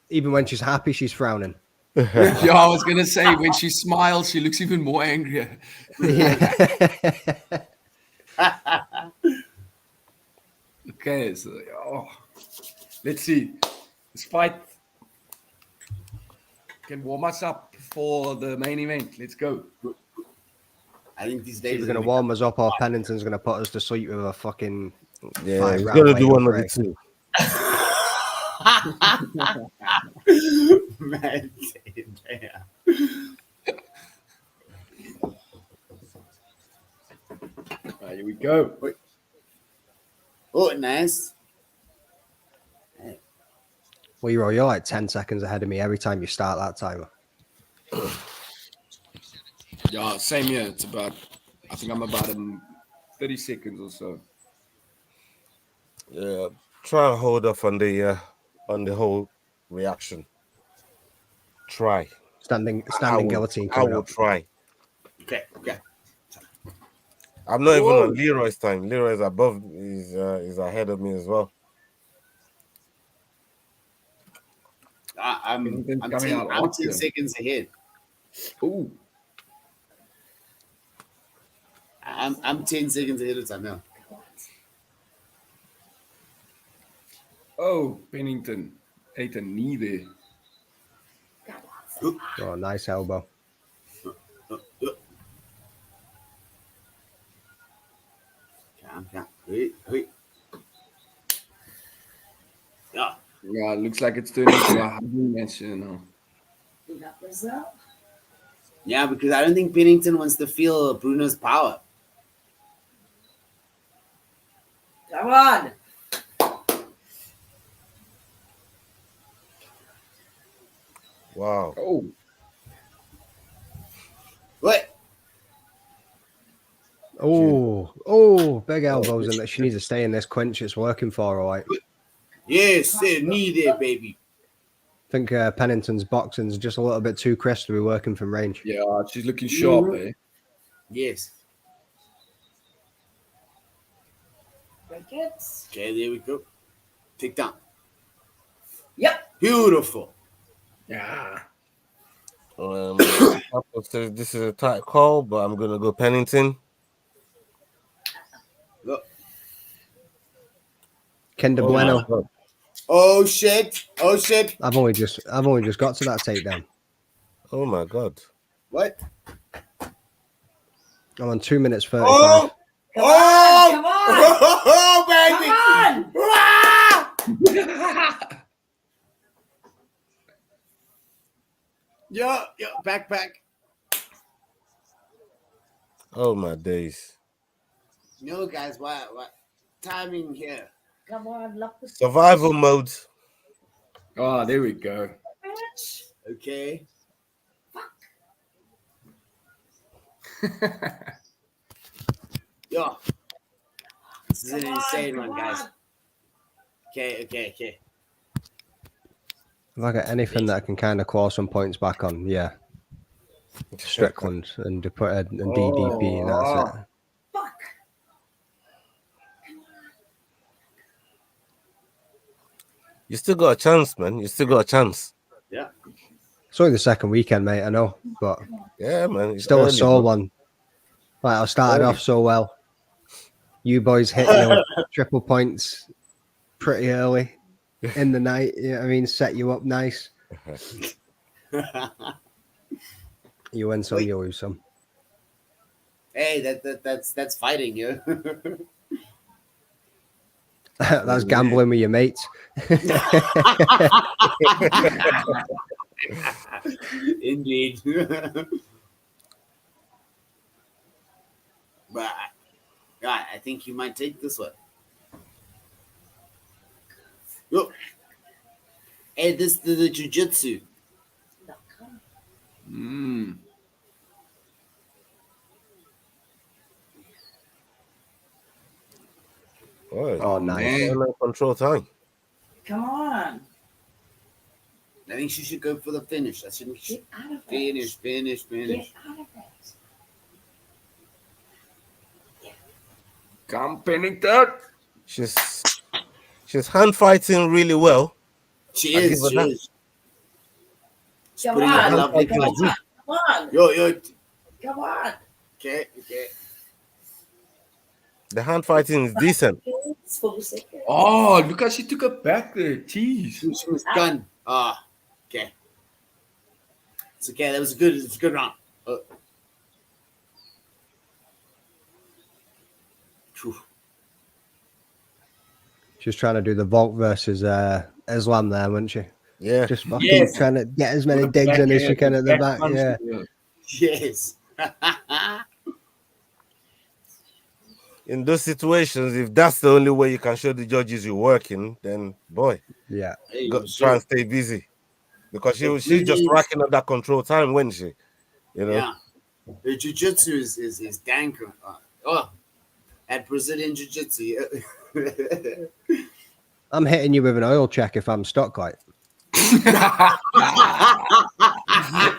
even when she's happy, she's frowning. Yeah, I was gonna say when she smiles, she looks even more angrier. Yeah. Okay, so let's see. This fight can warm us up for the main event. Let's go. I think these days Either going to warm us up or Pennington's going to put us to sleep with a fucking he's going to do one of the two. Man, Right, here we go. Wait. Oh, nice. Leroy, you're like 10 seconds ahead of me every time you start that timer. Yeah, same here. It's I think I'm about 30 seconds or so. Yeah, try and hold off on the whole reaction. Try. Standing guillotine. I will try. Okay. I'm not even on Leroy's time. Leroy's above. Is ahead of me as well. I'm 10 seconds ahead. Ooh. I'm 10 seconds ahead of time now. Oh, Pennington ate a knee there. Oh, nice elbow. Yeah, it looks like it's turning into a hugging match, you know. Yeah, because I don't think Pennington wants to feel Bruno's power. Come on. Wow. Oh. What? Oh, big elbows in that. She needs to stay in this clinch. It's working for her, all right. Yes, knee there, baby. I think Pennington's boxing's just a little bit too crisp to be working from range. Yeah, she's looking sharp, eh? Yes. Okay, there we go. Take down. Yep. Beautiful. Yeah. Papa says this is a tight call, but I'm gonna go Pennington. Look. Kinder Bueno. Oh shit! Oh shit! I've only just got to that takedown. Oh my god! What? I'm on 2 minutes 35. Oh! Come on! Oh, baby! Come on! Yo, back. Oh my days! No, guys, what? Timing here. Come on, lock the Survival mode. Oh, there we go. Okay. Yo, this is an insane one, guys. Okay. If I got anything that I can kind of claw some points back on, yeah. Strickland and DDP, and that's it. You still got a chance, man. You still got a chance. Yeah. It's only the second weekend, mate, I know, but yeah, man. It's still early, a sore bro. one. Right, I started off so well. You boys hit your triple points pretty early in the night. You know what I mean? Set you up nice. You win some, you lose some. Hey, that's fighting, yeah. That's gambling with your mates. Indeed. But I think you might take this one. Yo. Hey, this the jiu-jitsu. Oh, nice. Control time. Come on. I think she should go for the finish. I should Get out of it. finish. Get out of it. Come, Pennington. She's hand fighting really well. She I is. give her that. She's Come putting on. a lovely Come control. on. Come on. Yo. Come on. Okay. The hand fighting is decent. It's 4 seconds. Oh, look how she took her back there. Jeez. She was done. Okay. It's okay. That was a good round. She was trying to do the vault versus Islam there, wasn't she? Yeah. Just fucking trying to get as many digs in as she can at the back. Yeah. Yes. In those situations, if that's the only way you can show the judges you're working, then boy, Yeah. try and stay busy. Because she's just racking up that control time, wasn't she? You know? Yeah. The jiu-jitsu is dang good. At Brazilian jiu-jitsu. I'm hitting you with an oil check if I'm stuck, like.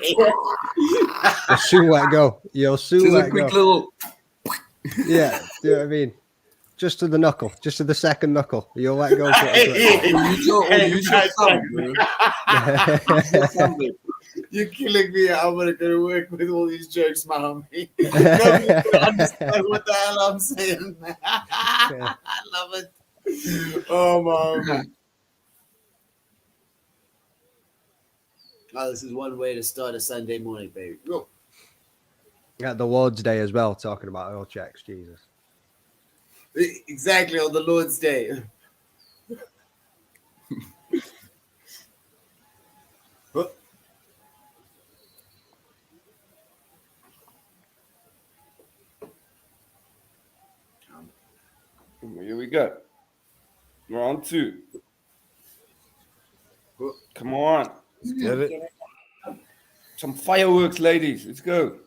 You'll soon let go. You'll soon Just let a quick go. little. Yeah, do you know what I mean? Just to the knuckle, just to the second knuckle. You'll let go. Use your thumb, bro. You're killing me. I'm gonna go to work with all these jokes, my homie. Nobody can understand what the hell I'm saying. I love it. Oh my. Oh, this is one way to start a Sunday morning, baby. Go. At the Lord's Day as well, talking about oil checks. Jesus. Exactly, on the Lord's Day. Here we go. Round 2. Come on. Let's get it. Some fireworks, ladies. Let's go.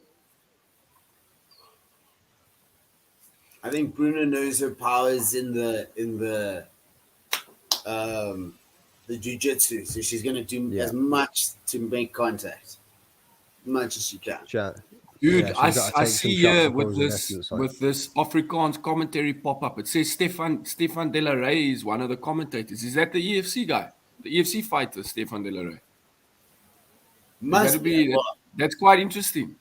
I think Bruno knows her powers in the jiu-jitsu, so she's gonna do as much to make contact, as much as she can. Dude, Yeah, I see here with this Afrikaans commentary pop up. It says Stefan De La Rey is one of the commentators. Is that the EFC guy? The EFC fighter, Stefan De La Rey. Must be. That's quite interesting.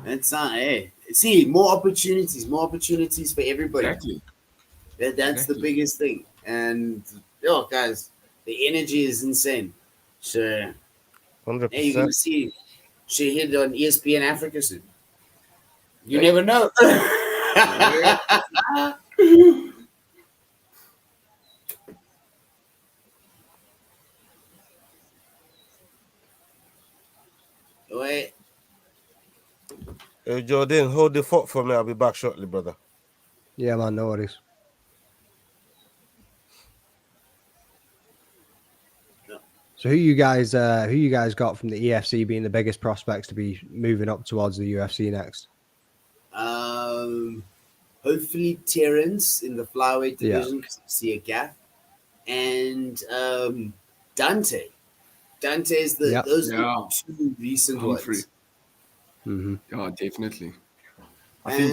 That's hey. See, more opportunities for everybody. Exactly. That's the biggest thing. And guys, the energy is insane. So 100%. hey, you're gonna see she hit on ESPN Africa soon. You never know. Wait. Hey, Jordan, hold the fort for me. I'll be back shortly, brother. Yeah, man, no worries. So who you guys got from the EFC being the biggest prospects to be moving up towards the UFC next? Hopefully Terrence in the flyweight division because I see a gap, and Dante. Dante is those are the 2 recent ones. Mm-hmm. Yeah, definitely. I And,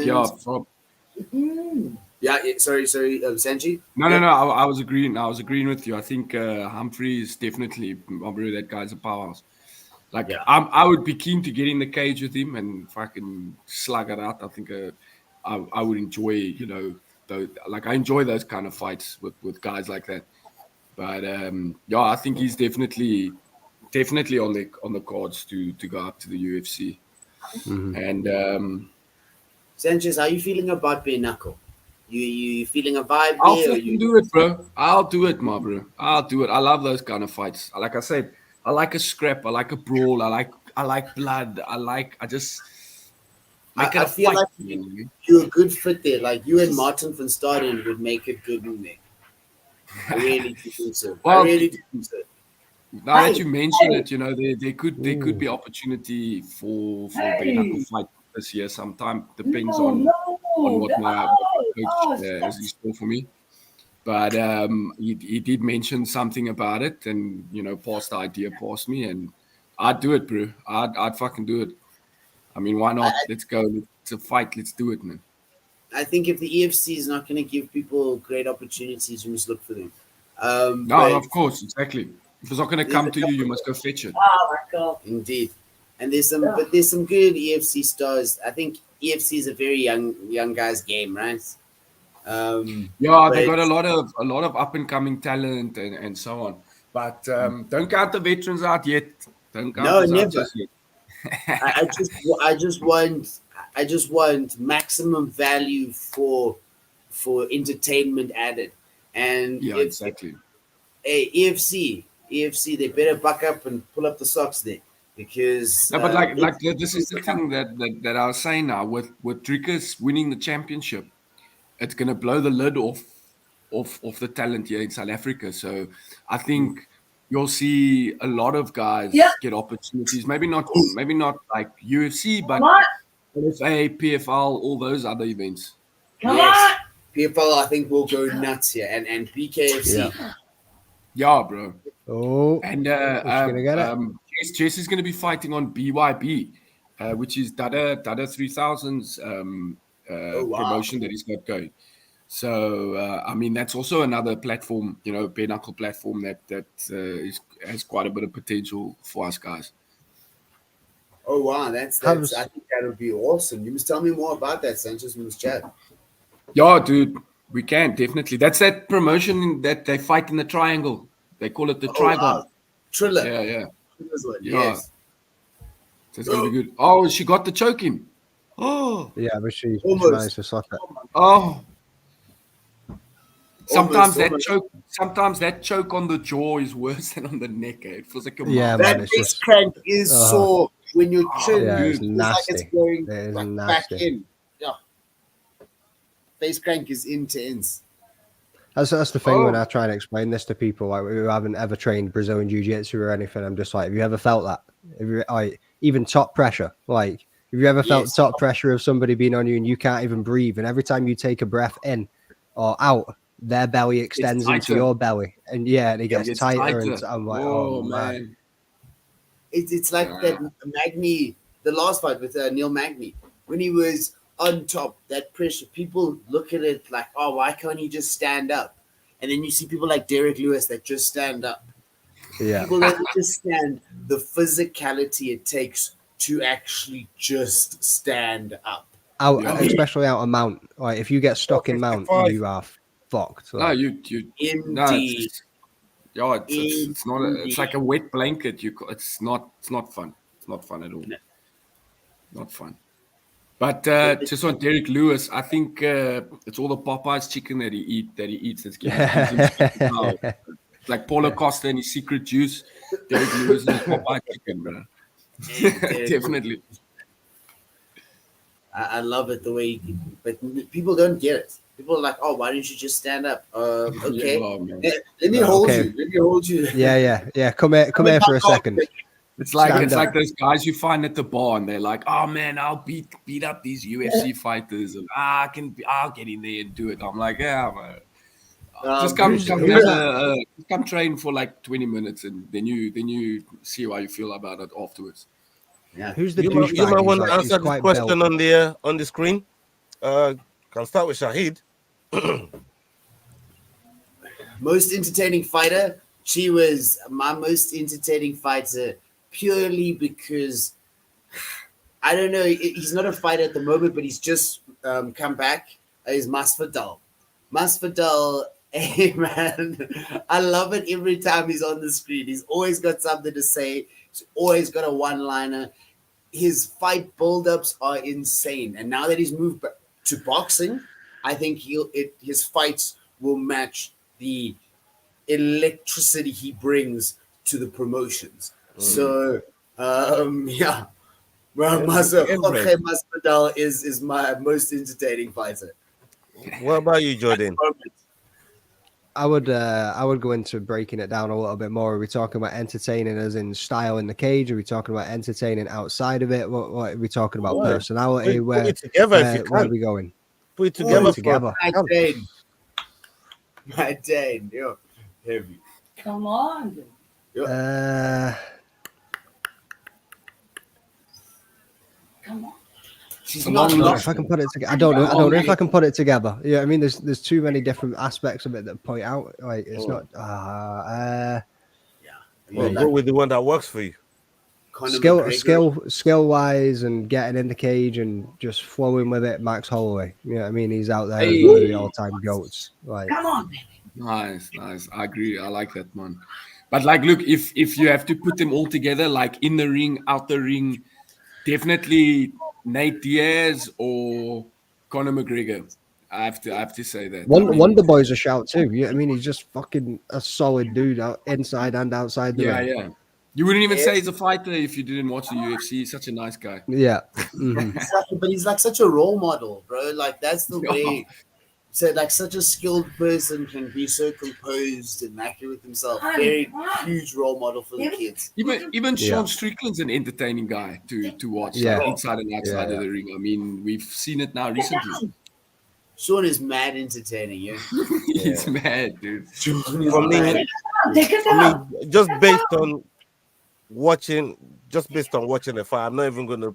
think sorry, Sanji. No. I was agreeing. I was agreeing with you. I think Humphrey is definitely that guy's a powerhouse. Like I would be keen to get in the cage with him and fucking slug it out. I think I would enjoy, I enjoy those kind of fights with guys like that. But I think he's definitely on the cards to go up to the UFC. Mm-hmm. And Sanchez, how are you feeling about bare knuckle? You feeling a vibe? I'll fucking do it, bro. I'll do it, my bro. I'll do it. I love those kind of fights. Like I said, I like a scrap. I like a brawl. I like blood. I just make it a feel fight. Like you're a good fit there. Like you and Martin van Staden would make a good movie. I really do think so. Well, I really do think so. Now that you mention it, there could be opportunity for bare knuckle fight this year sometime. Depends on what my coach has in store for me. But he did mention something about it, and passed the idea past me, and I'd do it, bro. I'd fucking do it. I mean, why not? Let's go. It's a fight. Let's do it, man. I think if the EFC is not going to give people great opportunities, you must look for them. No, of course, exactly. If it's not going to come to you, you must go fetch it. Oh my God. Indeed. And there's some good EFC stars. I think EFC is a very young guy's game, right? They got a lot of up and coming talent and so on. But don't count the veterans out yet. Don't count no, us never. out just yet. I just want maximum value for entertainment added. And exactly. EFC, they better buck up and pull up the socks there, because no, but this is the thing that I was saying now with Dricus winning the championship, it's gonna blow the lid off the talent here in South Africa. So I think you'll see a lot of guys get opportunities. Maybe not like UFC, but LFA, PFL, all those other events. Come on. PFL, I think will go nuts here, and BKFC. Yeah, bro. Oh, and Jess is going to be fighting on BYB, which is Dada 3000's promotion that he's got going. So I mean, that's also another platform, bare knuckle platform that has quite a bit of potential for us guys. Oh wow, that's I think that would be awesome. You must tell me more about that, Sanchez, in this chat. Yeah, dude, we can definitely. That's that promotion that they fight in the triangle. They call it the Trigon. Wow. Triller. Yeah. Yes. That's gonna be good. Oh, she got the choke in. Oh, Yeah, but she Almost. managed to slap it. oh. Sometimes Almost. sometimes that choke on the jaw is worse than on the neck. Eh? It feels like a Yeah, mouth. man, That it's face just crank is sore when your chin yeah, it's feels like it's nasty. going It is like back nasty. in. Yeah. Face crank is intense. That's the thing when Oh. I try and explain this to people like who haven't ever trained Brazilian Jiu-Jitsu or anything. I'm just like, have you ever felt that? Have you, like, even top pressure? Like, have you ever felt Yes. top pressure of somebody being on you and you can't even breathe? And every time you take a breath in or out, their belly extends into tighter. your belly, and yeah, and it It gets gets tighter. And tighter. I'm like, Oh, oh man. It's like that Magny, the last fight with Neil Magny, when he was on top, that pressure, people look at it like, oh, why can't he just stand up? And then you see people like Derek Lewis that just stand up. Yeah. People that just stand, the physicality it takes to actually just stand up. Out, Yeah. especially out of mount. Like if you get stuck in mount, 55. you are fucked. No, Like, no, Indeed. it's not. It's like a wet blanket. It's not fun. It's not fun at all. No. Not fun. But just on Derek Lewis, I think it's all the Popeyes chicken that he eats that's gives him power. It's like Paulo Costa and his secret juice. Derek Lewis is Popeye chicken, bro. Definitely. I love it the way, but people don't get it. People are like, "Oh, why don't you just stand up?" Okay, Yeah, man. let me hold okay. you. Let me hold you. yeah. Come here for a second. It's like Stand it's up. like those guys you find at the bar and they're like, "Oh man, I'll beat up these UFC fighters and I'll get in there and do it." I'm like, "Yeah, man. Just come train for like 20 minutes and then you see how you feel about it afterwards." Yeah. Who's the You douchebag? might who's want like, to he's answer this quite question built? on the screen. Can start with Shahid. Most entertaining fighter. She was my most entertaining fighter purely because I don't know. He's not a fighter at the moment, but he's just come back. Is Masvidal. Masvidal, hey man, I love it every time he's on the screen. He's always got something to say. He's always got a one-liner. His fight build-ups are insane. And now that he's moved back to boxing, I think his fights will match the electricity he brings to the promotions. So, yeah. Well, Jorge Masvidal is my most entertaining fighter. What about you, Jordan? I would go into breaking it down a little bit more. Are we talking about entertaining as in style in the cage? Are we talking about entertaining outside of it? What are we talking about? Personality? Put it together if you where are can. we going? Put it together. together. My Dane, yo, heavy. Come on. Come on. She's a not long long. If I can put it together, I don't know if I can put it together. Yeah, I mean, there's too many different aspects of it that point out. Like it's not. Well, go with the one that works for you. Skill wise and getting in the cage and just flowing with it. Max Holloway. You know what I mean? He's out there as one of the all-time goats. Like, Come on, baby. Nice. I agree. I like that, man. But like, look, if you have to put them all together, like in the ring, out the ring, definitely Nate Diaz or Conor McGregor. I have to say that. Wonder Boy's a shout too. Yeah, I mean, he's just fucking a solid dude out inside and outside the ring. Yeah. You wouldn't even say he's a fighter if you didn't watch the UFC. He's such a nice guy. Yeah. But he's like such a role model, bro. Like that's the way. So like such a skilled person can be so composed and accurate with himself. Very huge role model for the kids. Even Sean Strickland's an entertaining guy to watch. Yeah. Like, inside and outside of the ring. I mean, we've seen it now recently. Sean is mad entertaining, yeah. He's mad, dude. For me, just based on watching the fight, I'm not even gonna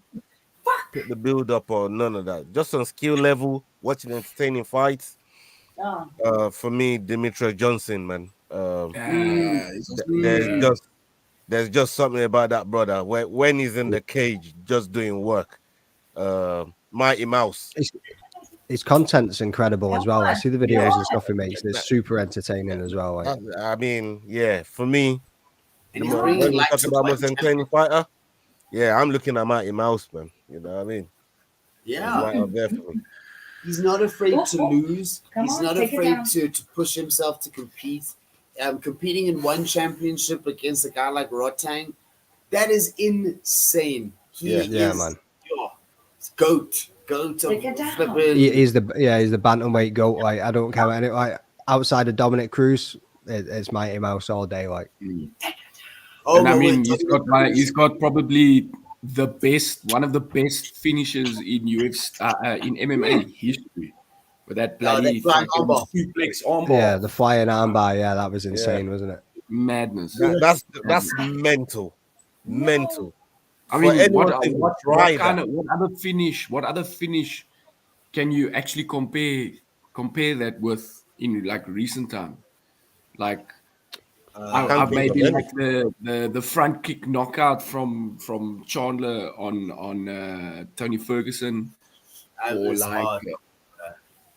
put the build up or none of that. Just on skill level, watching entertaining fights. For me, Demetrius Johnson, man. There's just something about that brother when he's in the cage, just doing work. Mighty Mouse. His content's incredible as well. I see the videos and stuff he makes. They're super entertaining as well. Like. I mean, yeah, for me, And he's When bringing you're light talking to about fight most entertaining fighter, yeah, I'm looking at Mighty Mouse, man. You know what I mean? He's Yeah. right up there for me. He's not afraid to lose. Come He's on, not take it afraid down. to push himself to compete. Competing in one championship against a guy like Rotang, that is insane. He Yeah. is Yeah, man. goat of Take it down. flipping. He's the bantamweight goat. Like, I don't care what any, like, outside of Dominic Cruz, it's Mighty Mouse all day. Like, Oh, And I but mean, wait, he's got probably one of the best finishes in UFC, in MMA history. With that bloody that flying fucking armbar. suplex armbar. yeah, the flying armbar. Yeah, that was insane, wasn't it? Madness. That's mental. Mental. I For mean, anyone to what try kind that. of what other finish can you actually compare that with in like recent time? Like can't think maybe of like the front kick knockout from Chandler on Tony Ferguson, or it's like hard.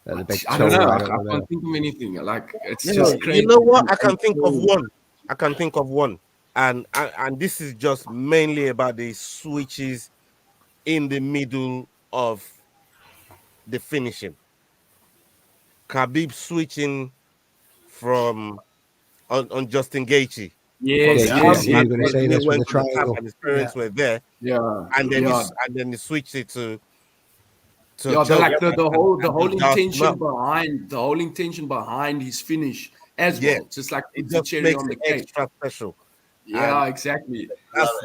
The big I don't toe know. right I up the can't middle. think of anything. Like it's You just know, crazy. you know what? I can think of one. I can think of one. And this is just mainly about the switches in the middle of the finishing. Khabib switching from on Justin Gaethje. Yes, Yeah, yes, you yes. were going to say He this with went the to the tap triangle. and his parents were there, Yeah, and then yeah. he switched it to Yeah, the whole and gassed him intention up. behind his finish as Yeah. well, just like It the just cherry makes on the it cake. extra special. Yeah, exactly.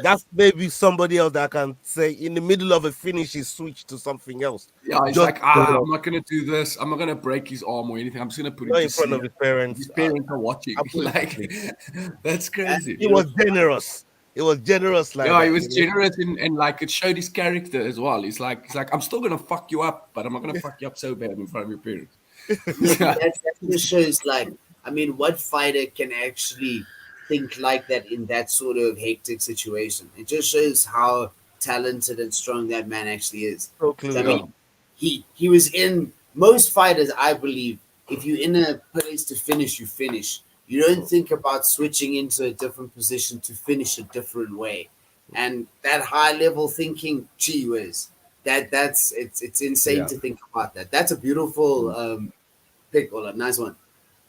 That's maybe somebody else that can say in the middle of a finish he switched to something else. Yeah, he's Just, like, I'm not gonna do this. I'm not gonna break his arm or anything. I'm just gonna put it not to in front of sleep. his parents. His parents are watching. I put it to Like, sleep. that's crazy. He was generous. It was generous like Yeah, that. he was you know? generous and like it showed his character as well. He's like, I'm still gonna fuck you up, but I'm not gonna fuck you up so bad in front of your parents. That just shows, like, I mean, what fighter can actually think like that in that sort of hectic situation? It just shows how talented and strong that man actually is. So I clued mean, up. he was in most fighters, I believe, if you're in a place to finish, you finish. You don't think about switching into a different position to finish a different way. And that high level thinking, gee whiz, it's insane to think about that. That's a beautiful pick, Ola. Nice one.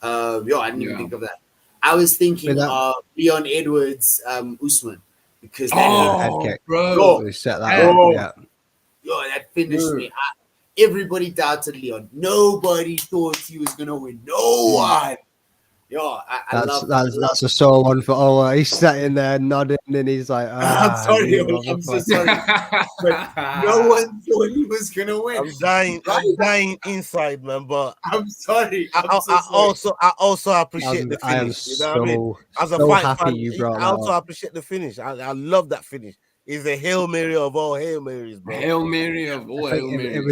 I didn't even think of that. I was thinking of Leon Edwards, Usman, because head kick. bro, We set that up. Yeah. that finished me. Everybody doubted Leon. Nobody thought he was gonna win. No one. I love That's a sore one for Ola. He's sitting there nodding and he's like, I'm sorry, you I'm so motherfucker." sorry. But no one thought he was gonna win. I'm dying inside, man. But I'm sorry. I also appreciate the I am finish. You know what I mean? As a so fight happy fan, you brought I that also up. appreciate the finish. I love that finish. It's a Hail Mary of all Hail Marys, bro. Hail Mary of all I Hail think Marys. it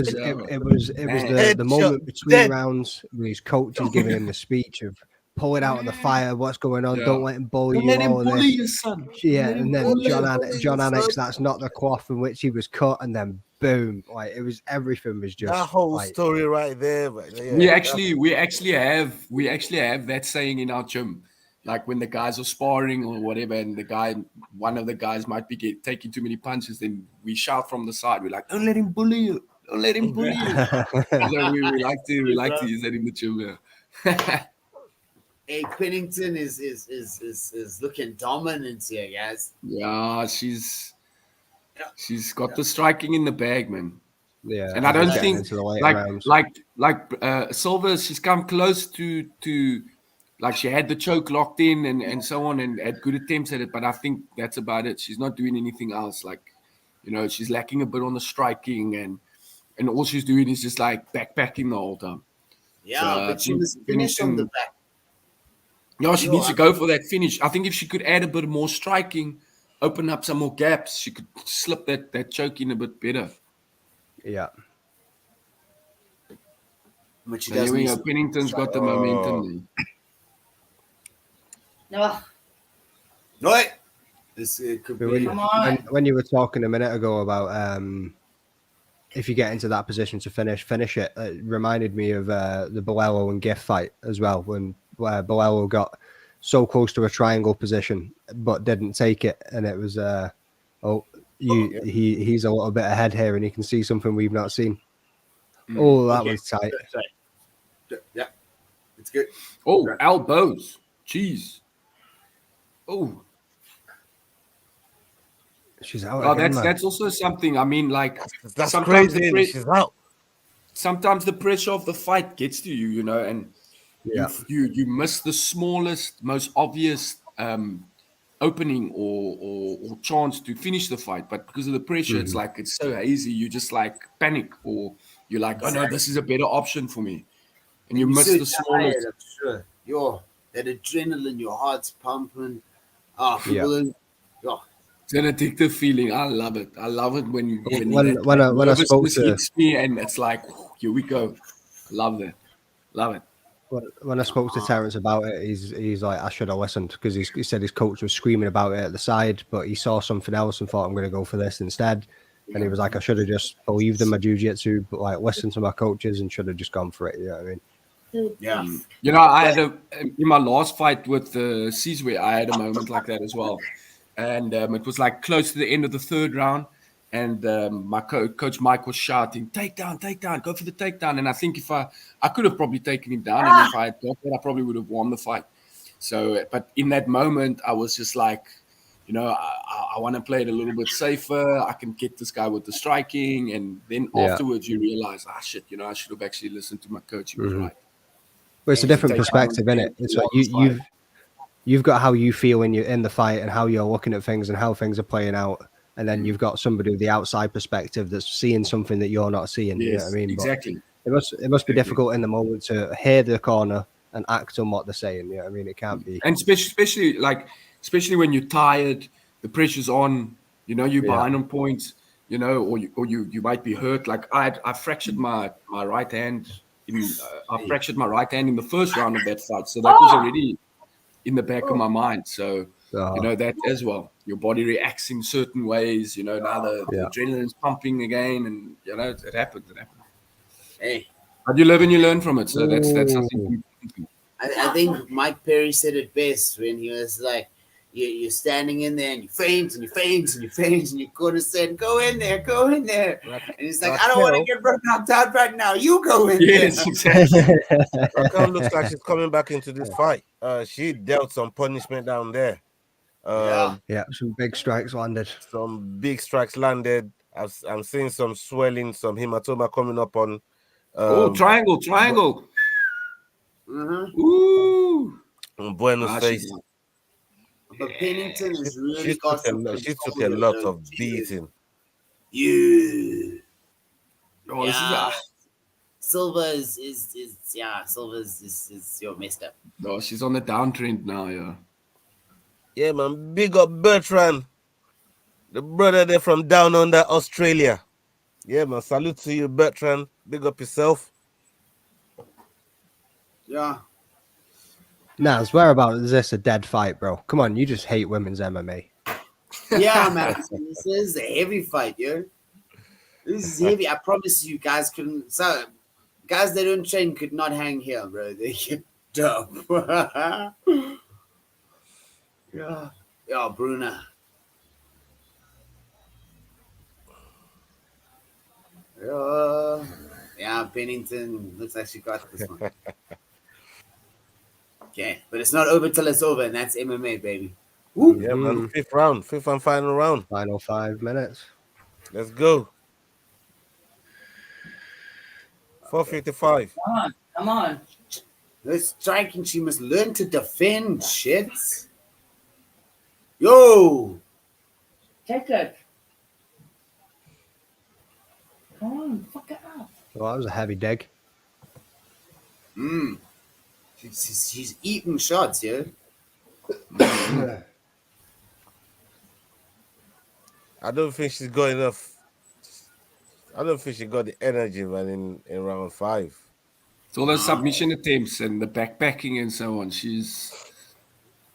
was Headshot, the moment between dead. rounds where his coach is giving him the speech of pull it out of the fire, what's going on, Yeah. don't let him bully Don't you, let him all of bully this. you, son. Yeah, Let him and then bully John you. Annex, that's not the cloth from which he was cut, and then boom, like it was everything was just That whole like, story right there, but yeah, We actually have that saying in our gym. Like when the guys are sparring or whatever, and one of the guys might be taking too many punches, then we shout from the side. We're like, "Don't let him bully you! Don't let him bully you!" So we like to use that in the gym. Yeah. Hey, Pennington is looking dominant here, guys. Yeah, she's got the striking in the bag, man. yeah. And I don't getting think into the later rounds. Silva, she's come close to like she had the choke locked in and so on and had good attempts at it, but I think that's about it. She's not doing anything else. Like, she's lacking a bit on the striking and all she's doing is just like backpacking the whole time. Yeah, So, but she was finished on the back. Yeah, she needs to go for that finish. I think if she could add a bit more striking, open up some more gaps, she could slip that choke in a bit better. Yeah. But she So here we go. doesn't. Pennington's got the momentum. No, No, this could be. come on. When you were talking a minute ago about if you get into that position to finish it, it reminded me of the Bolello and Gift fight as well, when Bolello got so close to a triangle position, but didn't take it. And it was, he's a little bit ahead here and he can see something we've not seen. Oh, that was tight. Yeah, it's good. Oh, elbows. Jeez. Oh. She's out. Oh, again, that's also something. I mean, like That's sometimes crazy. She's out. Sometimes the pressure of the fight gets to you, and you miss the smallest, most obvious opening or chance to finish the fight. But because of the pressure, it's like it's so hazy, you just like panic, or you're like, oh no, this is a better option for me, and you miss the smallest. Sure. That adrenaline, your heart's pumping. It's an addictive feeling. I love it. I love it when I spoke to hits me and it's like, here we go. Love it. When I spoke to Terence about it, he's like, I should have listened, because he said his coach was screaming about it at the side, but he saw something else and thought, I'm going to go for this instead. And he was like, I should have just believed in my jiu-jitsu, but like listened to my coaches and should have just gone for it. You know what I mean? Yeah. I had in my last fight with the Caesar, I had a moment like that as well. And it was like close to the end of the third round. And my coach Mike was shouting, takedown, go for the takedown. And I think if I could have probably taken him down. And if I had got that, I probably would have won the fight. So, but in that moment, I was just like, I want to play it a little bit safer. I can get this guy with the striking. And then afterwards you realize, shit, I should have actually listened to my coach. He was right. Well, it's a different perspective, isn't it? It's like you've got how you feel when you're in the fight and how you're looking at things and how things are playing out. And then you've got somebody with the outside perspective that's seeing something that you're not seeing. Yes, you know what I mean? exactly. But it must be difficult in the moment to hear the corner and act on what they're saying. You know what I mean? It can't be. And especially when you're tired, the pressure's on. You're behind on points. Or you might be hurt. Like I fractured my right hand. I fractured my right hand in the first round of that fight, so that was already in the back of my mind. So that as well. Your body reacts in certain ways. Now the adrenaline's pumping again, and it happened. Hey, but you live and you learn from it. So that's something. I think Mike Perry said it best when he was like, you're standing in there and you faint and you faint and you faint, and your corner said, go in there. And he's like, I don't want to get knocked out right now. You go in there. Yes, exactly. Raquel looks like she's coming back into this fight. She dealt some punishment down there. Some big strikes landed. I'm seeing some swelling, some hematoma coming up on. Triangle. Ooh. Bueno's face. But Pennington is really she took a lot of beating. Silva is messed up. No, she's on the downtrend now, yeah. Yeah, man. Big up Bertrand, the brother there from down under Australia. Yeah, man. Salute to you, Bertrand. Big up yourself. Yeah. Naz, whereabouts is this a dead fight, bro? Come on, you just hate women's MMA. Yeah, man. This is a heavy fight, yo. This is heavy. I promise you, guys couldn't. So, guys that don't train could not hang here, bro. They get dumb. Yeah, Bruna. Yeah, Pennington looks like she got this one. Okay, but it's not over till it's over, and that's MMA, baby. Woo. Yeah, man. Fifth and final round. Final 5 minutes. Let's go. 4:55. Come on. This striking, she must learn to defend, shit. Yo! Take it. Come on, fuck it up. Well, that was a heavy dig. She's eating shots, yeah. I don't think she's got enough. I don't think she got the energy, man, in round 5. So all those submission attempts and the backpacking and so on. She's,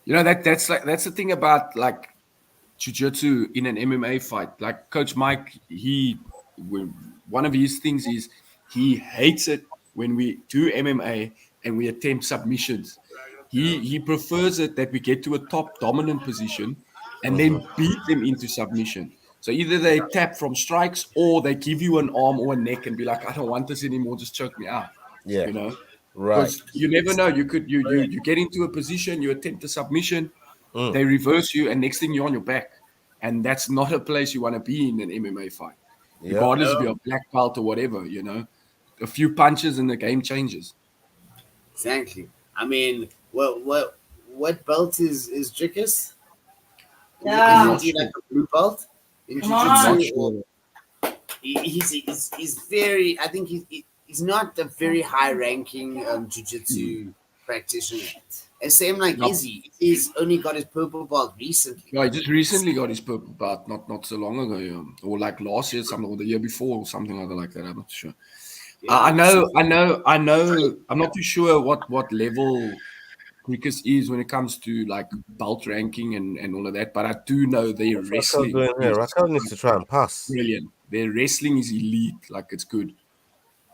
that's the thing about like jiu-jitsu in an MMA fight. Like Coach Mike, one of his things is he hates it when we do MMA and we attempt submissions. He prefers it that we get to a top dominant position and then beat them into submission. So either they tap from strikes or they give you an arm or a neck and be like, I don't want this anymore, just choke me out. Yeah. You know? Right. Because you never know. You get into a position, you attempt a submission, they reverse you, and next thing you're on your back. And that's not a place you want to be in an MMA fight. Yeah. Regardless if you're a black belt or whatever, you know. A few punches and the game changes. Exactly. I mean, what belt is Dricus? Yeah. Is he like a blue belt in Come on. jiu-jitsu? He's very. I think he's not a very high-ranking jiu-jitsu practitioner. And same like Izzy. He's only got his purple belt recently. Yeah, he just recently got his purple belt, not so long ago, or like last year, something, or the year before, or something like that. I'm not sure. Yeah, I know. I'm not too sure what level Dricus is when it comes to like belt ranking and all of that, but I do know their wrestling. Raquel needs to try and pass. Brilliant. Their wrestling is elite. Like it's good,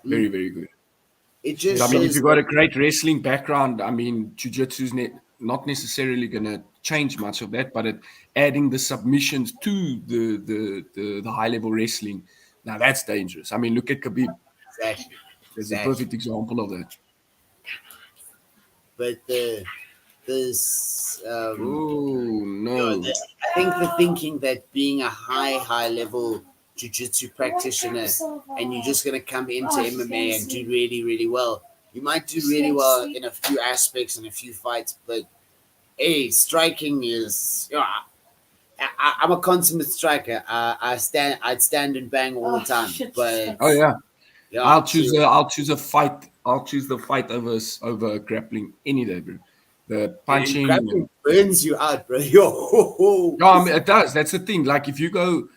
very very good. It just. I mean, if you've got a great wrestling background, I mean, jiu-jitsu's not necessarily going to change much of that, but adding the submissions to the high level wrestling, now that's dangerous. I mean, look at Khabib. Exactly. There's a perfect example of that. But this. Oh no! I think the thinking that being a high level jiu-jitsu practitioner and you're just going to come into MMA and do really, really well. You might do really well in a few aspects and a few fights, but striking is. You know, I'm a consummate striker. I'd stand and bang all the time. But yeah, I'll choose a fight. I'll choose the fight over grappling any day, bro. The punching grappling burns you out, bro. Yo. No, I mean it does. That's the thing. Like if you go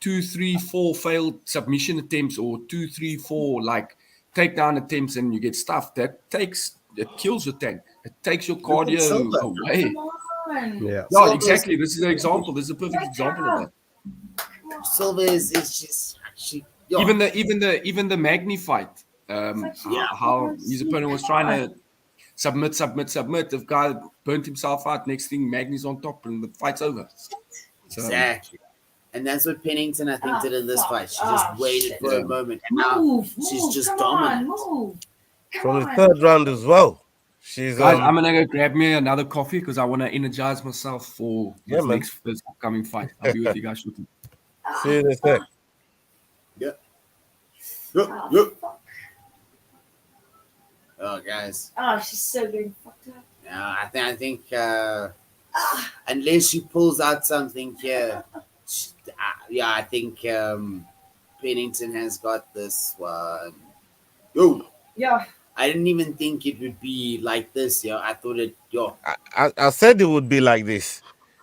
2, 3, 4 failed submission attempts or 2, 3, 4 like takedown attempts and you get stuffed, it kills your tank. It takes your cardio away. Yeah. No, exactly. This is an example. This is a perfect example of that. Silva is just actually even the Magny fight. How his opponent was trying to submit. The guy burnt himself out. Next thing, Magny's on top and the fight's over. So, exactly. And that's what Pennington, I think, did in this fight. She just waited for a moment, and now she's just dominant. From the third round as well. She's. Guys, I'm gonna go grab me another coffee because I want to energize myself for this upcoming fight. I'll be with you guys shortly. See you in a sec. Yep. Oh, guys. Oh, she's so getting fucked up. Yeah, I think unless she pulls out something here. I think Pennington has got this one. Yeah. I didn't even think it would be like this. I thought it. I said it would be like this.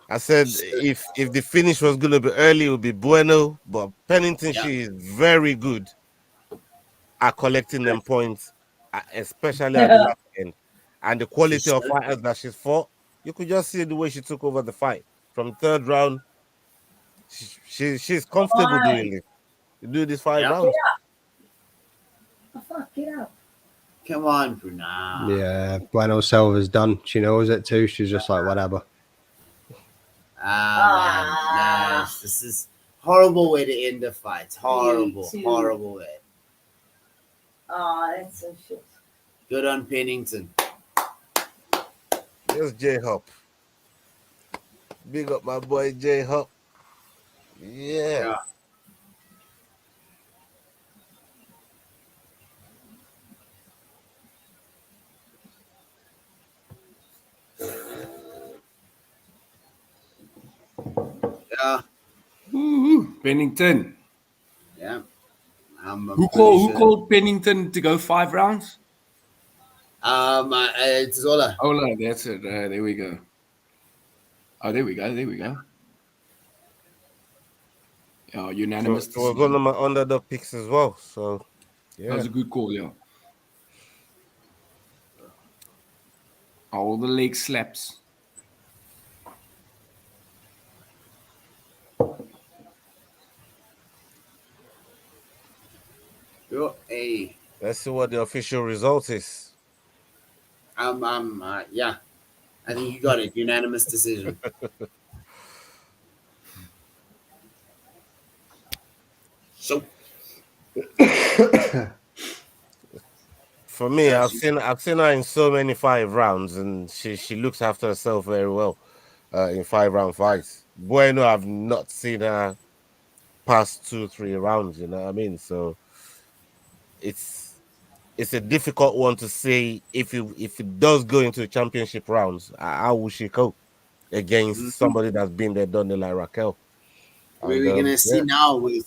I said if the finish was going to be early, it would be Bueno. But Pennington, she is very good at collecting them points, especially at the last end. And the quality of fighters that she's fought, you could just see the way she took over the fight from third round. She's comfortable doing this. You do this 5 rounds. Oh, fuck, get out. Come on, Bruna. Yeah, Bueno Silva's done. She knows it too. She's just like, whatever. Man. This is horrible way to end the fight. Horrible way. Oh, that's so shit. Good on Pennington. Here's J-Hop. Big up my boy J-Hop. Yeah. Pennington. Yeah. Who called Pennington to go 5 rounds? It's Ola. Ola, that's it. There we go. Oh, there we go. Unanimous. It was one of my underdog picks as well. So, yeah. That was a good call, yeah. All the leg slaps. Let's see what the official result is. Yeah. I think you got it. Unanimous decision. So, for me, I've seen her in so many 5 rounds, and she looks after herself very well in 5-round fights. Bueno, I've not seen her past 2-3 rounds. You know what I mean? So it's a difficult one to say if it does go into championship rounds. How will she cope against somebody that's been there, done it like Raquel? we're gonna see now with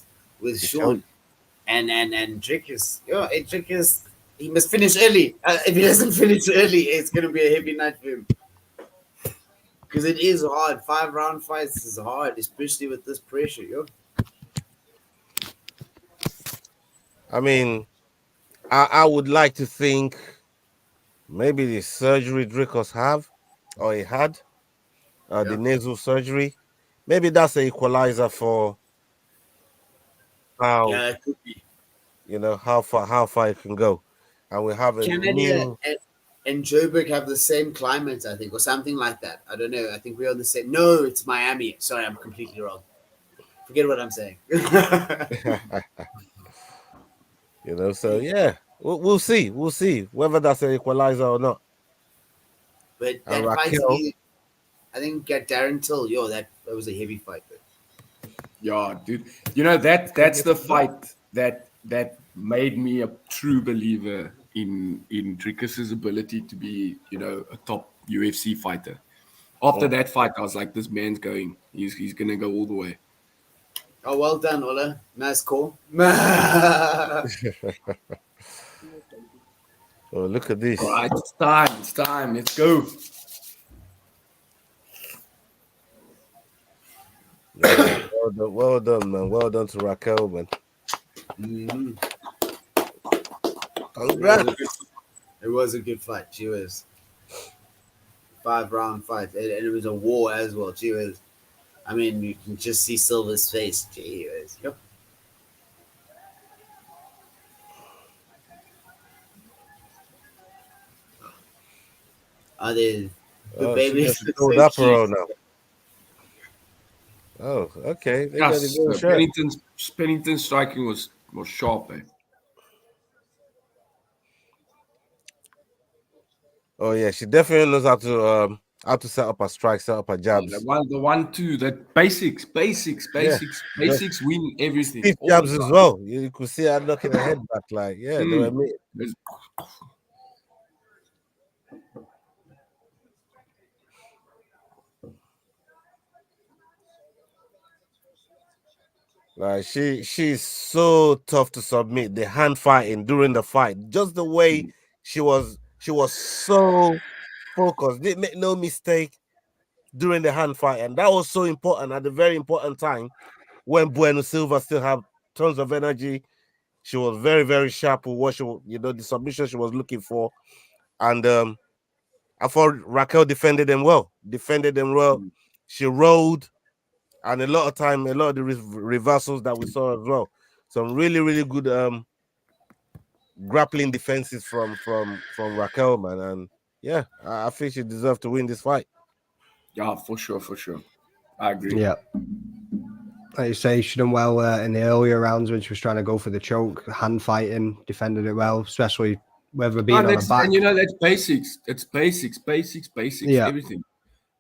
Sean and Dricus. Dricus, he must finish early. If he doesn't finish early, it's gonna be a heavy night for him. Because it is hard. 5-round fights is hard, especially with this pressure, yo. I mean, I would like to think maybe the surgery Dricus he had, the nasal surgery, maybe that's an equalizer for how it could be. You know how far it can go, and we have a Canada and Joburg have the same climate, I think, or something like that. I don't know. I think we're on the same. No, it's Miami. Sorry, I'm completely wrong. Forget what I'm saying. You know, so yeah, we'll see. We'll see whether that's an equalizer or not. But that fight, I think Darren Till, that was a heavy fight. Though. Yeah, dude. You know that's the fight that made me a true believer in Dricus's ability to be, a top UFC fighter. After that fight, I was like, this man's going. He's gonna go all the way. Oh, well done, Ola. Nice call. Oh, look at this. All right, it's time. Let's go. Yeah, well done, man. Well done to Raquel, man. Mm-hmm. Congrats. It was a good fight. She was 5-round fight, and it was a war as well. She was. I mean, you can just see Silva's face. Gee whiz. Yep. Are they the babies? Up now. Oh, okay. Yes, Pennington's striking was sharp, eh? Oh yeah, she definitely knows how to set up a strike, set up a jabs. The 1-2, that basics win everything. Stiff jabs as well. You could see her knocking her head back, like they were made. Like she's so tough to submit. The hand fighting during the fight, just the way she was so focused. Didn't make no mistake during the hand fight, and that was so important at a very important time when Bueno Silva still had tons of energy. She was very, very sharp with what the submission she was looking for, and I thought Raquel defended them well. She rolled. And a lot of the reversals that we saw as well. Some really, really good grappling defenses from Raquel, man. And yeah, I think she deserved to win this fight. Yeah, for sure. I agree. Yeah. Like you say, she done well in the earlier rounds when she was trying to go for the choke, hand fighting, defended it well, especially whether being on the back. And that's basics. It's basics, everything.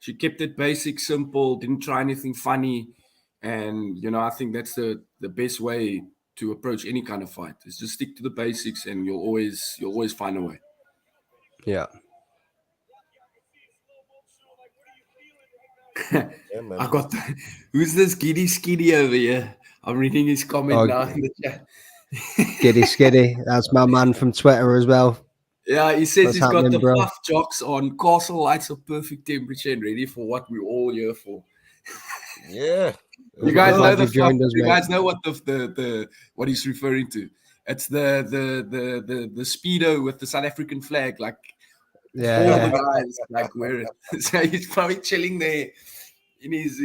She kept it basic, simple, didn't try anything funny. And, I think that's the best way to approach any kind of fight. Is just stick to the basics and you'll always find a way. Yeah. I got who's this Giddy Skiddy over here? I'm reading his comment now in the chat. Giddy Skiddy. That's my man from Twitter as well. Yeah, he says he's got the puff jocks on. Castle lights of perfect temperature and ready for what we're all here for. Yeah. You guys know the fluff. You guys know what the what he's referring to. It's the Speedo with the South African flag, like all the guys like wear it. So he's probably chilling there in his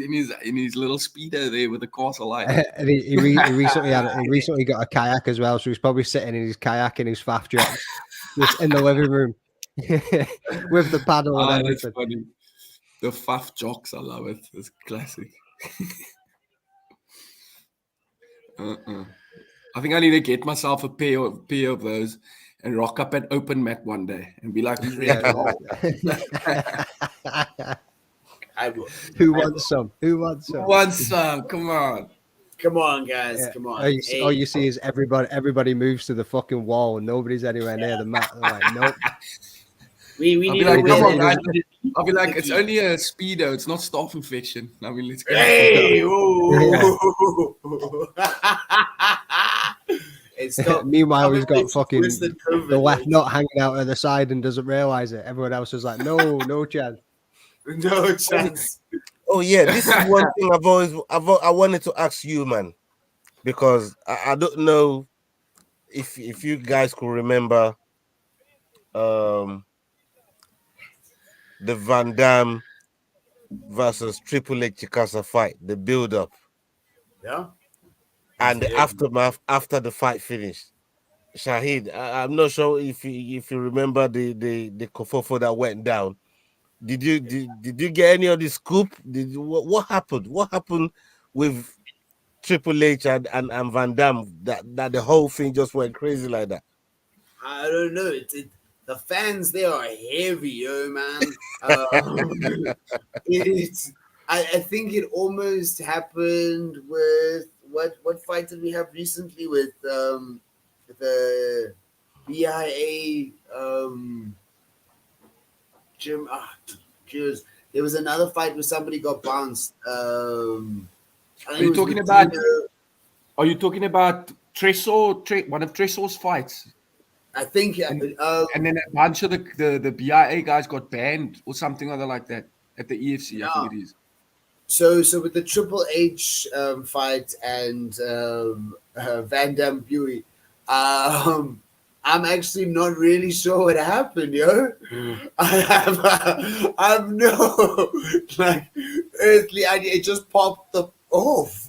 little Speedo there with the Castle light. And he recently got a kayak as well, so he's probably sitting in his kayak in his faff drops. Just in the living room with the paddle and everything. That's funny. The Fuff Jocks, I love it. It's classic. I think I need to get myself a pair of those and rock up an open mat one day and be like, who's ready to roll? I will. Who wants some? Who wants some? Who wants some? Come on. Come on, guys. Yeah. Come on. All you see is everybody moves to the fucking wall and nobody's anywhere near the mat. They're like, nope. We I'll need be like, to come on, win. guys. I'll be like, it's only a speedo. It's not staph infection. I mean, let's go. Hey! Meanwhile, he's got fucking the left nut hanging out at the side and doesn't realize it. Everyone else is like, no chance. No chance. Oh yeah, this is one thing I wanted to ask you, man, because I don't know if you guys could remember the Van Damme versus Triple H Chikasa fight, the build up. Yeah. And the aftermath after the fight finished. Shahid, I'm not sure if you remember the kerfuffle that went down. Did you get any of the scoop? What happened? What happened with Triple H and Van Damme that the whole thing just went crazy like that? I don't know. The fans there are heavy, yo, man. I think it almost happened with what fight did we have recently with the BIA Jim. Cheers. There was another fight where somebody got bounced. Are you talking about Tresor? One of Tresor's fights? I think, and then a bunch of the BIA guys got banned or something other like that at the EFC. Yeah. I think it is. So with the Triple H fight and Van Damme Buey, I'm actually not really sure what happened, yo. I have no earthly idea. It just popped off.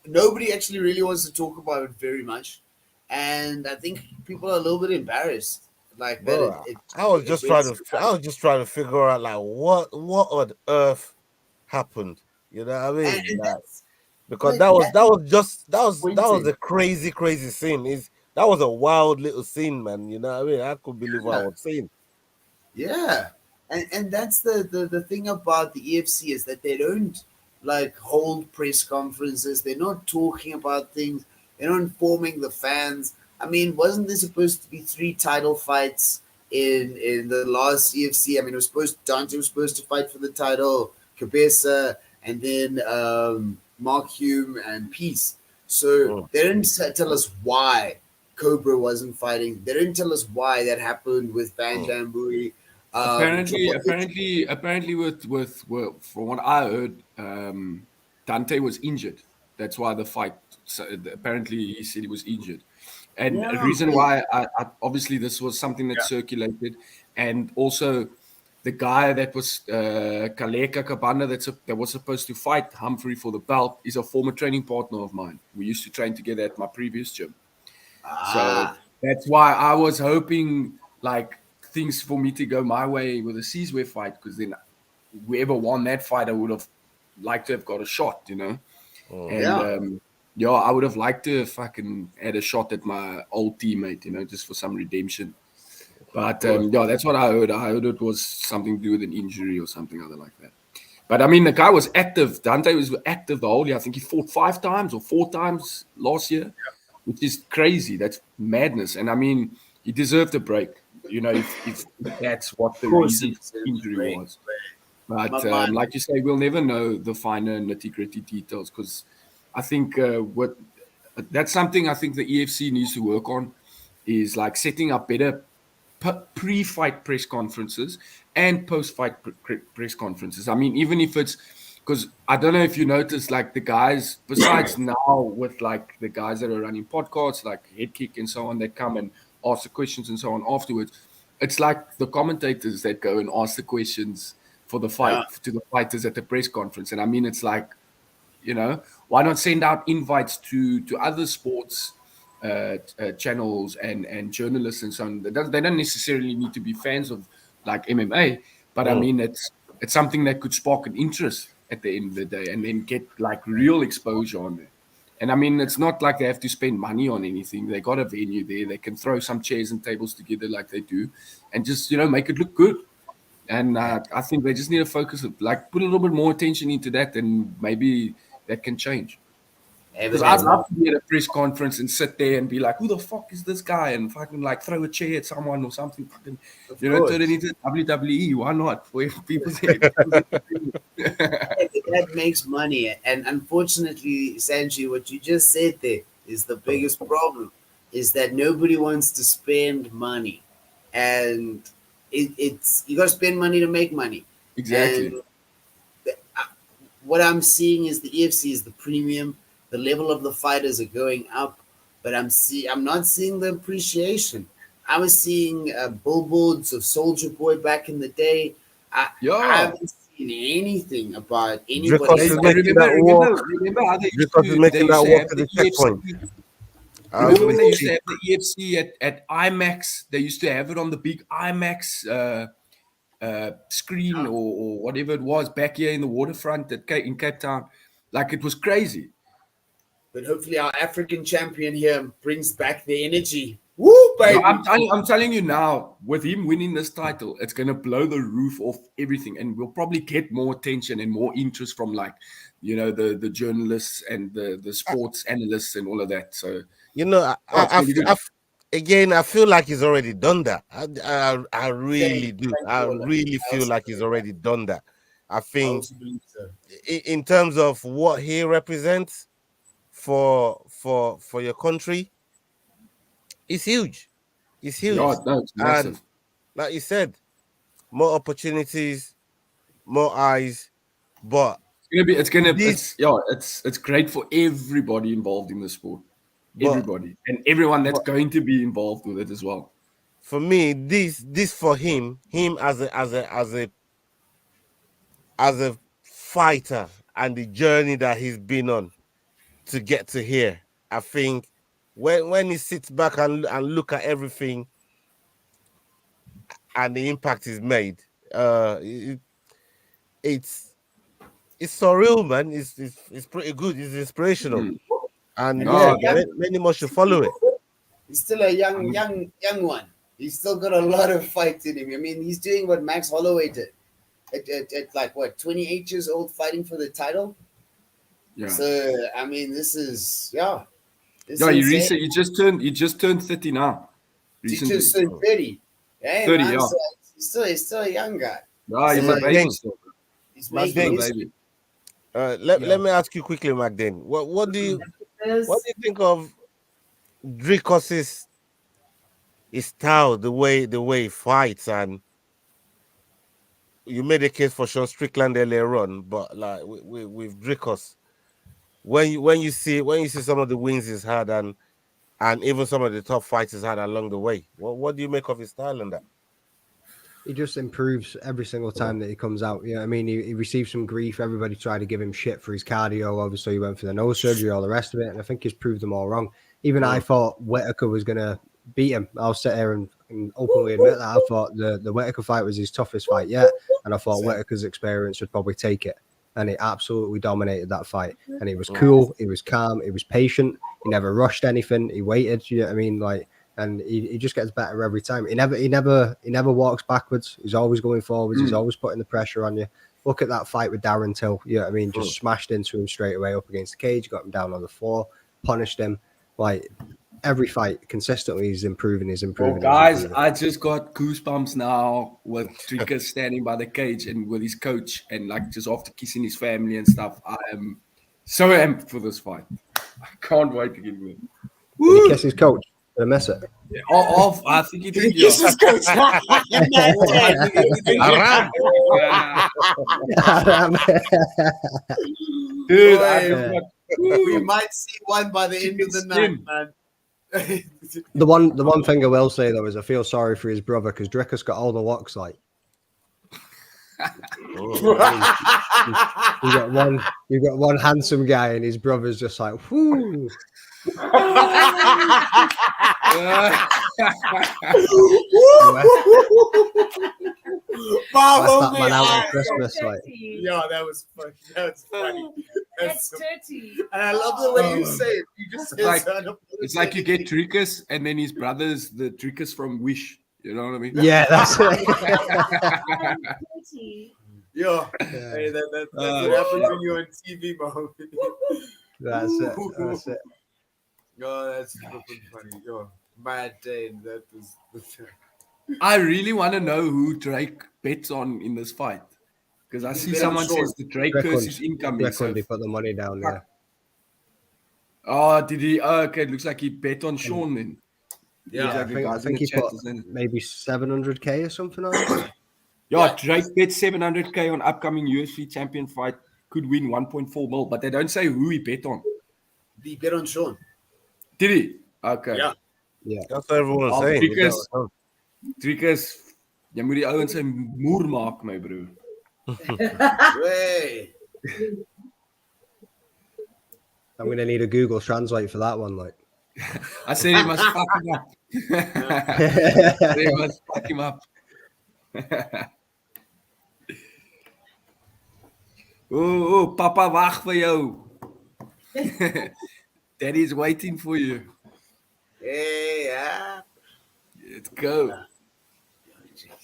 Nobody actually really wants to talk about it very much, and I think people are a little bit embarrassed. Like, bro, I was just trying to figure out like what on earth happened. You know what I mean? Because that was a crazy scene. That was a wild little scene, man. You know what I mean? I couldn't believe what I was seeing. Yeah, and that's the thing about the EFC is that they don't hold press conferences. They're not talking about things. They're not informing the fans. I mean, wasn't there supposed to be 3 title fights in the last EFC? I mean, Dante was supposed to fight for the title, Cabeza, and then Mark Hume and Peace. So they didn't tell us why Cobra wasn't fighting. They didn't tell us why that happened with Van Damme Buey. Apparently, with from what I heard, Dante was injured. That's why the fight. So apparently, he said he was injured, and the reason why I obviously this was something that circulated, and also the guy that was Kaleka Kabanda that was supposed to fight Humphrey for the belt is a former training partner of mine. We used to train together at my previous gym. So that's why I was hoping things for me to go my way with the Caeseware fight, because then whoever won that fight, I would have liked to have got a shot, you know. I would have liked to have fucking had a shot at my old teammate, you know, just for some redemption. But that's what I heard. I heard it was something to do with an injury or something other like that. But I mean, the guy was active. Dante was active the whole year. I think he fought 5 times or 4 times last year, which is crazy. That's madness. And I mean, he deserved a break, you know, if that's what the reason for the injury was. But like you say, we'll never know the finer nitty-gritty details, because I think that's something I think the EFC needs to work on, is setting up better pre-fight press conferences and post-fight press conferences. I mean, even if it's, because I don't know if you noticed, the guys, besides now with the guys that are running podcasts like Headkick and so on, that come and ask the questions and so on afterwards, it's the commentators that go and ask the questions for the fight to the fighters at the press conference. And I mean, it's you know, why not send out invites to other sports channels and journalists and so on? They don't necessarily need to be fans of MMA, but I mean, it's something that could spark an interest at the end of the day and then get like real exposure on it. And I mean, it's not like they have to spend money on anything. They got a venue there. They can throw some chairs and tables together like they do and just, make it look good. And I think they just need to focus, like put a little bit more attention into that, and maybe that can change. Because I'd love to be at a press conference and sit there and be like, who the fuck is this guy? And fucking like throw a chair at someone or something. Fucking, turn it into WWE. Why not? For people say that makes money. And unfortunately, Sanji, what you just said there is the biggest problem, is that nobody wants to spend money. And it's you got to spend money to make money. Exactly. And what I'm seeing is the EFC is the premium. The level of the fighters are going up, but I'm not seeing the appreciation. I was seeing billboards of Soldier Boy back in the day. I haven't seen anything about anybody. Remember how they used to making that walk to the checkpoint. Remember when they used to have the EFC at IMAX? They used to have it on the big IMAX screen or whatever it was back here in the waterfront in Cape Town. Like, it was crazy. But hopefully our African champion here brings back the energy. Woo, baby! No, I'm telling you now, with him winning this title, it's going to blow the roof off everything. And we'll probably get more attention and more interest from, like, the journalists and the sports analysts and all of that. So, I feel like he's already done that. I really do. I really feel like he's already done that. I think in terms of what he represents for your country, it's huge. It's huge. No, it's massive. And like you said, more opportunities, more eyes, but it's great for everybody involved in the sport. Everybody and everyone that's going to be involved with it as well. For me, this for him as a fighter and the journey that he's been on to get to here, I think when he sits back and look at everything and the impact he's made, it's surreal, man. It's pretty good. It's inspirational, and many more should follow it. He's still a young one. He's still got a lot of fight in him. I mean, he's doing what Max Holloway did at like what, 28 years old, fighting for the title. Yeah. So I mean, this is You just turned 30 now. He just turned 30. Yeah, 30. Man, Yeah. So he's still a young guy. No, he's a baby still. He's making history. Let me ask you quickly, Magden. What do you think of Dricus's style, the way he fights? And you made a case for Sean Strickland earlier on, but like with Dricus, when you see some of the wins he's had and even some of the top fights he's had along the way, what do you make of his style and that? He just improves every single time that he comes out. You know what I mean? He received some grief. Everybody tried to give him shit for his cardio. Obviously, he went for the nose surgery, all the rest of it. And I think he's proved them all wrong. Even I thought Whittaker was going to beat him. I'll sit here and openly admit that. I thought the Whittaker fight was his toughest fight yet. And I thought Whittaker's experience would probably take it. And he absolutely dominated that fight. And he was cool. He was calm. He was patient. He never rushed anything. He waited. You know what I mean? Like, and he just gets better every time. He never walks backwards. He's always going forwards. He's always putting the pressure on you. Look at that fight with Darren Till. You know what I mean? Just smashed into him straight away up against the cage, got him down on the floor, punished him. Like, every fight consistently he's improving. Oh, guys, I just got goosebumps now with Dricus standing by the cage and with his coach and like just after kissing his family and stuff. I am so amped for this fight. I can't wait to get him in. Did he kiss his coach? Did I miss it? Yeah, I think he did. Kiss his coach. Dude, we might see one by the end of the night, man. The one thing I will say though is I feel sorry for his brother because Dricus got all the locks. Like, you got one handsome guy and his brother's just like, whoo. that man out on Christmas. Like, Yeah, that was funny. That's funny. That's dirty. And I love the way you say it. You just say it's like you get Dricus and then his brother's the Dricus from Wish. You know what I mean? yeah, that's it. Yeah. Hey, that's what happens when you're on TV, bro. That's it. That's it. Yo, that's fucking funny. Yo, mad day. That was. I really want to know who Drake bets on in this fight. Because I see someone says the Drake curse is incoming. They put the money down there. Oh, did he? Oh, okay, it looks like he bet on Sean then. Yeah, I think he put maybe 700k or something on it. Yeah, Drake bet 700k on upcoming UFC champion fight. Could win 1.4 mil, but they don't say who he bet on. He bet on Sean. Did he? Okay. Yeah. That's what everyone's saying. Dricus, jy moet die ouens sy moer maak, my broer. Hey. I'm gonna need a Google Translate for that one, like. I said he must fuck him up. He must fuck him up. Oh, Papa, wag vir jou. Daddy's waiting for you. Hey, yeah. Let's go.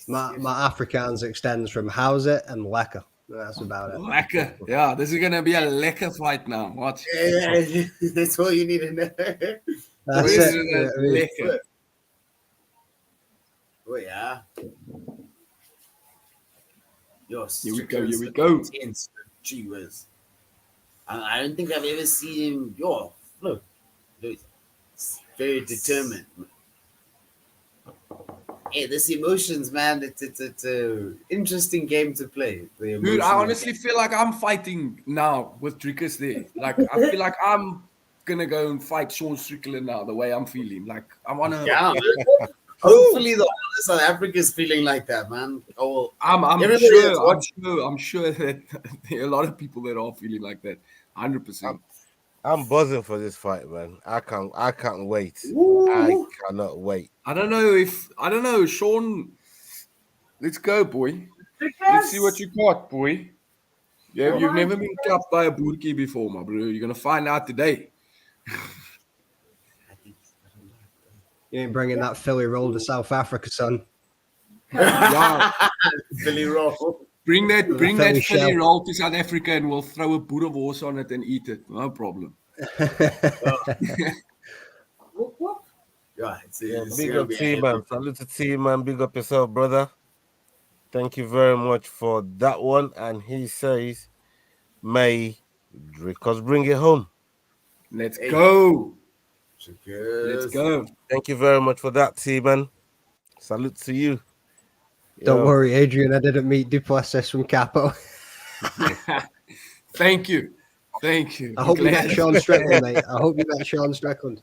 My Afrikaans extends from how's it and lekker. That's about it. Lekker. Yeah, this is gonna be a lekker fight now. Watch. Yeah, that's all you need to know. That's it. Lekker. Oh yeah. Yo, here we go. Gee whiz. I don't think I've ever seen him. Yo, look, it's very determined. Hey, this emotions, man. It's a interesting game to play. Dude, I honestly feel like I'm fighting now with Dricus there. Like I feel like I'm gonna go and fight Sean Strickland now. The way I'm feeling, like I wanna. Yeah, hopefully the whole of South Africa is feeling like that, man. Oh, I'm sure that there are a lot of people that are feeling like that. 100%. I'm buzzing for this fight, man. I can't wait. I cannot wait. I don't know, Sean. Let's go, boy. Let's see what you got, boy. Yeah, you've never been clapped by a boertjie before, my bro. You're gonna find out today. You ain't bringing that Philly roll to South Africa, son. Yeah. Philly roll. Bring that Philly roll to South Africa and we'll throw a boerewors on it and eat it. No problem. Yeah, big up T-Man. Salute to T-Man. Big up yourself, brother. Thank you very much for that one. And he says, may Dricus bring it home. Let's go. Let's go. Thank you very much for that, T-Man. Salute to you. Don't worry, Adrian. I didn't meet Du Plessis from Capo. Thank you. I hope you met Sean Strickland, mate. I hope you met Sean Strickland.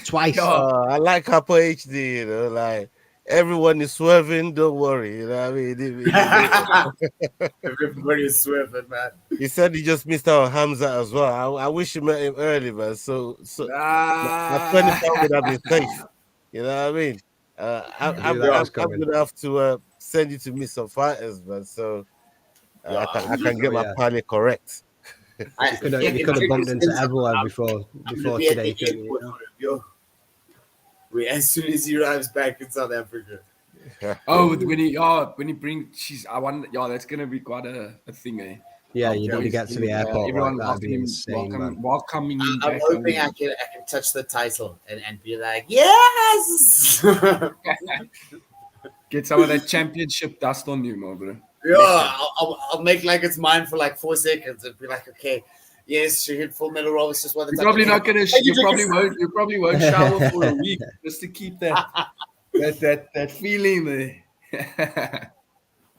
Twice. I like Capo HD, you know, like everyone is swerving, don't worry, you know what I mean? Everybody is swerving, man. He said he just missed out on Hamza as well. I wish you met him early, man. So my 25 would have been safe. You know what I mean? I'm gonna have to send you to meet some fighters, man. So I can get my panic correct. You could have bumped into Evloev before today, couldn't you? Yo. Wait, as soon as he arrives back in South Africa. Oh, when he brings, that's gonna be quite a thing, eh? Yeah, you need to get to the airport. Everyone that'd be insane, welcoming him. I'm hoping I can touch the title and be like, yes. Get some of that championship dust on you, my bro. Yeah, I'll make like it's mine for like 4 seconds and be like, okay, yes, she hit full metal roll. It's just one. You're probably not gonna. You probably won't shower for a week just to keep that feeling there.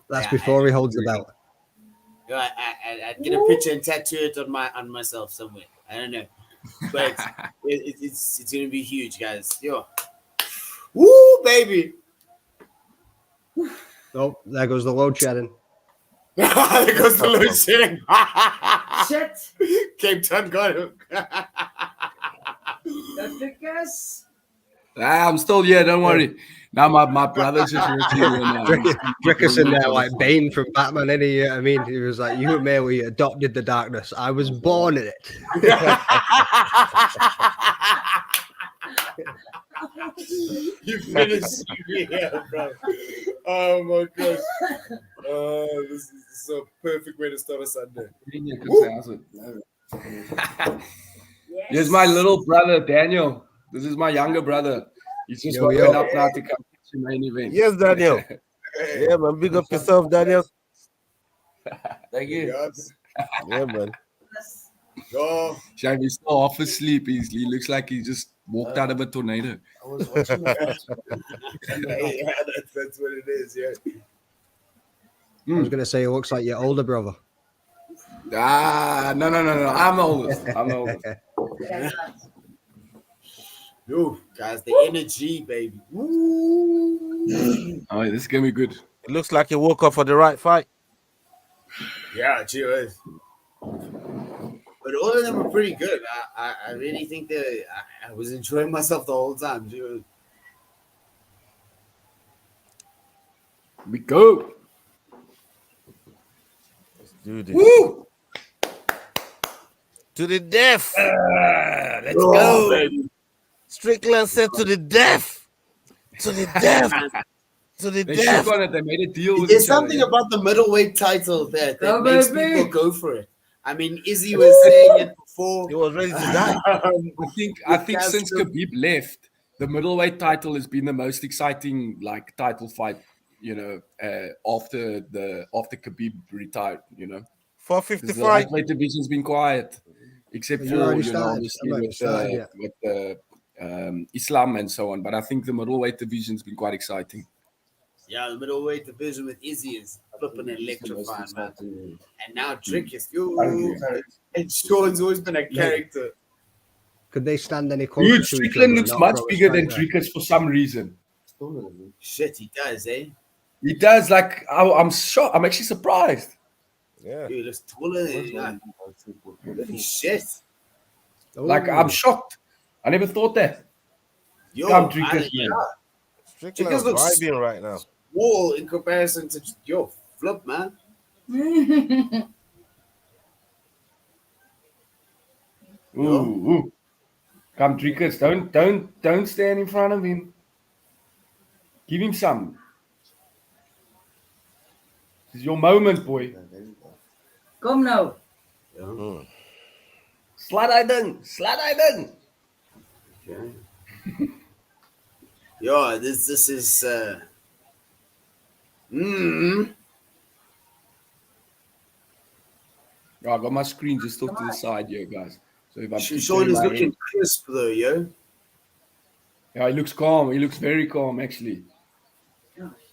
That's before he holds the belt. I'd get a picture and tattoo it on myself somewhere. I don't know, but it's gonna be huge, guys. Yo, woo, baby. Oh, there goes the load shedding. There goes the load shedding. Shit. Cape Town got him. Dricus. I'm still here. Don't worry. Now my brother's just walking here now. Dricus in there like Bane from Batman, and I mean, he was like, "You and me, we adopted the darkness. I was born in it." You finished me here, bro. Oh my gosh. Oh, this is a perfect way to start a Sunday. Here's my little brother, Daniel. This is my younger brother. He's just woken up now to come to the main event. Yes, Daniel. Yeah, man. Big up yourself, Daniel. Thank you. Yeah, man. Oh. Shame he's still half asleep. He looks like he just walked out of a tornado. I was watching that. Yeah, that's what it is, yeah. I was gonna say it looks like your older brother. No. I'm oldest. Yo, guys, the energy, baby. Woo. Oh, this is gonna be good. It looks like he woke up for the right fight. Yeah, cheers. But all of them were pretty good. I really think that I was enjoying myself the whole time. Dude. We go. Let's do this. Woo! To the death. Let's go, baby. Strickland said to the death. To the death. To the They death. shook on it. They made a deal with There's each other. something about the middleweight title that Go, makes baby. people go for it. I mean, Izzy was saying it before. He was ready to die. I think since Khabib left, the middleweight title has been the most exciting like title fight, after Khabib retired, 450 The fight. lightweight division's been quiet, except You for already started. obviously I'm not with started yet. Islam and so on. But I think the middleweight division's been quite exciting. Yeah, the middleweight division with Izzy is flipping electrifying, man. And now Dricus, and Sean's always been a character. Could they stand any closer? Dude, to each Strickland other looks and much not throw a bigger than strike Dricus for some reason. Shit, he does, eh? He does. Like I'm shocked. I'm actually surprised. Yeah. Dude, it's taller than holy shit. there? Like Ooh. I'm shocked. I never thought that. Yo, Come, Dricus, yeah. man. Strickland's looks- vibing right now. Wall in comparison to yo flip, man. Ooh. Come, Dricus. Don't stand in front of him. Give him some. This is your moment, boy. Kom nou. Slaat hy ding. Okay. Yo, this is I got my screen just off to the side here, guys. So if I keep Sean turning is my looking head- crisp though, yo. Yeah, he looks calm. He looks very calm, actually.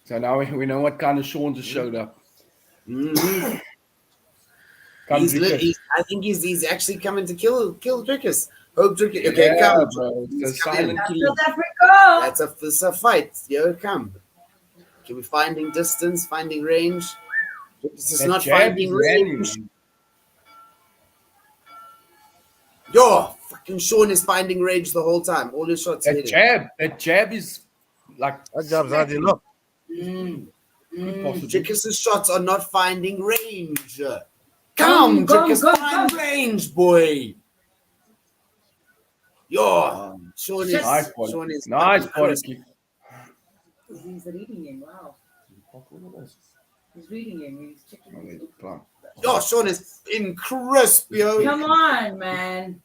So now we know what kind of Sean just showed up. Mhm. Come, Dricus. I think he's actually coming to kill Dricus. Hope Dricus. Okay, Yeah, come. bro. He's It's a coming. silent killer. South Africa. That's a fight, yo. Come. Can we finding distance, finding range? This is That not jab finding is landing, range. man. Yo, fucking Sean is finding range the whole time. All his shots hitting. That jab is like That jab's hard enough. Dricus' shots are not finding range. Come, Dricus, find range, boy. Yo, Sean is nice body. Sean is Nice fucking body crisp. kick. He's reading him. Wow. He's reading him. He's checking. Oh, wait, come on. Yo, Sean is in crisp, yo. Come on, man.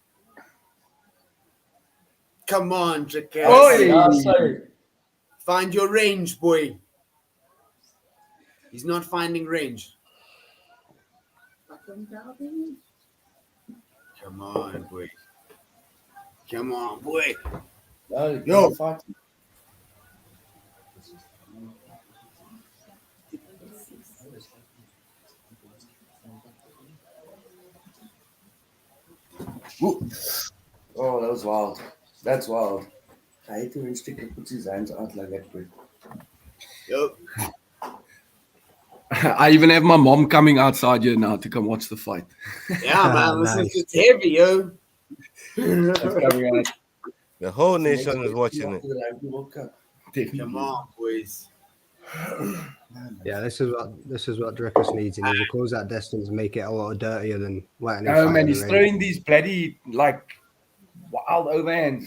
Come on, Dricus. Oi! Find your range, boy. He's not finding range. Come on, boy. Come on, boy. Yo. Oh, that was wild. That's wild. I hate when Strickland puts his hands out like that, bro. Yo. I even have my mom coming outside here now to come watch the fight. Yeah, man. This is heavy, yo. That's coming out. The whole nation is watching it. Come on, boys. Yeah, this is what Dricus needs. He needs to close that distance and make it a lot dirtier than letting him Oh fight man, in he's the throwing ring. these bloody like wild overhands.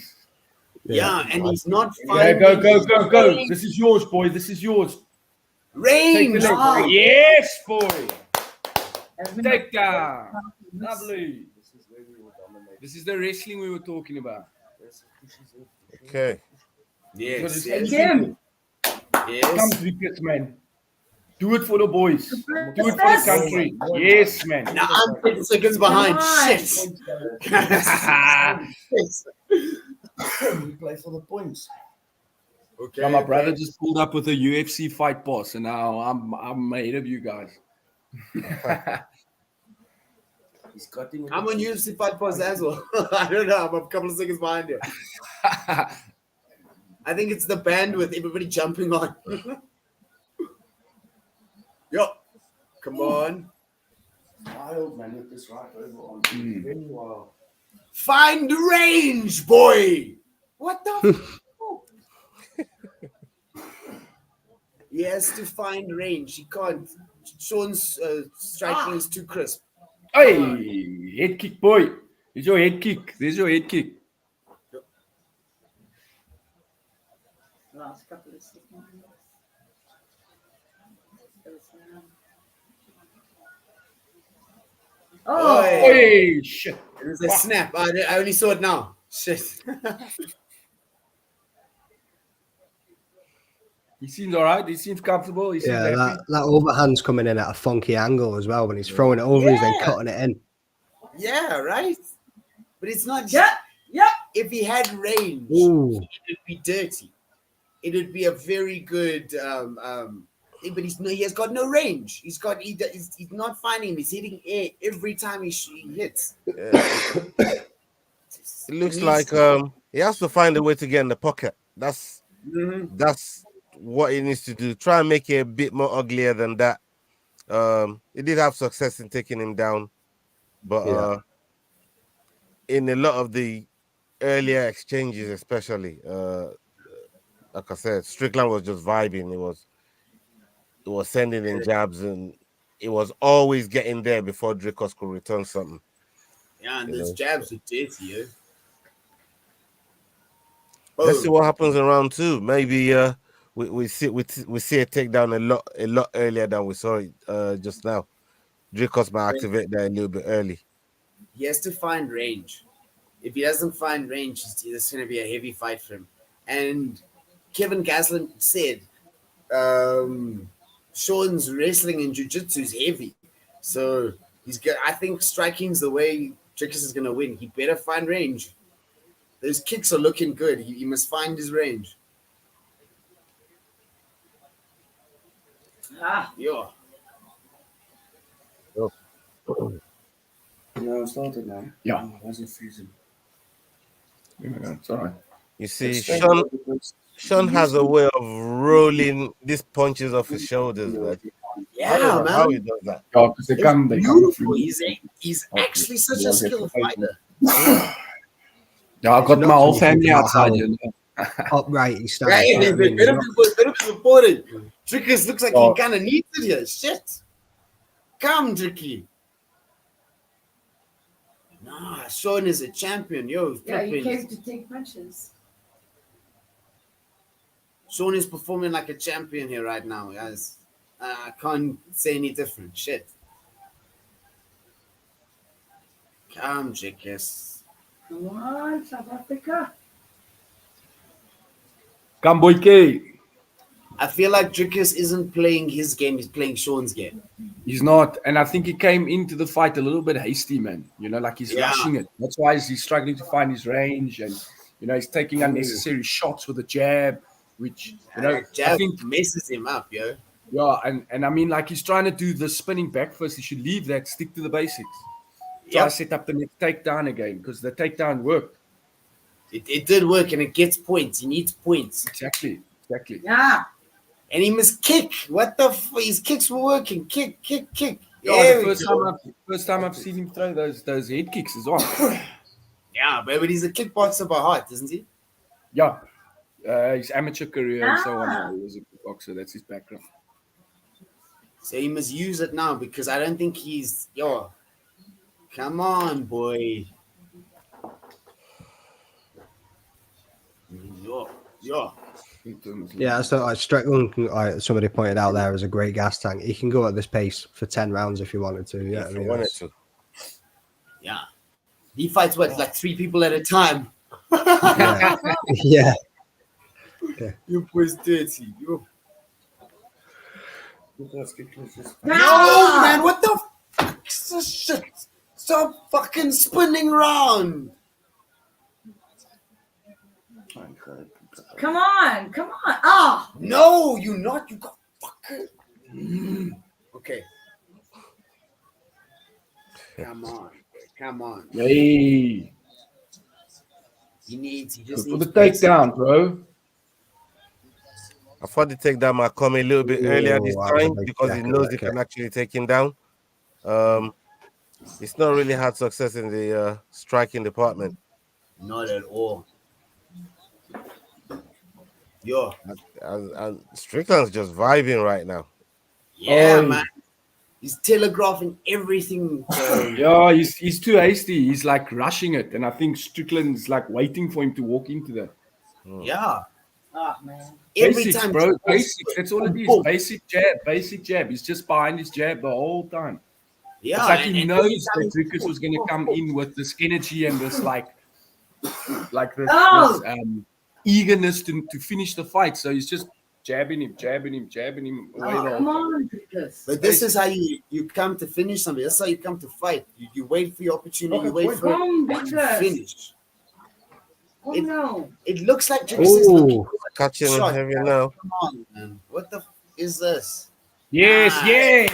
Yeah, and he's not Yeah, finding. go. This is yours, boy. This is yours. Range. Take the leg. Yes, boy. Take that. Lovely. This is the wrestling we were talking about. Okay. Yes. Come, Dricus, man. Do it for the boys. Do it for the country. Yes, man. Now I'm 10 seconds behind. Shit. We play for the points. Okay. Yeah, my brother just pulled up with a UFC fight pass, and now I'm ahead of you guys. I'm on UFC Fight Pass as well. I don't know. I'm a couple of seconds behind you. I think it's the band with everybody jumping on. Yo, come on. Wild, man, with this right over on. Very wild. Find range, boy. What the fuck? He has to find range. He can't. Sean's striking is too crisp. Hey, head kick, boy. There's your head kick. Last couple of seconds. Oh, hey, shit. It was a snap. I only saw it now. Shit. He seems all right. He seems comfortable. He seems happy. that overhand's coming in at a funky angle as well when he's throwing it over, he's then cutting it in. Yeah, right? But it's not. Yeah. If he had range, Ooh. it would be dirty. It would be a very good. But he has got no range. He's not finding him. He's hitting air every time he hits. It looks like he has to find a way to get in the pocket. That's what he needs to do. Try and make it a bit more uglier than that. He did have success in taking him down, but in a lot of the earlier exchanges, especially, like I said, Strickland was just vibing. It was sending in jabs, and it was always getting there before Dricus could return something. Yeah, and those jabs are dirty, yo. Let's see what happens in round two. Maybe we see a takedown a lot earlier than we saw it just now. Dricus might activate that a little bit early. He has to find range. If he doesn't find range, it's going to be a heavy fight for him. And Kevin Gastelum said Sean's wrestling and jiu-jitsu is heavy. So he's good. I think striking's the way Dricus is going to win. He better find range. Those kicks are looking good. He must find his range. Yeah. No, it's started now. Yeah. Oh, why is it freezing? It's all right. You see, Sean has a way of rolling these punches off his shoulders, man. Yeah, man. How he does that? Yeah, because they come Beautiful. He's actually such a skilled fighter. Yeah, I've got my whole family outside. You know. Upright, he started. Right, better be reported. Dricus looks like he kind of needs it here. Shit. Come, Dricky. Nah, Sean is a champion. Yo, Yeah, he came to take punches. Sean is performing like a champion here right now, guys. I can't say any different. Shit. Come, Dricus. Come on, South Africa. Come, boy, K. I feel like Dricus isn't playing his game. He's playing Sean's game. He's not. And I think he came into the fight a little bit hasty, man. You know, like he's rushing it. That's why he's struggling to find his range. And, you know, he's taking unnecessary shots with a jab, which, you know, jab I think messes him up, yo. Yeah, and I mean, like he's trying to do the spinning back first. He should leave that, stick to the basics. Try to set up the next takedown again because the takedown worked. It did work and it gets points. He needs points. Exactly. Yeah. And he must kick. What the f? His kicks were working. Kick. Yeah, the first time I've seen him throw those head kicks as well. Yeah, but he's a kickboxer by heart, isn't he? Yeah. His amateur career and so on. Yeah, he was a boxer. That's his background. So he must use it now because I don't think he's. Yo, come on, boy. Yo. Yeah, so like Strickland, somebody pointed out there, is a great gas tank. He can go at this pace for 10 rounds if he wanted to. Yeah, if he wanted to. Yeah. He fights like 3 people at a time. Yeah. Yeah. You boys dirty. Yo. No, No, man, what the fuck is this shit? Stop fucking spinning round. Come on. Ah. No, you not. You got fucking. Okay. Come on. Hey. He just For needs the takedown, bro. I thought the takedown might come a little bit earlier this time because he knows he can actually take him down. It's not really had success in the striking department. Not at all. Yo. And Strickland's just vibing right now. Yeah, man. He's telegraphing everything. Yeah, he's too hasty. He's like rushing it. And I think Strickland's like waiting for him to walk into that. Yeah. Oh, man. Basics, bro. Basics. That's all it is. Basic jab. He's just behind his jab the whole time. Yeah. It's like he knows that Dricus was going to come in with this energy and this this eagerness to finish the fight. So he's just jabbing him. Come on, Dricus. But this is how you come to finish something. That's how you come to fight. You wait for your opportunity. You wait for it to finish. Oh, no. It looks like Dricus is looking catching him heavy now. Come on, man. What the is this? Yes.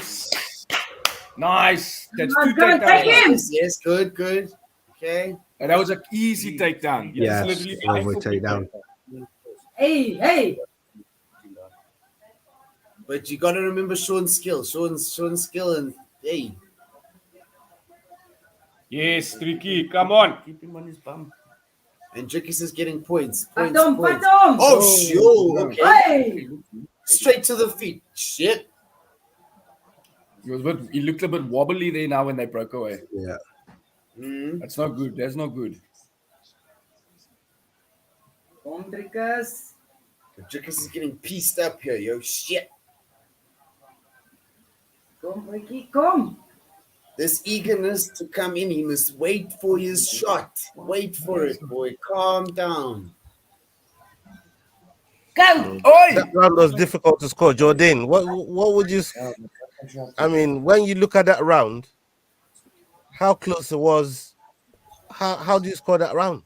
Nice. That's 2 takedowns. Yes, good. Okay. And that was an easy takedown. Yeah, lovely takedown. Hey. But you got to remember Sean's skill. Sean's skill and hey. Yes, Tricky. Come on. Keep him on his bum. And Dricus is getting points. Pardon. Oh, sure. Okay. Hey. Straight to the feet. Shit. He looked a bit wobbly there now when they broke away. Yeah. That's not good. Come, Dricus. Dricus is getting pieced up here, yo. Shit. Come, Ricky, come. This eagerness to come in, he must wait for his shot. Wait for it, boy. Calm down. Go. That round was difficult to score. Jordan, what would you... I mean, when you look at that round, how close it was, how do you score that round?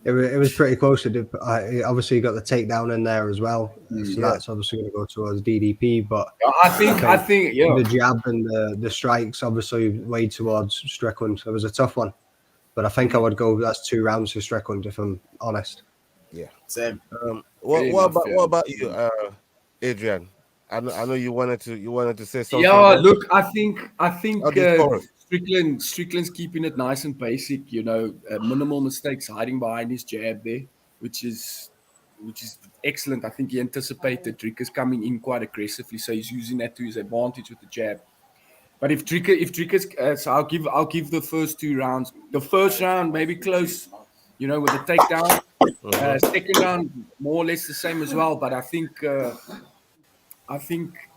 It was pretty close. Obviously, you got the takedown in there as well. So that's obviously going to go towards DDP. But I think the jab and the strikes obviously weighed towards Strickland. It was a tough one. But I think I would go, that's 2 rounds for Strickland, if I'm honest. Yeah. Same. What about you, Adrian? I know you wanted to say something. Yeah, look, I think Strickland's keeping it nice and basic, minimal mistakes, hiding behind his jab there, which is excellent. I think he anticipated Dricus coming in quite aggressively, so he's using that to his advantage with the jab. But if Dricus, so I'll give the first 2 rounds. The first round maybe close, with the takedown. Second round more or less the same as well. But I think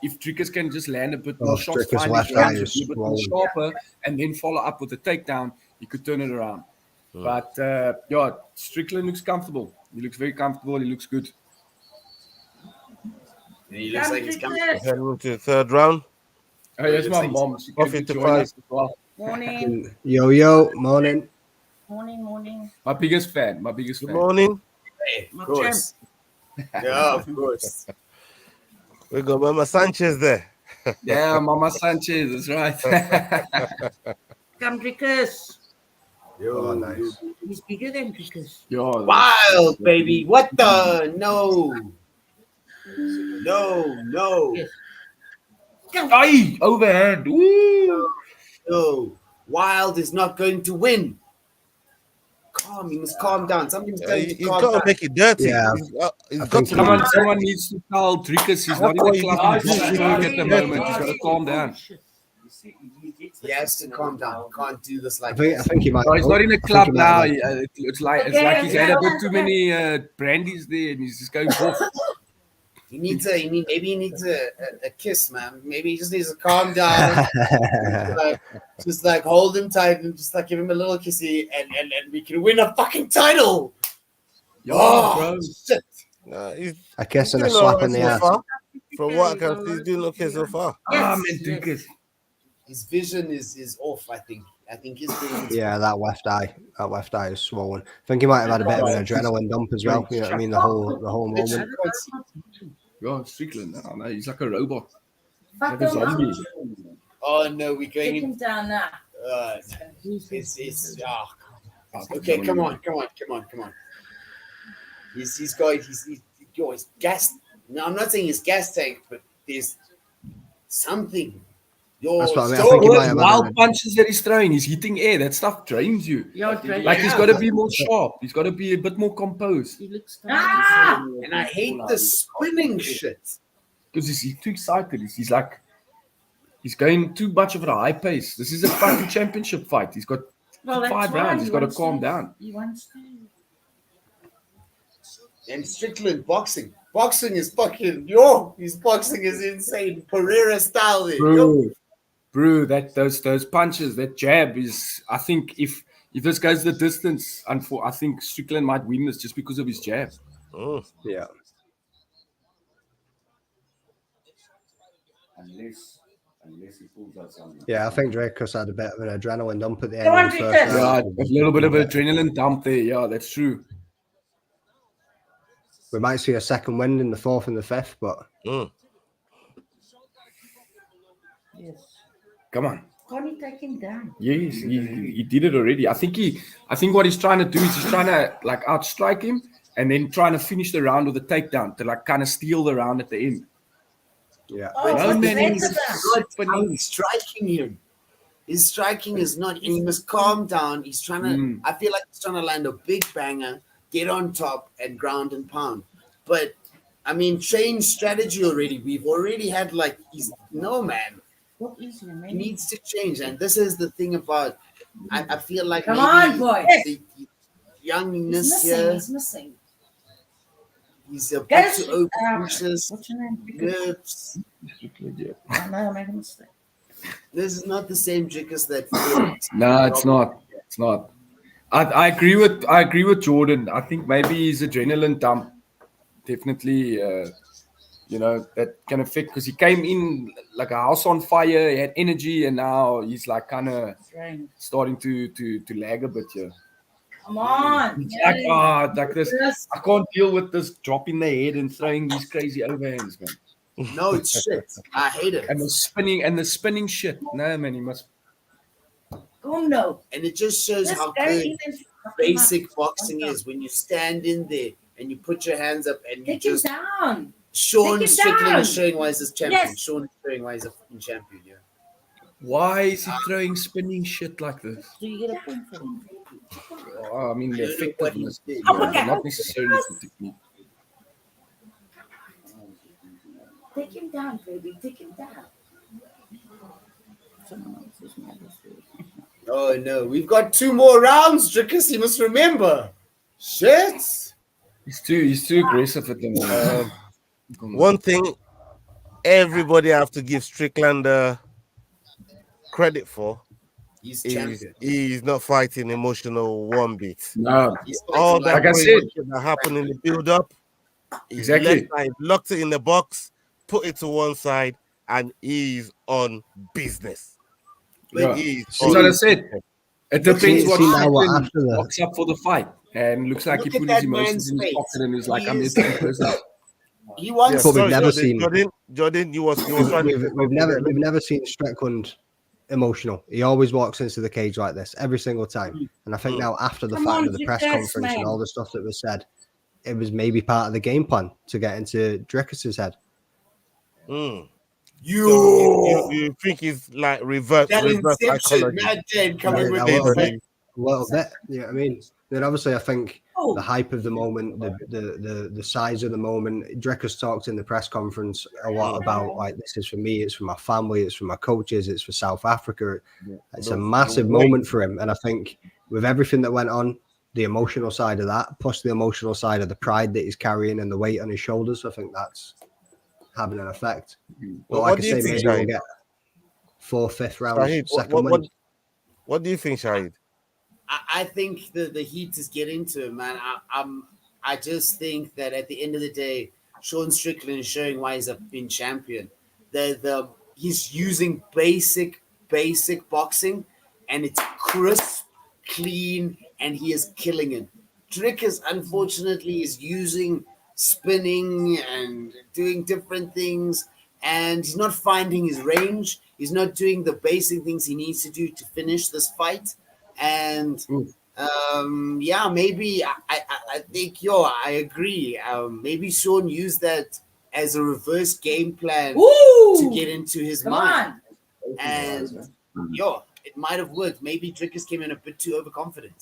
if Dricus can just land a bit more shots, find his range, a bit more sharper, and then follow up with a takedown, he could turn it around. But Strickland looks comfortable. He looks very comfortable. He looks good. And he looks like he's coming. Heading to the 3rd round. Oh, that's my mom. She can join us as well. Morning. Yo, morning. Morning. My biggest fan. Good morning. Hey, of course. Yeah, of course. We got Mama Sanchez there. Yeah, Mama Sanchez, that's right. Come, Dricus. Oh, nice. He's bigger than Dricus. Wild, baby. What the? No. Yes. Aye, overhand. Woo. No. Wild is not going to win. calm. He must calm down. Something's telling him to He's calm got down. to make it dirty. Yeah. He's got to. Someone needs to tell Dricus he's not in the club. He's at the moment. He's got to calm down. He has to calm down. He can't do this like I think he might. No, he's not in a I think club he might now. have- It's like he's had a bit too many brandies there, and he's just going off. maybe he needs a kiss, man. Maybe he just needs to calm down. just like hold him tight and just like give him a little kissy, and we can win a fucking title. Bro. Shit. I guess and a doing slap alright in the so ass. far. From what I can see, he's doing okay so far. Man, Dricus. His vision is off. I think his vision. Yeah, that left eye is swollen. I think he might have had a bit of an adrenaline dump as well. You know what I mean? The whole moment. Yeah, Strickland. I know, he's like a robot. Fuck Like a him up. zombie. Oh no, we're going Take him down now. Okay, come on. He's gas. No, I'm not saying he's gas tank, but there's something. That's what I mean. I think he might have had Wild punches that he's throwing. He's hitting air. That stuff drains you. Like he's got to be more sharp. He's got to be a bit more composed. And I hate the spinning shit. Because he's too excited. He's going too much of a high pace. This is a fucking championship fight. He's got 5 rounds. He's got to calm down. He wants to. And Strickland boxing. Boxing is fucking his boxing is insane. Pereira style there. Bro, those punches, that jab is. I think if this goes the distance, I think Strickland might win this just because of his jab. Oh yeah. Unless he pulls out something. Yeah, I think Dricus had a bit of an adrenaline dump at the end Come on, of the first Dricus. Yeah, round. a little bit of an adrenaline dump there. Yeah, that's true. We might see a second wind in the fourth and the fifth, but Yes. Come on. Can't he take him down? Yes, he did it already. I think what he's trying to do is he's trying to like outstrike him and then trying to finish the round with a takedown to like kind of steal the round at the end. Yeah. Oh, He's striking him. His striking is not. He must calm down. He's trying to. I feel like he's trying to land a big banger, get on top, and ground and pound. But I mean, change strategy already. We've already had like man. What is your He name? needs to change, and this is the thing about. I feel like Come maybe on, boy. the youngness He's missing. here. He's missing. He's a bit Guys, too overcautious. what's your name? Nerves. I know I made a mistake. This is not the same Dricus that. No, it's not. It's not. I agree with Jordan. I think maybe his adrenaline dump definitely, that can affect because he came in like a house on fire. He had energy, and now he's like kind of starting to lag a bit here. Come on. It's like this. I can't deal with this drop in the head and throwing these crazy overhands, man. No, it's shit. I hate it. And the spinning shit. No, man, he must. Oh no. And it just shows This how guy good even basic fucking boxing is when you stand in there and you put your hands up and you Take him just. down. Sean Take him Strickland down. is showing why he's a champion. Yes. Sean is showing why he's a fucking champion. Yeah. Why is he throwing spinning shit like this? Do you get a point for him? Oh, I mean, the effectiveness, Oh, okay. not necessarily the technique. Take him down, baby. Take him down. Oh no, we've got 2 more rounds, Dricus. You must remember. Shit. He's too aggressive at the moment. one thing everybody have to give Strickland credit for He's is champion. he's not fighting emotional one bit. No, All that like I said, that happened in the build-up, exactly. Locked it in the box, put it to one side, and he's on business. Yeah. He's That's what I said. It depends what See now what Strickland after the- walks up for the fight, and looks like Look he at put that his emotions man's in his face. pocket and he's like, He "I'm is- here to person." He wants. But we've Sorry, never seen Jordan. You was trying to we've never seen Strickland emotional. He always walks into the cage like this every single time. And I think now after the Come fight on, with the you press guys, conference and man. all the stuff that was said, it was maybe part of the game plan to get into Dricus's head. You think he's like reverse That Inception, psychology? Mad Jane coming with A his little face. bit, a little bit. You know what I mean? Then obviously, I think the hype of the moment, the size of the moment. Dricus talked in the press conference a lot about like, this is for me, it's for my family, it's for my coaches, it's for South Africa. It's a massive moment for him, and I think with everything that went on, the emotional side of that, plus the emotional side of the pride that he's carrying and the weight on his shoulders, I think that's having an effect. But like I say, maybe we'll get 4th, 5th round, Shahid, second win. What do you think, Shahid? I think the heat is getting to him, man. I just think that at the end of the day, Sean Strickland is showing why he's been champion. He's using basic boxing, and it's crisp, clean, and he is killing it. Dricus, unfortunately, is using spinning and doing different things, and he's not finding his range. He's not doing the basic things he needs to do to finish this fight. And maybe I think I agree. Maybe Sean used that as a reverse game plan to get into his mind. And it might have worked. Maybe Dricus came in a bit too overconfident.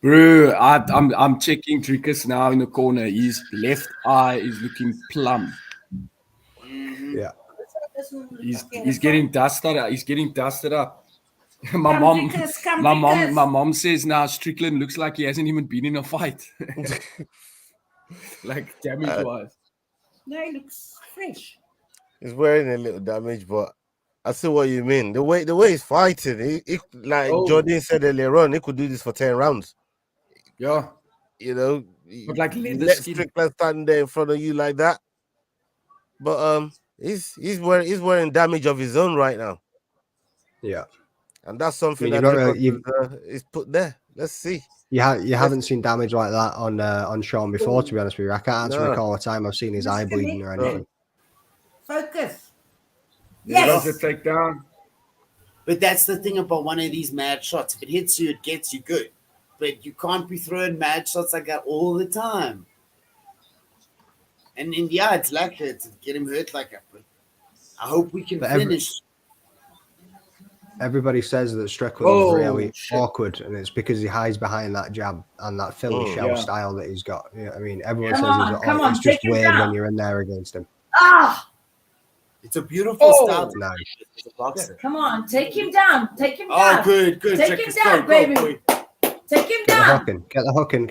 Bro, I'm checking Dricus now in the corner. His left eye is looking plumb. Yeah. He's getting dusted up. He's getting dusted up. My mom says now Strickland looks like he hasn't even been in a fight. Like damage wise. No, he looks fresh. He's wearing a little damage, but I see what you mean. The way he's fighting, Jordan said earlier on, he could do this for 10 rounds. Yeah. You know, but like let Strickland stand there in front of you like that. But he's wearing damage of his own right now. Yeah. And that's something is put there. Let's see. You haven't seen damage like that on Sean before, to be honest with you. I can't actually recall a time I've seen his eye bleeding or anything. Focus. Yes. Does it take down? But that's the thing about one of these mad shots. If it hits you, it gets you good. But you can't be throwing mad shots like that all the time. And it's likely to get him hurt like that. But I hope we can finish. Everybody says that Strickland is really awkward, and it's because he hides behind that jab and that Philly shell style that he's got. You know what I mean, everyone says it's just weird when you're in there against him. It's a beautiful style. Nice. Come on, take him down. Take him down. Oh, good. Take him down, baby. Take him down. Get the hook in.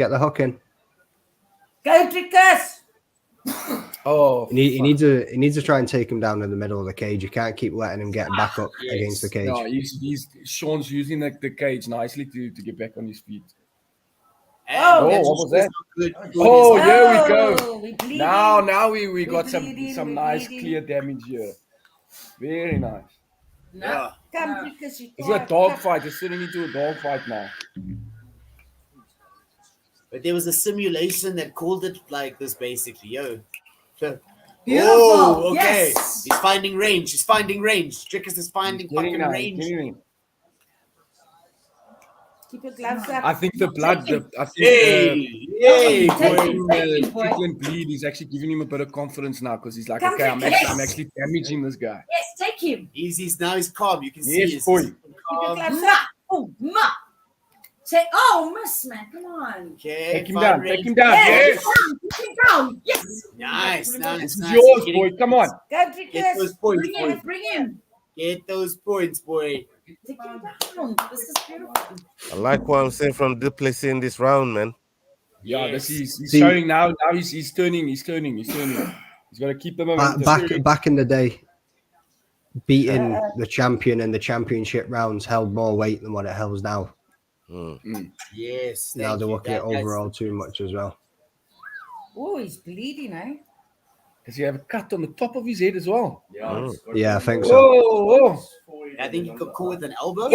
Go, Dricus. He needs to try and take him down in the middle of the cage. You can't keep letting him get back up against the cage. No, Sean's using the cage nicely to get back on his feet. What was that? Here we go. Now we got some nice clear damage here. Very nice. No, come because you. It's a dog fight. It's turning into a dog fight now. But there was a simulation that called it like this, basically. Beautiful. Oh, okay. Yes. He's finding range. Dricus is finding fucking range. Keep your gloves up. I think the blood. Strickland bleed is actually giving him a bit of confidence now because he's like, okay, I'm actually damaging this guy. Yes, take him. He's calm. You can see. Yes, boy. Keep your gloves up. Miss, man, come on. Okay, take him down. Yes. Take him down. Yes. Nice. This is yours, boy. Come on. Go, Dricus. Get those points, Bring him. Get those points, boy. Take him down. This is beautiful. I like what I'm saying from Du Plessis in this round, man. Yeah, he's showing now. Now he's turning. He's got to keep the momentum. Back in the day, beating the champion in the championship rounds held more weight than what it holds now. Yes. Now they're looking at overall too much as well. Oh, he's bleeding, eh? Does he have a cut on the top of his head as well? Yeah, I think so. I think you could call it an elbow.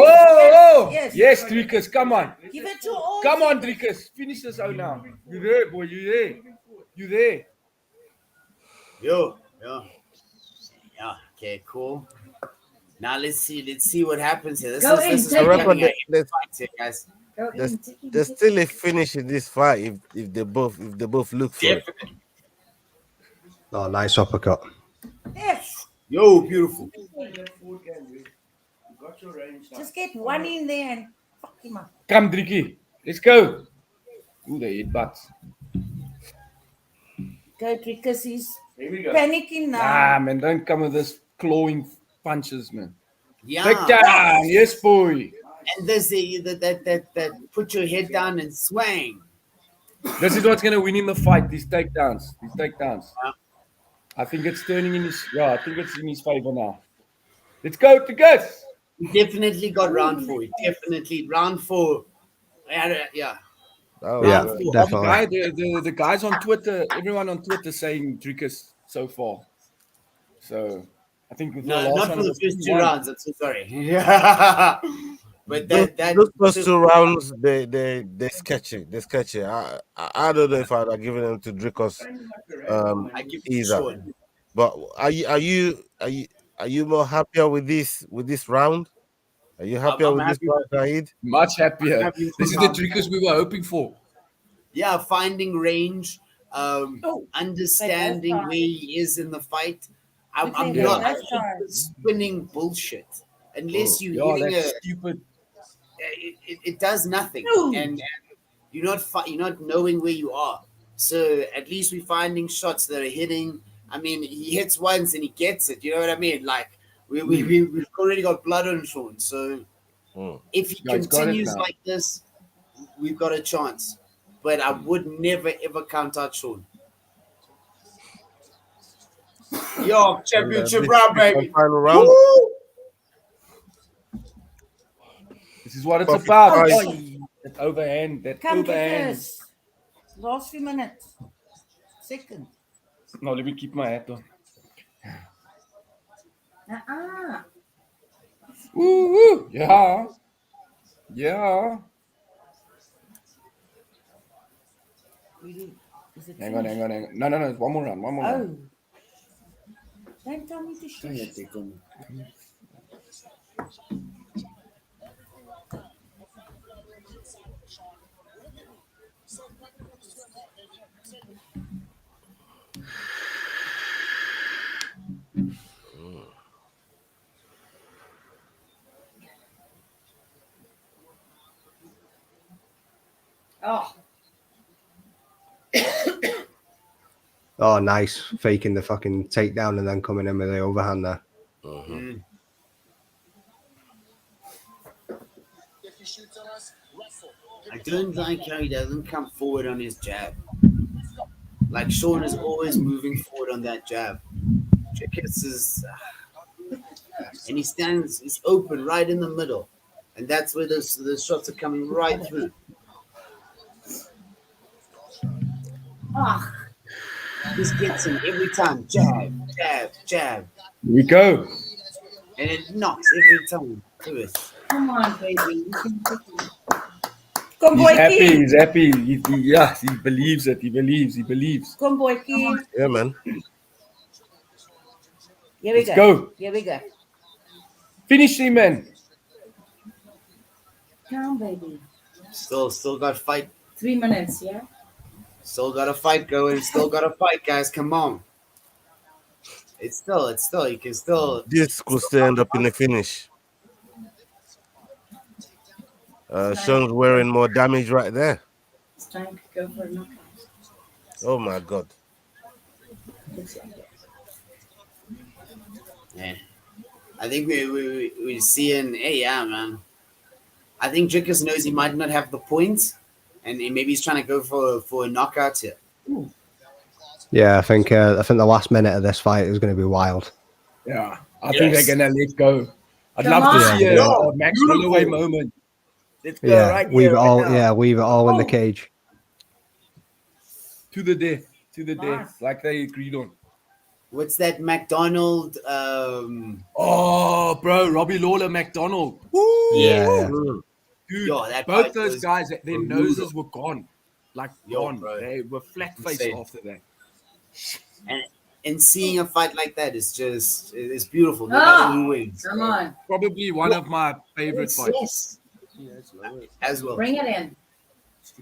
Yes, Dricus, come on. Give it to all. Come on, Dricus. Finish this out now. You there, boy? You there? Yeah. Okay, cool. Now let's see what happens here. This is guys. There's still a finish in this fight if they both look for it. Oh, nice uppercut. Yes. Yo, beautiful. Just get one in there and fuck him up. Come, Dricky. Let's go. Ooh, they hit butts. Go, Dricus. He's Here we go. panicking now. Nah, man, don't come with this clawing punches, man. Yeah. Take down. Yes, boy. And there's that put your head down and swing. This is what's going to win him the fight, these takedowns. I think it's turning in his... Yeah, I think it's in his favor now. Let's go to Gus. He definitely got round 4. Definitely. Round 4. Yeah. Oh, yeah, definitely. The guys on Twitter, everyone on Twitter saying Dricus so far. So, I think... Not for the first 2 rounds. I'm so sorry. But those first 2 rounds, they sketchy. They're sketchy. I don't know if I'd have given them to Dricus either. But are you more happier with this round? Are you happier with this round, Saeed? Much happier. This is the Dricus we were hoping for. Yeah, finding range, understanding where he is in the fight. I'm not spinning bullshit unless you're hitting that's stupid. It does nothing, and you're not knowing where you are. So at least we're finding shots that are hitting. I mean, he hits once and he gets it. You know what I mean? Like we've already got blood on Sean. So if he continues like this, we've got a chance. But I would never ever count out Sean. Yo, championship round, baby. Final round. Woo! This is what it's about. That overhand. Come, Dricus. Last few minutes. Second. No, let me keep my hat on. Woo! Yeah. Hang on. No. One more round. Don't tell me to shush. Oh, nice. Faking the fucking takedown and then coming in with the overhand there. I don't like how he doesn't come forward on his jab. Like Sean is always moving forward on that jab. Dricus is, and he's open right in the middle, and that's where the shots are coming right through. This gets him every time. Jab. Here we go. And it knocks every time. Do it. Come on, baby. You can take it. Come, boy, he's happy. He believes it. He believes. Come, boy, kid. Yeah, man. Let's go. Here we go. Finish him, man. Come, baby. Still got to fight. 3 minutes, yeah? Still got to fight going. Still got to fight, guys. Come on. It's still. You can still. This could still end up in a finish. Sean's wearing more damage right there. It's time to go for a knockout. Oh my God. Yeah. I think we're seeing. Hey, yeah, man. I think Dricus knows he might not have the points, and maybe he's trying to go for a knockout here. Yeah, I think the last minute of this fight is going to be wild. Yeah, I think they're going to let go. I'd love to see a Max Holloway moment. Let's go right here. Weave it all in the cage. To the death, like they agreed on. What's that McDonald? Oh, bro, Robbie Lawler, McDonald. Woo! Yeah. Dude, both those guys, their noses were gone. Like, gone. Bro. They were flat-faced after that. And seeing a fight like that is just, it's beautiful. No matter who wins. Come on. Probably one of my favorite fights. Yes. As well. Bring it in.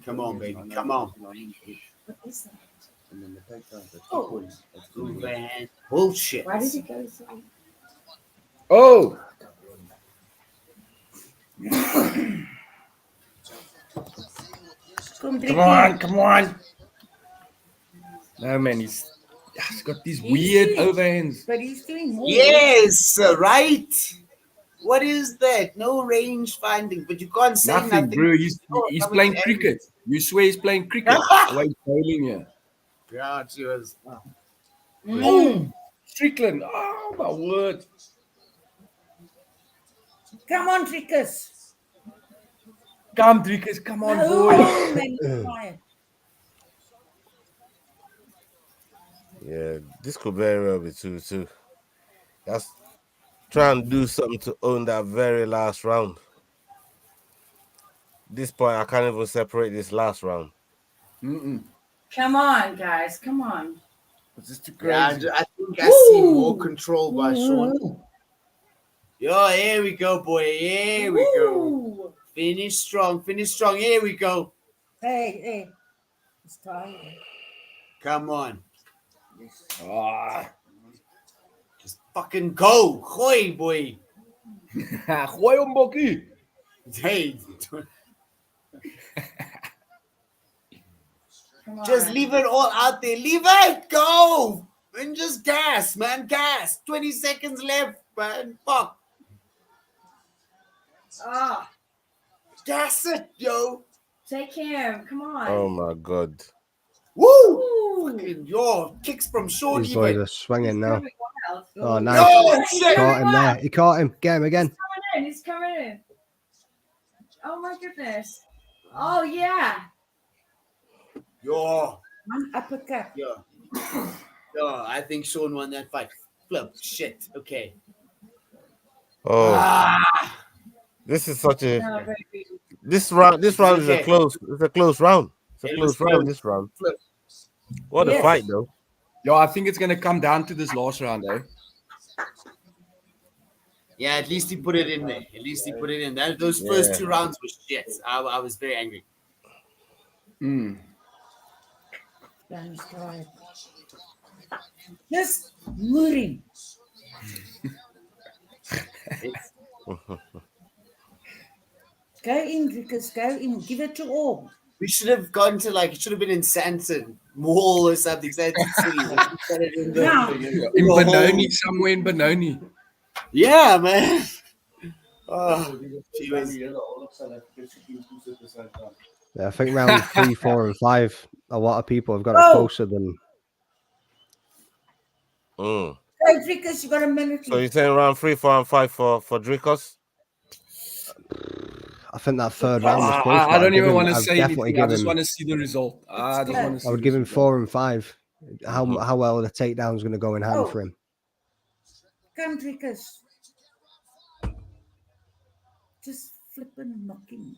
Come on, baby. Come on. What is that? And then the takedown. Overhand bullshit. Why did it go so? Oh. Come on, come on. No, man, he's got these weird overhands. But he's doing more. Yes, right. What is that? No range finding, but you can't say nothing. Bro. He's playing cricket. You swear he's playing cricket. The way he's bowling here. Yeah, cheers. Oh, Strickland. Oh, my word. Come on, Dricus. Come, Dricus. Come on, boy. Yeah, this could very well be 2-2. That's trying to do something to own that very last round. This point, I can't even separate this last round. Come on, guys. Come on. It's just too crazy. Yeah, I think I see more control by Sean. Yo, here we go, boy. Here we go. Finish strong. Finish strong. Here we go. Hey. It's time. Come on. Just fucking go. Gooi, boy. Gooi hom, Bokkie. Hey. Just leave it all out there. Leave it. Go. And just gas, man. Gas. 20 seconds left, man. Fuck. Gas it, yo. Take care. Come on. Oh, my God. Woo! Fucking, yo, kicks from Sean. These boys are swinging now. Oh, nice. No, caught him there. He caught him. Get him again. He's coming in. Oh, my goodness. Oh, yeah. Yo. One uppercut. Yo, I think Sean won that fight. Flip. Shit. Okay. Oh. This is such a... This round is a close. It's a close round. It's a close round, this round. What a fight, though. Yo, I think it's going to come down to this last round, eh? Yeah, at least he put it in there. At least he put it in. Those first 2 rounds were shit. I was very angry. Just moving. Go in, Dricus. Go in. Give it to all. We should have gone to it should have been in Santon Mall or something. Santon City. In Benoni, somewhere in Benoni. Yeah, man. Oh, Yeah, I think round 3, 4, and 5, a lot of people have got it closer than. Go, Dricus, you got a minute. So you're saying round 3, 4, and 5 for Dricus? I think that third round was close. I don't even want to say anything. I just want to see the result. I would give him 4 and 5. How well the takedown is going to go in hand for him. Come, Dricus. Just flipping knocking.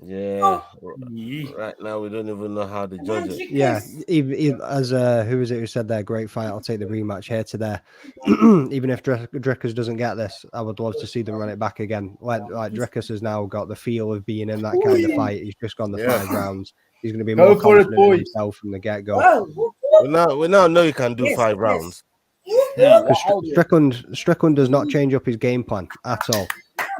Yeah. Right now, we don't even know how to judge it. Yeah, even as who was it who said there? Great fight. I'll take the rematch here to there. Even if Dricus doesn't get this, I would love to see them run it back again. Like Dricus has now got the feel of being in that kind of fight. He's just gone the 5 rounds. He's going to be more confident in himself from the get-go. We now know he can do 5 rounds. Yeah, because Strickland does not change up his game plan at all.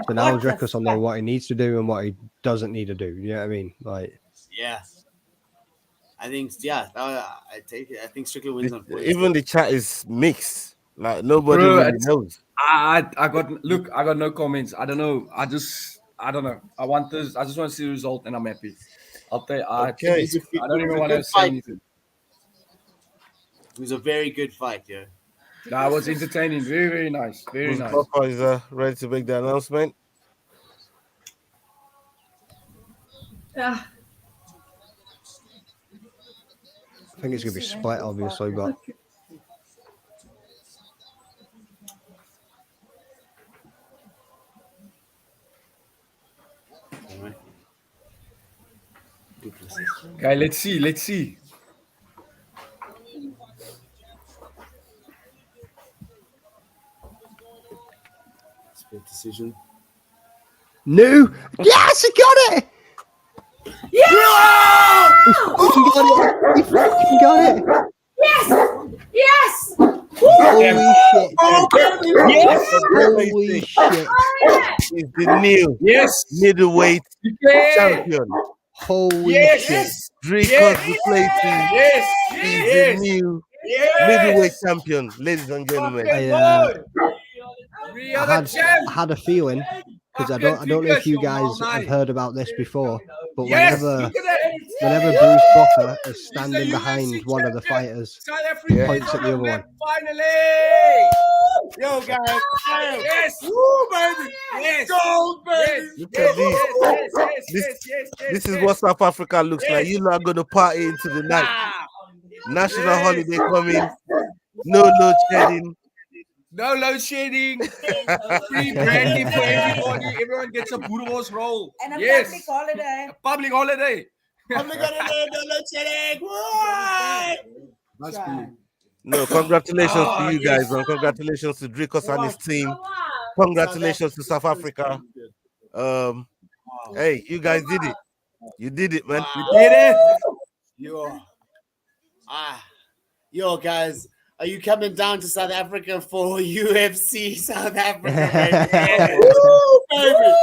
So now Dricus will know what he needs to do and what he doesn't need to do. You know what I mean? Like, yeah. I think I take it. I think Strickland wins on 4. Even the chat is mixed. Like nobody really knows. I got no comments. I don't know. I don't know. I just want to see the result and I'm happy. I don't even want to say anything. It was a very good fight, yeah. That was entertaining. Very, very nice. Very nice. Papa is ready to make the announcement. I think it's going to be split, obviously, but. Okay, let's see. Split decision. No! Yes, he got it! Yeah! He fucking got it! Yes! Yes! Woo! Holy shit. Yes. Holy shit. He's the new middleweight champion. Holy shit. Dricus du Plessis is the new middleweight champion, ladies and gentlemen. I had a feeling, because I don't know if you guys have heard about this before, but whenever Bruce Buffer is standing behind one of the fighters, he points at the other one. Finally! Yo, guys. Yes! Woo, baby! Yes! Gold, baby! Look at this is what South Africa looks like. You lot are going to party into the night. National holiday coming. No load shedding. No load shedding. Free brandy for everybody. Everyone gets a Boerewors roll. And a yes. public holiday. A public holiday. Public holiday, no load shedding. What? That's cool. No, congratulations to you guys, man. Congratulations to Dricus and his team. Congratulations to South Africa. Hey, you guys did it. You did it, man. You did it. Yo, guys. Are you coming down to South Africa for UFC South Africa? Woo, baby.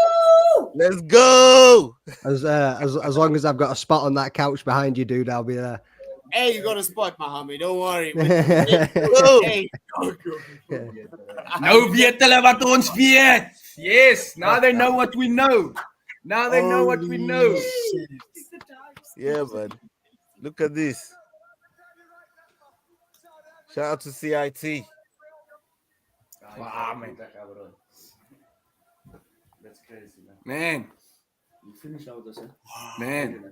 Let's go. As long as I've got a spot on that couch behind you, dude, I'll be there. Hey, you got a spot, my homie. Don't worry. Hey, Nou weet hulle wat ons weet. Yes, now they know what we know. Now they know what we know. Yeah, man. Look at this. Shout out to CIT. Wow, man. That's crazy, man. Man. You finish out this, Man.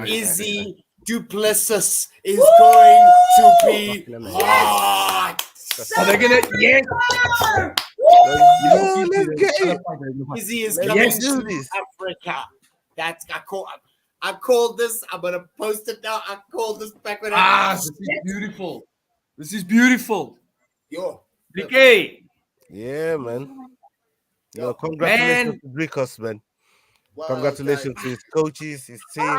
Easy du Plessis is going to be hot. Are they gonna? Yes. Let's get it. Easy is coming to Africa. That's I called this. I'm gonna post it now. I called this back when this is beautiful. This is beautiful. Yo, DK. Yeah, man. Yo, congratulations to Dricus, man. Wow, congratulations to his coaches, his team.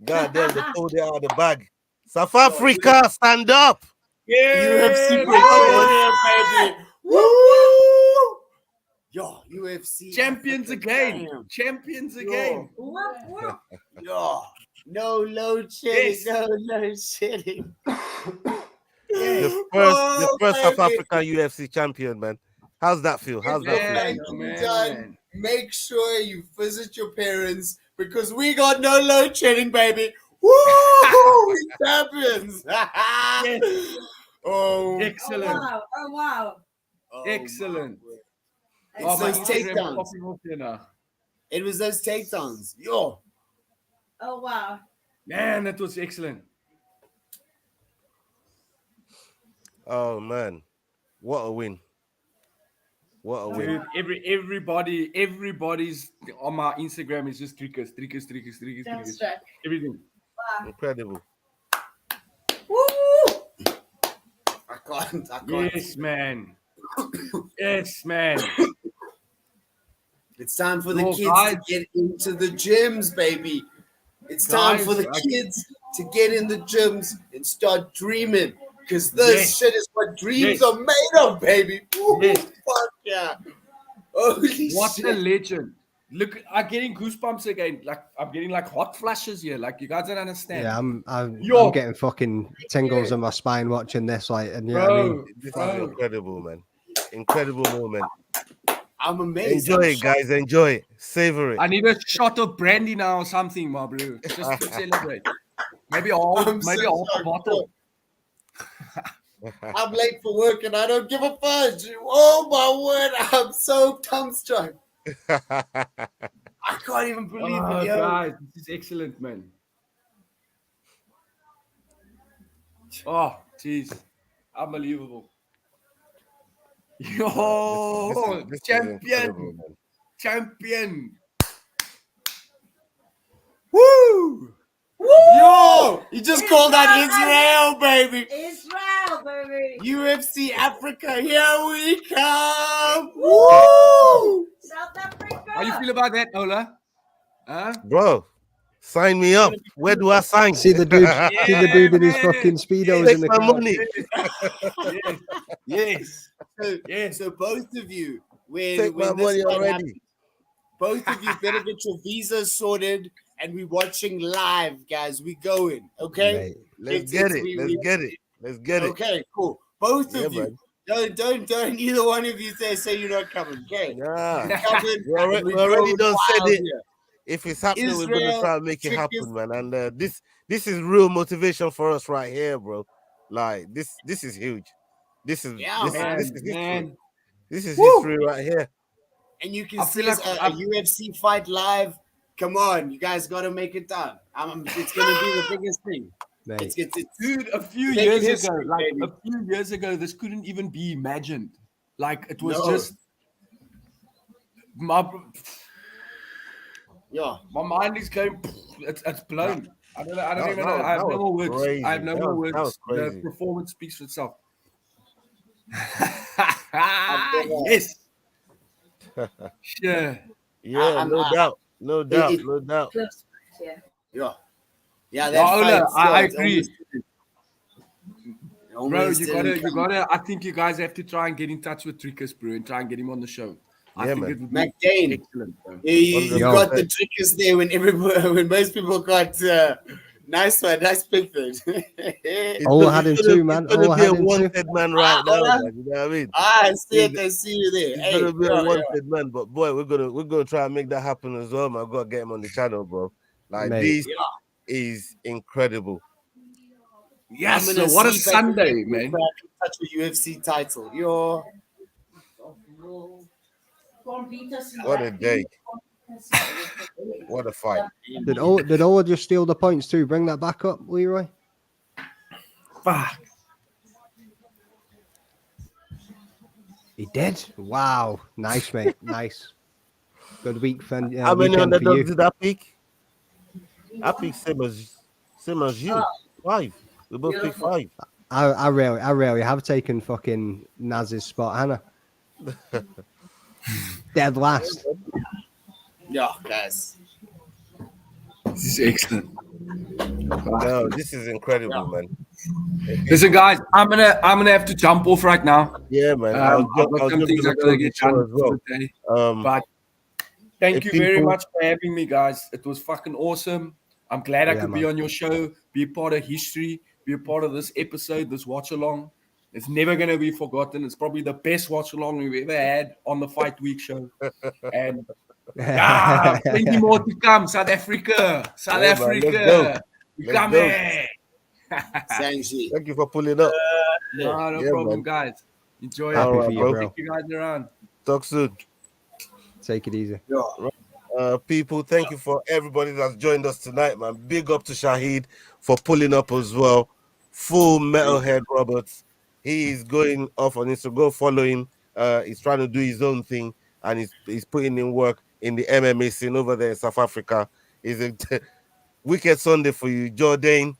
God damn, they pulled it out of the bag. South Africa, stand up. Yeah, UFC, baby. Woo! Yo, UFC champions again. Champions again. Yo, no load shedding. Yes. No load shedding. The first South African UFC champion, man. How's that feel? How's that feel? Man. Make sure you visit your parents because we got no load shedding, baby. Woo! We champions. Yes. Oh, excellent. Oh, wow. Excellent. It's those takedowns. It was those takedowns. Yo. Oh, wow. Man, that was excellent. Oh, man. What a win. What a win. Everybody's on my Instagram is just Dricus. Everything. Wow. Incredible. Woo! I can't. Yes, man. Yes, man. It's time for the kids to get into the gyms, baby. It's time for the kids to get in the gyms and start dreaming. Because this shit is what dreams are made of, baby. Ooh, fuck yeah. Holy what shit. a legend. Look, I'm getting goosebumps again. Like I'm getting like hot flashes here. Like you guys don't understand. Yeah, I'm getting fucking tingles in my spine watching this. Like, and you know what I mean? This is incredible, man. Incredible moment. I'm amazed. Enjoy it, guys. Enjoy it. Savor it. I need a shot of brandy now or something, my bro. Just to celebrate. Maybe a bottle. I'm late for work and I don't give a fudge. Oh my word, I'm so dumbstruck. I can't even believe it, yo. Guys, this is excellent, man. Oh, jeez. Unbelievable. Yo, this is champion. Champion. Woo! Yo, you just called out Israel, baby. Israel, baby. UFC Africa, here we come. Woo! South Africa. How you feel about that, Ola? Huh? Bro, sign me up. Where do I sign? See the dude in his fucking speedos Take in the my crowd. money. Yes. So both of you, when Take my this money fight already. happens, both of you better get your visas sorted, and we're watching live, guys. We going, okay? Mate, Let's get it. Let's get it. Let's get it. Okay, cool. Both Yeah, of you. man. Don't either one of you say you're not coming. Okay. Nah. You're coming, We already going done said wild it. here. If it's happening, we're gonna Israel, try and make it Dricus- happen, man. And this is real motivation for us right here, bro. Like this is huge. This is history. This is history right here. And you can I see feel like a UFC fight live. Come on, you guys got to make it done. It's going to be the biggest thing. Mate. Dude, a few Make years it ago, history, like baby. a few years ago, this couldn't even be imagined. Like it was No. just my Yeah. my mind is going. It's blown. I don't even know. That I have no more words. crazy. I have no That more was- that words. was The crazy. performance speaks for itself. Yes. Yeah. Yeah, no doubt. No doubt. No doubt. Close, yeah. Yeah. Yeah, that Ola, fight, I it's agree. almost Bro, you didn't gotta. I think you guys have to try and get in touch with Dricus, bro, and try and get him on the show. I Yeah, think man. it would be McCain. excellent, bro. You got the trickers there when most people got nice one, nice picture. Ola had him too, man. He's gonna Ola be a had him too. wanted man right now, Ola? man. You know what I mean? I see it. I see you there. He's Hey, gonna be yeah, a wanted man, but boy, we're gonna try and make that happen as well, man. I gotta get him on the channel, bro. Like Mate. this is incredible. Yes, I'm so gonna what a see if I Sunday, can man. touch a UFC title. Yo, What a day. What a fight. Did Ola just steal the points too? Bring that back up, Leroy. Fuck. He did. Wow. Nice, mate. Nice. Good week, friend. How many weekend for underdogs you. did that pick? I picked same as you. 5. We both picked 5. I really have taken fucking Naz's spot, Hannah. Dead last. yeah, guys. This is excellent. No, this is incredible, man. Listen, guys, I'm gonna have to jump off right now. Yeah, man. I've got some things I gotta get done for the day. But thank you very much for having me, guys. It was fucking awesome. I'm glad I could be on your show, be a part of history, be a part of this episode, this watch along. It's never gonna be forgotten. It's probably the best watch along we've ever had on the Fight Week show. And plenty more to come. South Africa. South Africa. We're coming. Thank you. Thank you for pulling up. No problem, man. guys. Enjoy Happy it. for you, bro. Take you guys around. Talk soon. Take it easy. People, thank you for everybody that's joined us tonight, man. Big up to Shahid for pulling up as well. Full Metalhead Roberts. He is going off on Instagram. Go follow him. He's trying to do his own thing, and he's putting in work in the MMA scene over there in South Africa. It's a wicked Sunday for you, Jordan.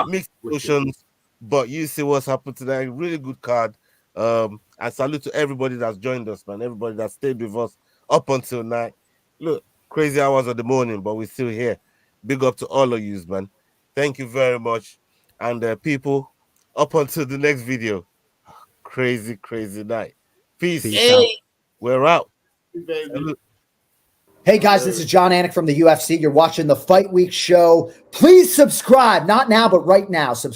Mixed emotions, but you see what's happened tonight. Really good card. And salute to everybody that's joined us, man. Everybody that stayed with us up until night. Look, crazy hours of the morning, but we're still here. Big up to all of you, man. Thank you very much. And people, up until the next video. Crazy, crazy night. Peace. Out. We're out. Hey guys, this is John Anik from the UFC. You're watching the Fight Week show. Please subscribe. Not now, but right now. Subscribe.